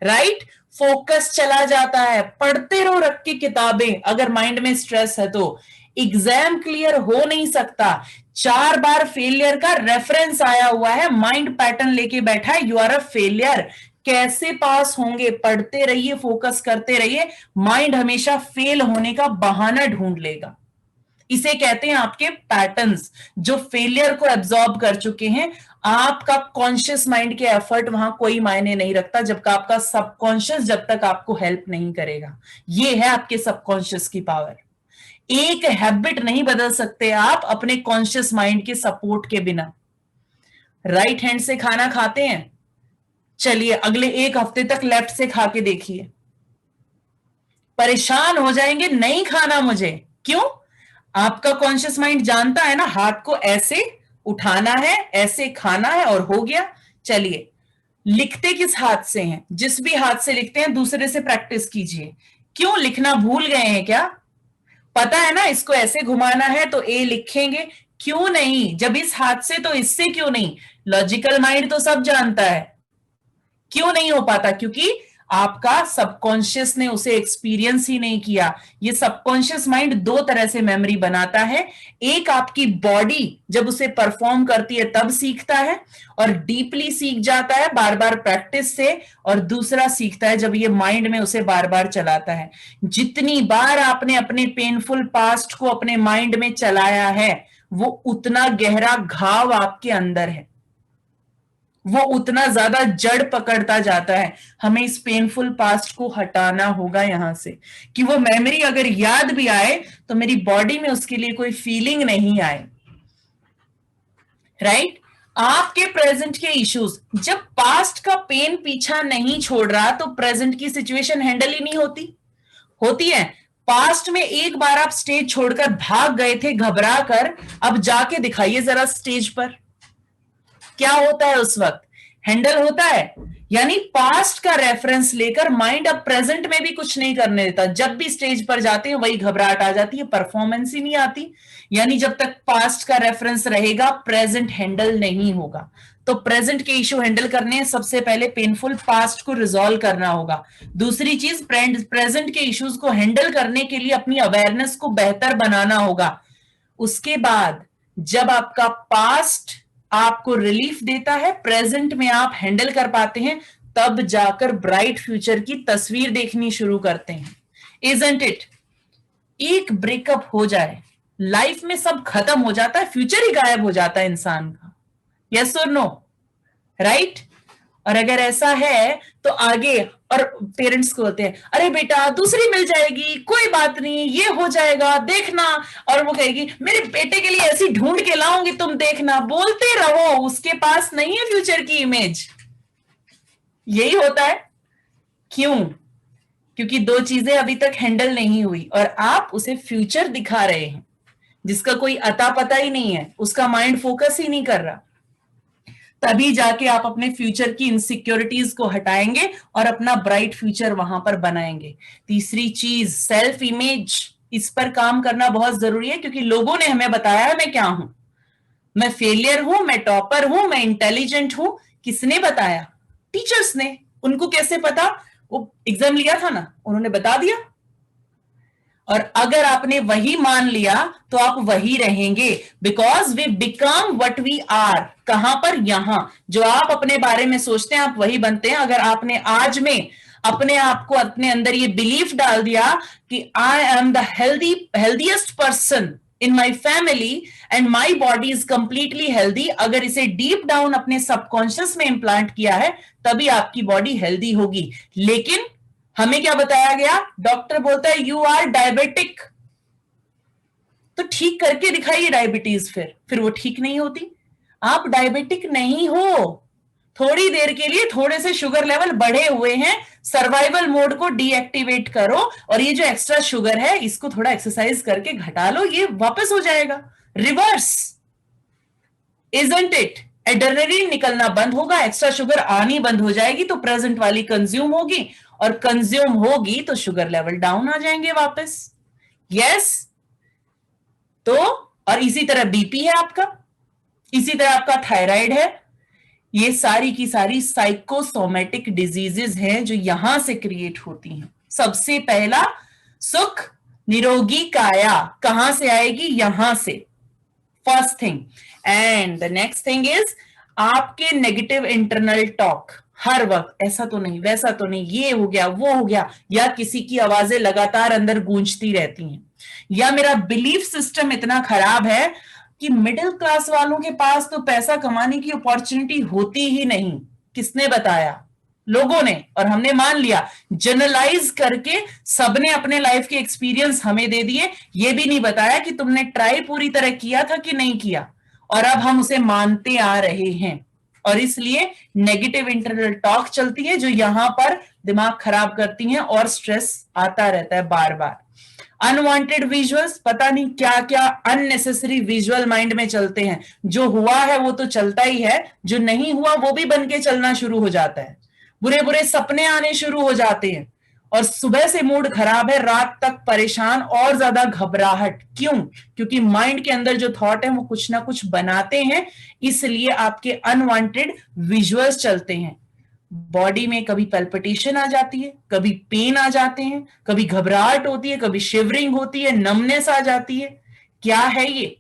राइट? फोकस चला जाता है। पढ़ते रहो रख के किताबें, अगर माइंड में स्ट्रेस है तो एग्जाम क्लियर हो नहीं सकता। 4 बार फेलियर का रेफरेंस आया हुआ है, माइंड पैटर्न लेके बैठा है, यू आर अ फेलियर। कैसे पास होंगे? पढ़ते रहिए, फोकस करते रहिए, माइंड हमेशा फेल होने का बहाना ढूंढ लेगा। इसे कहते हैं आपके पैटर्न्स, जो फेलियर को एब्जॉर्ब कर चुके हैं। आपका कॉन्शियस माइंड के एफर्ट वहां कोई मायने नहीं रखता, जबकि आपका सबकॉन्शियस जब तक आपको हेल्प नहीं करेगा। ये है आपके सबकॉन्शियस की पावर। एक हैबिट नहीं बदल सकते आप अपने कॉन्शियस माइंड के सपोर्ट के बिना। राइट हैंड से खाना खाते हैं, चलिए अगले 1 हफ्ते तक लेफ्ट से खा के देखिए, परेशान हो जाएंगे, नहीं खाना मुझे। क्यों? आपका कॉन्शियस माइंड जानता है ना, हाथ को ऐसे उठाना है, ऐसे खाना है, और हो गया। चलिए, लिखते किस हाथ से हैं? जिस भी हाथ से लिखते हैं दूसरे से प्रैक्टिस कीजिए। क्यों? लिखना भूल गए हैं क्या? पता है ना इसको ऐसे घुमाना है तो ए लिखेंगे, क्यों नहीं? जब इस हाथ से तो इससे क्यों नहीं? लॉजिकल माइंड तो सब जानता है। क्यों नहीं हो पाता? क्योंकि आपका सबकॉन्शियस ने उसे एक्सपीरियंस ही नहीं किया। ये सबकॉन्शियस माइंड 2 तरह से मेमोरी बनाता है। एक आपकी बॉडी जब उसे परफॉर्म करती है तब सीखता है और डीपली सीख जाता है बार बार प्रैक्टिस से, और दूसरा सीखता है जब ये माइंड में उसे बार बार चलाता है। जितनी बार आपने अपने पेनफुल पास्ट को अपने माइंड में चलाया है, वो उतना गहरा घाव आपके अंदर है, वो उतना ज्यादा जड़ पकड़ता जाता है। हमें इस पेनफुल पास्ट को हटाना होगा यहां से, कि वो मेमोरी अगर याद भी आए तो मेरी बॉडी में उसके लिए कोई फीलिंग नहीं आए। राइट? आपके प्रेजेंट के इश्यूज, जब पास्ट का पेन पीछा नहीं छोड़ रहा तो प्रेजेंट की सिचुएशन हैंडल ही नहीं होती है। पास्ट में एक बार आप स्टेज छोड़कर भाग गए थे घबरा कर, अब जाके दिखाइए जरा स्टेज पर, क्या होता है उस वक्त? हैंडल होता है? यानी पास्ट का रेफरेंस लेकर माइंड अब प्रेजेंट में भी कुछ नहीं करने देता। जब भी स्टेज पर जाते हैं वही घबराहट आ जाती है, परफॉर्मेंस ही नहीं आती। यानी जब तक पास्ट का रेफरेंस रहेगा प्रेजेंट हैंडल नहीं होगा। तो प्रेजेंट के इश्यू हैंडल करने हैं, सबसे पहले पेनफुल पास्ट को रिजॉल्व करना होगा। दूसरी चीज, प्रेजेंट के इश्यूज को हैंडल करने के लिए अपनी अवेयरनेस को बेहतर बनाना होगा। उसके बाद जब आपका पास्ट आपको रिलीफ देता है, प्रेजेंट में आप हैंडल कर पाते हैं, तब जाकर ब्राइट फ्यूचर की तस्वीर देखनी शुरू करते हैं। Isn't it? एक ब्रेकअप हो जाए, लाइफ में सब खत्म हो जाता है, फ्यूचर ही गायब हो जाता है इंसान का। यस और नो? राइट? और अगर ऐसा है तो आगे, और पेरेंट्स को होते हैं, अरे बेटा दूसरी मिल जाएगी, कोई बात नहीं, ये हो जाएगा, देखना। और वो कहेगी मेरे बेटे के लिए ऐसी ढूंढ के लाऊंगी, तुम देखना। बोलते रहो, उसके पास नहीं है फ्यूचर की इमेज। यही होता है। क्यों? क्योंकि 2 चीजें अभी तक हैंडल नहीं हुई और आप उसे फ्यूचर दिखा रहे हैं जिसका कोई अता पता ही नहीं है, उसका माइंड फोकस ही नहीं कर रहा। तभी जाके आप अपने फ्यूचर की इनसिक्योरिटीज को हटाएंगे और अपना ब्राइट फ्यूचर वहां पर बनाएंगे। तीसरी चीज, सेल्फ इमेज, इस पर काम करना बहुत जरूरी है, क्योंकि लोगों ने हमें बताया है मैं क्या हूं, मैं फेलियर हूं, मैं टॉपर हूं, मैं इंटेलिजेंट हूं। किसने बताया? टीचर्स ने। उनको कैसे पता? वो एग्जाम लिया था ना, उन्होंने बता दिया। और अगर आपने वही मान लिया तो आप वही रहेंगे, because we become what we are. कहां पर? यहां। जो आप अपने बारे में सोचते हैं आप वही बनते हैं। अगर आपने आज में अपने आप को, अपने अंदर ये बिलीफ डाल दिया कि आई am the healthiest person in my family and my body is completely healthy, अगर इसे डीप डाउन अपने सबकॉन्शियस में इंप्लांट किया है, तभी आपकी बॉडी हेल्दी होगी। लेकिन हमें क्या बताया गया? डॉक्टर बोलता है यू आर डायबिटिक, तो ठीक करके दिखाइए डायबिटीज। फिर वो ठीक नहीं होती। आप डायबिटिक नहीं हो, थोड़ी देर के लिए थोड़े से शुगर लेवल बढ़े हुए हैं, सर्वाइवल मोड को डीएक्टिवेट करो और ये जो एक्स्ट्रा शुगर है इसको थोड़ा एक्सरसाइज करके घटा लो, ये वापस हो जाएगा, रिवर्स, इजंट इट? एड्रेनलिन निकलना बंद होगा, एक्स्ट्रा शुगर आनी बंद हो जाएगी, तो प्रेजेंट वाली कंज्यूम होगी, और कंज्यूम होगी तो शुगर लेवल डाउन आ जाएंगे वापस। यस तो और इसी तरह बीपी है आपका, इसी तरह आपका थायराइड है, ये सारी की सारी साइकोसोमेटिक डिजीजेस हैं जो यहां से क्रिएट होती हैं। सबसे पहला सुख निरोगी काया कहां से आएगी? यहां से, first thing. And the next thing is आपके नेगेटिव इंटरनल टॉक, हर वक्त ऐसा तो नहीं, वैसा तो नहीं, ये हो गया, वो हो गया, या किसी की आवाजें लगातार अंदर गूंजती रहती हैं, या मेरा बिलीफ सिस्टम इतना खराब है कि मिडिल क्लास वालों के पास तो पैसा कमाने की अपॉर्चुनिटी होती ही नहीं। किसने बताया? लोगों ने, और हमने मान लिया, जनरलाइज करके सबने अपने लाइफ के एक्सपीरियंस हमें दे दिए, ये भी नहीं बताया कि तुमने ट्राई पूरी तरह किया था कि नहीं किया, और अब हम उसे मानते आ रहे हैं। और इसलिए नेगेटिव इंटरनल टॉक चलती है जो यहां पर दिमाग खराब करती हैं और स्ट्रेस आता रहता है बार बार। अनवांटेड विजुअल्स, पता नहीं क्या क्या अननेसेसरी विजुअल माइंड में चलते हैं, जो हुआ है वो तो चलता ही है, जो नहीं हुआ वो भी बन के चलना शुरू हो जाता है, बुरे बुरे सपने आने शुरू हो जाते हैं, और सुबह से मूड खराब है, रात तक परेशान और ज्यादा घबराहट। क्यों? क्योंकि माइंड के अंदर जो थॉट है वो कुछ ना कुछ बनाते हैं, इसलिए आपके अनवांटेड विजुअल्स चलते हैं। बॉडी में कभी पल्पिटेशन आ जाती है, कभी पेन आ जाते हैं, कभी घबराहट होती है, कभी शिवरिंग होती है, नमनेस आ जाती है। क्या है ये?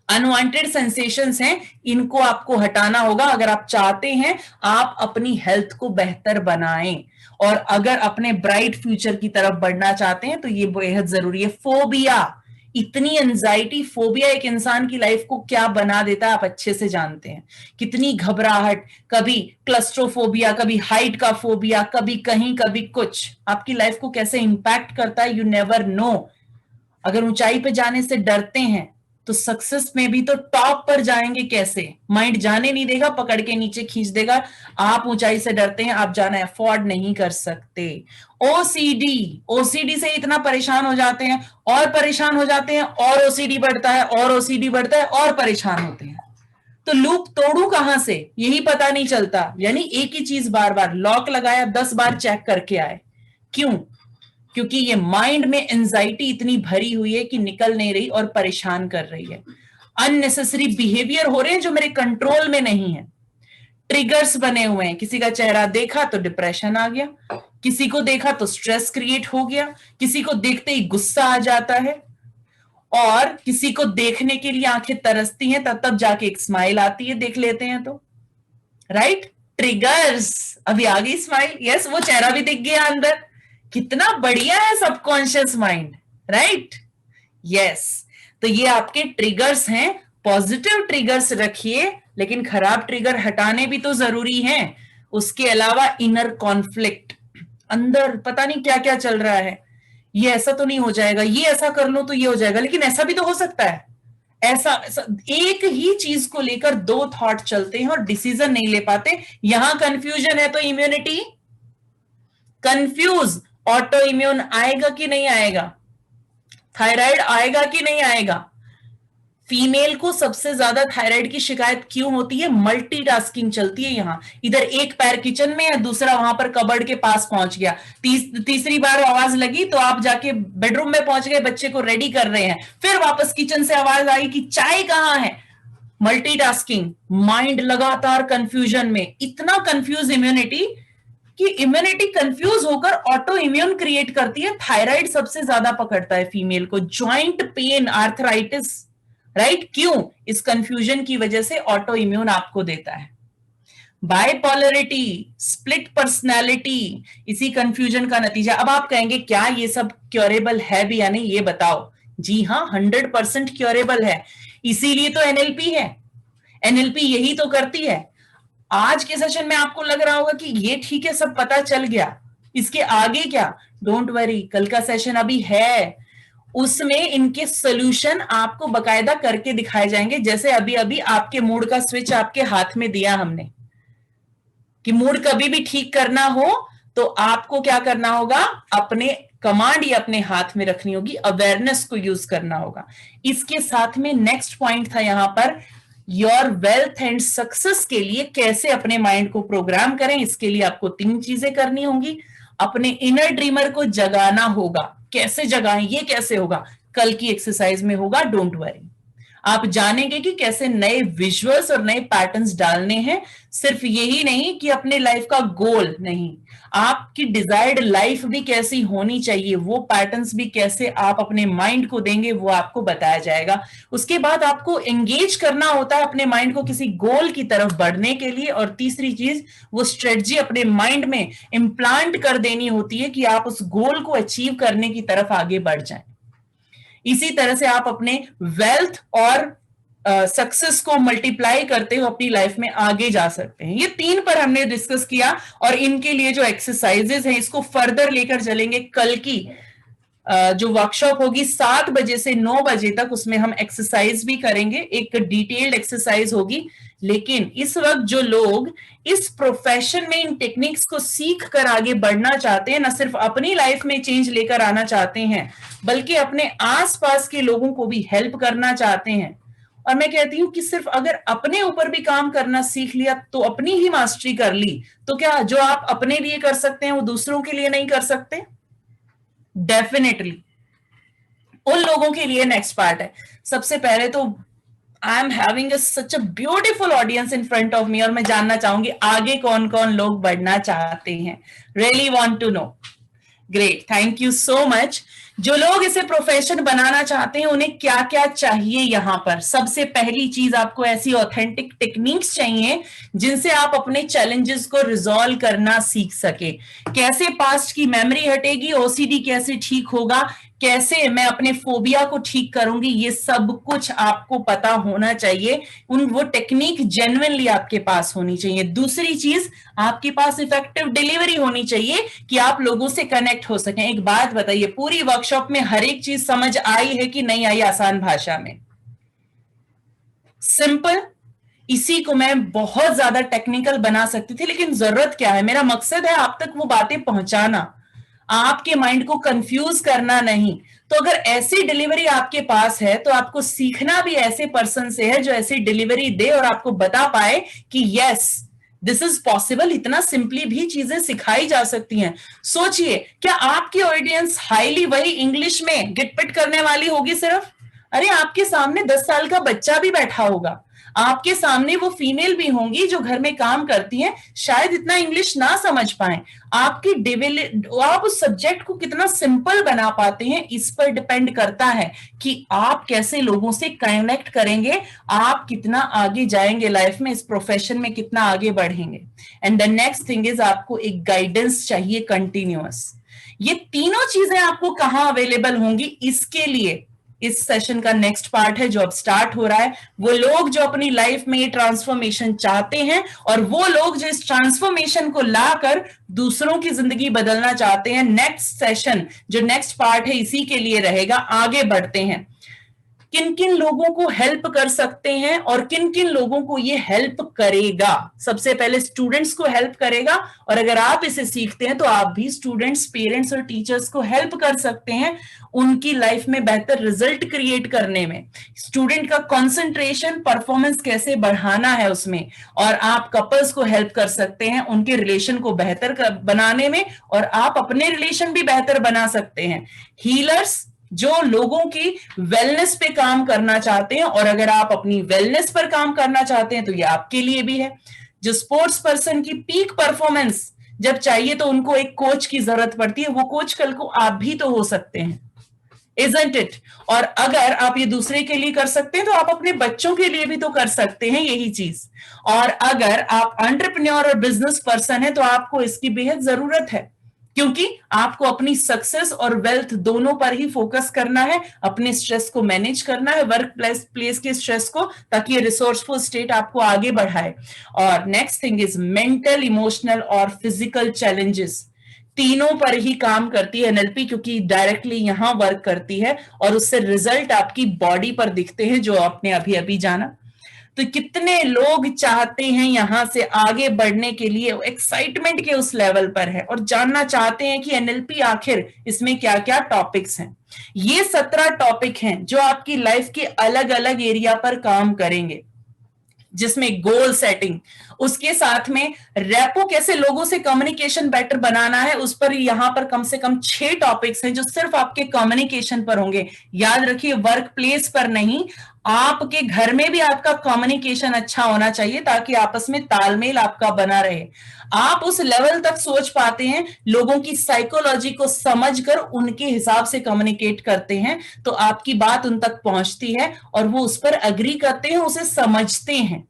अनवांटेड सेंसेशंस हैं, इनको आपको हटाना होगा अगर आप चाहते हैं आप अपनी हेल्थ को बेहतर बनाएं, और अगर अपने ब्राइट फ्यूचर की तरफ बढ़ना चाहते हैं तो ये बेहद जरूरी है। फोबिया, इतनी एंजाइटी, फोबिया एक इंसान की लाइफ को क्या बना देता है आप अच्छे से जानते हैं। कितनी घबराहट, कभी क्लस्ट्रोफोबिया, कभी हाइट का फोबिया, कभी कहीं कभी कुछ, आपकी लाइफ को कैसे इंपैक्ट करता है यू नेवर नो। अगर ऊंचाई पे जाने से डरते हैं तो सक्सेस में भी तो टॉप पर जाएंगे कैसे? माइंड जाने नहीं देगा, पकड़ के नीचे खींच देगा। आप ऊंचाई से डरते हैं, आप जाना अफोर्ड नहीं कर सकते। ओसीडी, ओसीडी से इतना परेशान हो जाते हैं और परेशान हो जाते हैं, और ओसीडी बढ़ता है और ओसीडी बढ़ता है और परेशान होते हैं। तो लूप तोड़ू कहां से यही पता नहीं चलता, यानी एक ही चीज बार बार, लॉक लगाया 10 बार चेक करके आए। क्यों? क्योंकि ये माइंड में एंजाइटी इतनी भरी हुई है कि निकल नहीं रही और परेशान कर रही है। अननेसेसरी बिहेवियर हो रहे हैं जो मेरे कंट्रोल में नहीं है। ट्रिगर्स बने हुए हैं, किसी का चेहरा देखा तो डिप्रेशन आ गया, किसी को देखा तो स्ट्रेस क्रिएट हो गया, किसी को देखते ही गुस्सा आ जाता है, और किसी को देखने के लिए आंखें तरसती हैं, तब जाके एक स्माइल आती है, देख लेते हैं तो, राइट? ट्रिगर्स, अभी आ गई स्माइल, यस, वो चेहरा भी दिख गया अंदर। कितना बढ़िया है सबकॉन्शियस माइंड, राइट? यस, तो ये आपके ट्रिगर्स हैं। पॉजिटिव ट्रिगर्स रखिए, लेकिन खराब ट्रिगर हटाने भी तो जरूरी हैं। उसके अलावा इनर कॉन्फ्लिक्ट, अंदर पता नहीं क्या क्या चल रहा है, ये ऐसा तो नहीं हो जाएगा, ये ऐसा कर लो तो ये हो जाएगा, लेकिन ऐसा भी तो हो सकता है। ऐसा एक ही चीज को लेकर दो थॉट चलते हैं और डिसीजन नहीं ले पाते। यहां कंफ्यूजन है तो इम्यूनिटी कंफ्यूज, ऑटो इम्यून आएगा कि नहीं आएगा, थायराइड आएगा कि नहीं आएगा। फीमेल को सबसे ज्यादा थायराइड की शिकायत क्यों होती है? मल्टीटास्किंग चलती है। यहां इधर एक पैर किचन में है, दूसरा वहां पर कबर्ड के पास पहुंच गया, तीसरी बार आवाज लगी तो आप जाके बेडरूम में पहुंच गए, बच्चे को रेडी कर रहे हैं, फिर वापस किचन से आवाज आई कि चाय कहां है। मल्टीटास्किंग, माइंड लगातार कंफ्यूजन में, इतना कंफ्यूज इम्यूनिटी कि इम्यूनिटी कंफ्यूज होकर ऑटो इम्यून क्रिएट करती है। थायराइड सबसे ज्यादा पकड़ता है फीमेल को, ज्वाइंट पेन, आर्थराइटिस, राइट? क्यों? इस कंफ्यूजन की वजह से ऑटो इम्यून आपको देता है। बाइपोलरिटी, स्प्लिट पर्सनैलिटी, इसी कंफ्यूजन का नतीजा। अब आप कहेंगे क्या ये सब क्योरेबल है भी या नहीं, ये बताओ। जी हाँ, 100% क्योरेबल है, इसीलिए तो एनएलपी है। एनएलपी यही तो करती है। आज के सेशन में आपको लग रहा होगा कि ये ठीक है, सब पता चल गया, इसके आगे क्या? डोंट वरी, कल का सेशन अभी है, उसमें इनके सॉल्यूशन आपको बकायदा करके दिखाए जाएंगे, जैसे अभी अभी आपके मूड का स्विच आपके हाथ में दिया हमने, कि मूड कभी भी ठीक करना हो तो आपको क्या करना होगा, अपने कमांड ये अपने हाथ में रखनी होगी, अवेयरनेस को यूज करना होगा। इसके साथ में नेक्स्ट पॉइंट था यहां पर, योर वेल्थ एंड सक्सेस के लिए कैसे अपने माइंड को प्रोग्राम करें। इसके लिए आपको 3 चीजें करनी होंगी। अपने इनर ड्रीमर को जगाना होगा। कैसे जगाएं, ये कैसे होगा, कल की एक्सरसाइज में होगा, डोंट वरी। आप जानेंगे कि कैसे नए विजुअल्स और नए पैटर्न्स डालने हैं। सिर्फ यही नहीं कि अपने लाइफ का गोल नहीं, आपकी डिजायर्ड लाइफ भी कैसी होनी चाहिए, वो पैटर्न्स भी कैसे आप अपने माइंड को देंगे, वो आपको बताया जाएगा। उसके बाद आपको एंगेज करना होता है अपने माइंड को किसी गोल की तरफ बढ़ने के लिए। और तीसरी चीज, वो स्ट्रेटजी अपने माइंड में इम्प्लांट कर देनी होती है कि आप उस गोल को अचीव करने की तरफ आगे बढ़ जाएं। इसी तरह से आप अपने वेल्थ और सक्सेस को मल्टीप्लाई करते हुए अपनी लाइफ में आगे जा सकते हैं। ये 3 पर हमने डिस्कस किया और इनके लिए जो एक्सरसाइजेस हैं इसको फर्दर लेकर चलेंगे। कल की जो वर्कशॉप होगी 7 बजे से 9 बजे तक, उसमें हम एक्सरसाइज भी करेंगे, एक डिटेल्ड एक्सरसाइज होगी। लेकिन इस वक्त जो लोग इस प्रोफेशन में इन टेक्निक्स को सीख कर आगे बढ़ना चाहते हैं, न सिर्फ अपनी लाइफ में चेंज लेकर आना चाहते हैं बल्कि अपने आसपास के लोगों को भी हेल्प करना चाहते हैं। और मैं कहती हूं कि सिर्फ अगर अपने ऊपर भी काम करना सीख लिया तो अपनी ही मास्टरी कर ली, तो क्या जो आप अपने लिए कर सकते हैं वो दूसरों के लिए नहीं कर सकते? डेफिनेटली उन लोगों के लिए नेक्स्ट पार्ट है। सबसे पहले तो I am having such a beautiful audience in front of me और मैं जानना चाहूंगी आगे कौन कौन लोग बढ़ना चाहते हैं। Really want to know. Great, thank you so much. जो लोग इसे प्रोफेशन बनाना चाहते हैं उन्हें क्या क्या चाहिए यहां पर? सबसे पहली चीज, आपको ऐसी ऑथेंटिक टेक्निक्स चाहिए जिनसे आप अपने चैलेंजेस को रिजॉल्व करना सीख सके। कैसे पास्ट की मेमोरी हटेगी, ओसीडी कैसे ठीक होगा, कैसे मैं अपने फोबिया को ठीक करूंगी, ये सब कुछ आपको पता होना चाहिए। वो टेक्निक जेन्युइनली आपके पास होनी चाहिए। दूसरी चीज, आपके पास इफेक्टिव डिलीवरी होनी चाहिए कि आप लोगों से कनेक्ट हो सकें। एक बात बताइए, पूरी वर्कशॉप में हर एक चीज समझ आई है कि नहीं आई आसान भाषा में? सिंपल। इसी को मैं बहुत ज्यादा टेक्निकल बना सकती थी, लेकिन जरूरत क्या है, मेरा मकसद है आप तक वो बातें पहुंचाना, आपके माइंड को कंफ्यूज करना नहीं। तो अगर ऐसी डिलीवरी आपके पास है तो आपको सीखना भी ऐसे पर्सन से है जो ऐसी डिलीवरी दे और आपको बता पाए कि यस दिस इज पॉसिबल, इतना सिंपली भी चीजें सिखाई जा सकती हैं। सोचिए, क्या आपकी ऑडियंस हाईली वही इंग्लिश में गिटपिट करने वाली होगी सिर्फ? अरे आपके सामने 10 साल का बच्चा भी बैठा होगा, आपके सामने वो फीमेल भी होंगी जो घर में काम करती हैं, शायद इतना इंग्लिश ना समझ पाए। आप उस सब्जेक्ट को कितना सिंपल बना पाते हैं इस पर डिपेंड करता है कि आप कैसे लोगों से कनेक्ट करेंगे, आप कितना आगे जाएंगे लाइफ में, इस प्रोफेशन में कितना आगे बढ़ेंगे। And the next thing is, आपको एक गाइडेंस चाहिए कंटिन्यूअस। ये तीनों चीजें आपको कहां अवेलेबल होंगी? इसके लिए इस सेशन का नेक्स्ट पार्ट है जो अब स्टार्ट हो रहा है। वो लोग जो अपनी लाइफ में ये ट्रांसफॉर्मेशन चाहते हैं और वो लोग जो इस ट्रांसफॉर्मेशन को लाकर दूसरों की जिंदगी बदलना चाहते हैं। नेक्स्ट सेशन जो नेक्स्ट पार्ट है इसी के लिए रहेगा। आगे बढ़ते हैं, किन किन लोगों को हेल्प कर सकते हैं और किन किन लोगों को ये हेल्प करेगा। सबसे पहले स्टूडेंट्स को हेल्प करेगा, और अगर आप इसे सीखते हैं तो आप भी स्टूडेंट्स, पेरेंट्स और टीचर्स को हेल्प कर सकते हैं उनकी लाइफ में बेहतर रिजल्ट क्रिएट करने में। स्टूडेंट का कंसंट्रेशन, परफॉर्मेंस कैसे बढ़ाना है उसमें, और आप कपल्स को हेल्प कर सकते हैं उनके रिलेशन को बेहतर बनाने में, और आप अपने रिलेशन भी बेहतर बना सकते हैं। हीलर्स जो लोगों की वेलनेस पे काम करना चाहते हैं, और अगर आप अपनी वेलनेस पर काम करना चाहते हैं तो ये आपके लिए भी है। जो स्पोर्ट्स पर्सन की पीक परफॉर्मेंस जब चाहिए तो उनको एक कोच की जरूरत पड़ती है, वो कोच कल को आप भी तो हो सकते हैं, isn't it? और अगर आप ये दूसरे के लिए कर सकते हैं तो आप अपने बच्चों के लिए भी तो कर सकते हैं यही चीज। और अगर आप एंटरप्रेन्योर और बिजनेस पर्सन है तो आपको इसकी बेहद जरूरत है, क्योंकि आपको अपनी सक्सेस और वेल्थ दोनों पर ही फोकस करना है, अपने स्ट्रेस को मैनेज करना है, वर्क प्लेस के स्ट्रेस को, ताकि ये रिसोर्सफुल स्टेट आपको आगे बढ़ाए। और next thing is mental, emotional और फिजिकल चैलेंजेस, तीनों पर ही काम करती है एनएलपी, क्योंकि डायरेक्टली यहां वर्क करती है और उससे रिजल्ट आपकी बॉडी पर दिखते हैं जो आपने अभी अभी जाना। तो तो कितने लोग चाहते हैं यहां से आगे बढ़ने के लिए, एक्साइटमेंट के उस लेवल पर है और जानना चाहते हैं कि एनएलपी आखिर इसमें क्या क्या टॉपिक्स हैं। ये 17 टॉपिक हैं जो आपकी लाइफ के अलग अलग एरिया पर काम करेंगे, जिसमें गोल सेटिंग, उसके साथ में रैपो, कैसे लोगों से कम्युनिकेशन बेटर बनाना है, उस पर यहां पर कम से कम 6 टॉपिक्स हैं जो सिर्फ आपके कम्युनिकेशन पर होंगे। याद रखिए, वर्क प्लेस पर नहीं, आपके घर में भी आपका कम्युनिकेशन अच्छा होना चाहिए ताकि आपस में तालमेल आपका बना रहे। आप उस लेवल तक सोच पाते हैं, लोगों की साइकोलॉजी को समझकर उनके हिसाब से कम्युनिकेट करते हैं, तो आपकी बात उन तक पहुंचती है और वो उस पर अग्री करते हैं, उसे समझते हैं।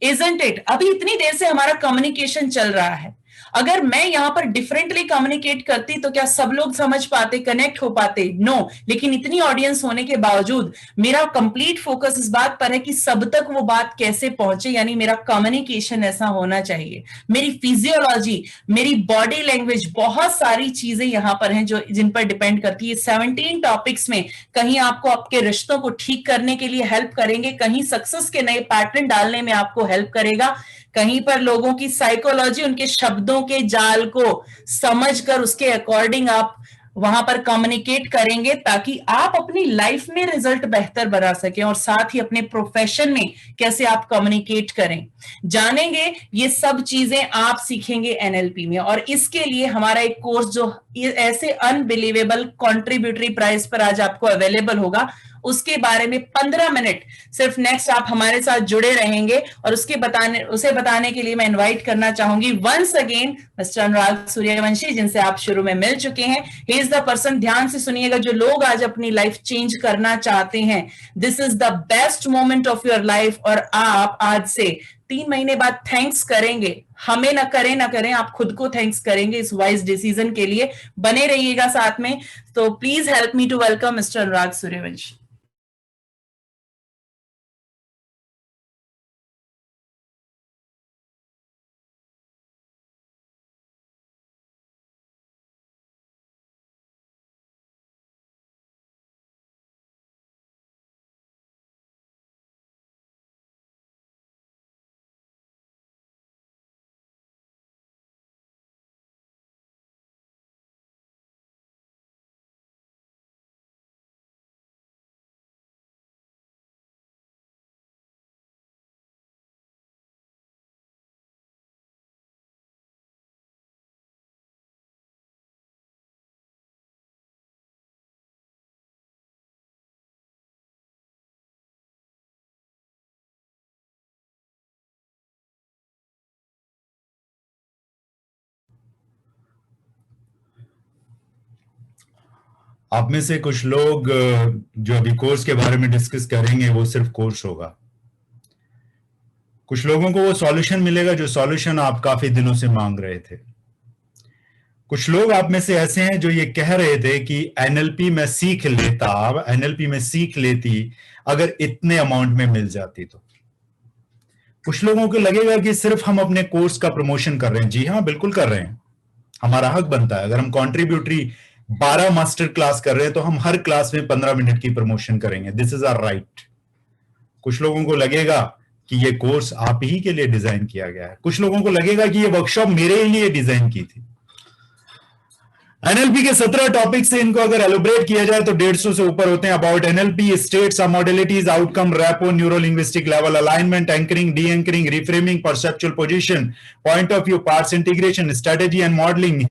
Isn't it? अभी इतनी देर से हमारा कम्युनिकेशन चल रहा है, अगर मैं यहां पर डिफरेंटली कम्युनिकेट करती तो क्या सब लोग समझ पाते, कनेक्ट हो पाते? नो। लेकिन इतनी ऑडियंस होने के बावजूद मेरा कंप्लीट फोकस इस बात पर है कि सब तक वो बात कैसे पहुंचे, यानी मेरा कम्युनिकेशन ऐसा होना चाहिए। मेरी फिजियोलॉजी, मेरी बॉडी लैंग्वेज, बहुत सारी चीजें यहां पर हैं जो जिन पर डिपेंड करती है। 17 टॉपिक्स में कहीं आपको आपके रिश्तों को ठीक करने के लिए हेल्प करेंगे, कहीं सक्सेस के नए पैटर्न डालने में आपको हेल्प करेगा, कहीं पर लोगों की साइकोलॉजी, उनके शब्दों के जाल को समझकर उसके अकॉर्डिंग आप वहां पर कम्युनिकेट करेंगे ताकि आप अपनी लाइफ में रिजल्ट बेहतर बना सकें और साथ ही अपने प्रोफेशन में कैसे आप कम्युनिकेट करें जानेंगे। ये सब चीजें आप सीखेंगे एनएलपी में, और इसके लिए हमारा एक कोर्स जो ऐसे अनबिलीवेबल कॉन्ट्रीब्यूटरी प्राइस पर आज आपको अवेलेबल होगा, उसके बारे में 15 मिनट सिर्फ नेक्स्ट आप हमारे साथ जुड़े रहेंगे और उसे बताने के लिए मैं इनवाइट करना चाहूंगी once again mister Anurag Suryavanshi, जिनसे आप शुरू में मिल चुके हैं। ही इज द पर्सन, ध्यान से सुनिएगा, जो लोग आज अपनी लाइफ चेंज करना चाहते हैं। This is the best moment of your life, और आप आज से 3 महीने बाद थैंक्स करेंगे। हमें ना करें, आप खुद को थैंक्स करेंगे इस वाइज डिसीजन के लिए। बने रहिएगा साथ में। तो please help me to welcome mister Anurag Suryavanshi. आप में से कुछ लोग जो अभी कोर्स के बारे में डिस्कस करेंगे वो सिर्फ कोर्स होगा। कुछ लोगों को वो सॉल्यूशन मिलेगा जो सॉल्यूशन आप काफी दिनों से मांग रहे थे। कुछ लोग आप में से ऐसे हैं जो ये कह रहे थे कि एनएलपी में सीख लेता, एनएलपी में सीख लेती अगर इतने अमाउंट में मिल जाती तो। कुछ लोगों को लगेगा कि सिर्फ हम अपने कोर्स का प्रमोशन कर रहे हैं। जी हाँ, बिल्कुल कर रहे हैं, हमारा हक बनता है। अगर हम कॉन्ट्रीब्यूटरी 12 मास्टर क्लास कर रहे हैं तो हम हर क्लास में 15 मिनट की प्रमोशन करेंगे। This is our right. कुछ लोगों को लगेगा कि ये कोर्स आप ही के लिए डिजाइन किया गया है। कुछ लोगों को लगेगा कि ये वर्कशॉप मेरे लिए डिजाइन की थी। एनएलपी के 17 टॉपिक से इनको अगर एलोबरेट किया जाए तो 150 से ऊपर होते हैं। About NLP, states, modalities, outcome, rapport, neuro linguistic level, alignment, anchoring, D anchoring, reframing, perceptual position, point of view, parts integration, strategy and modelling,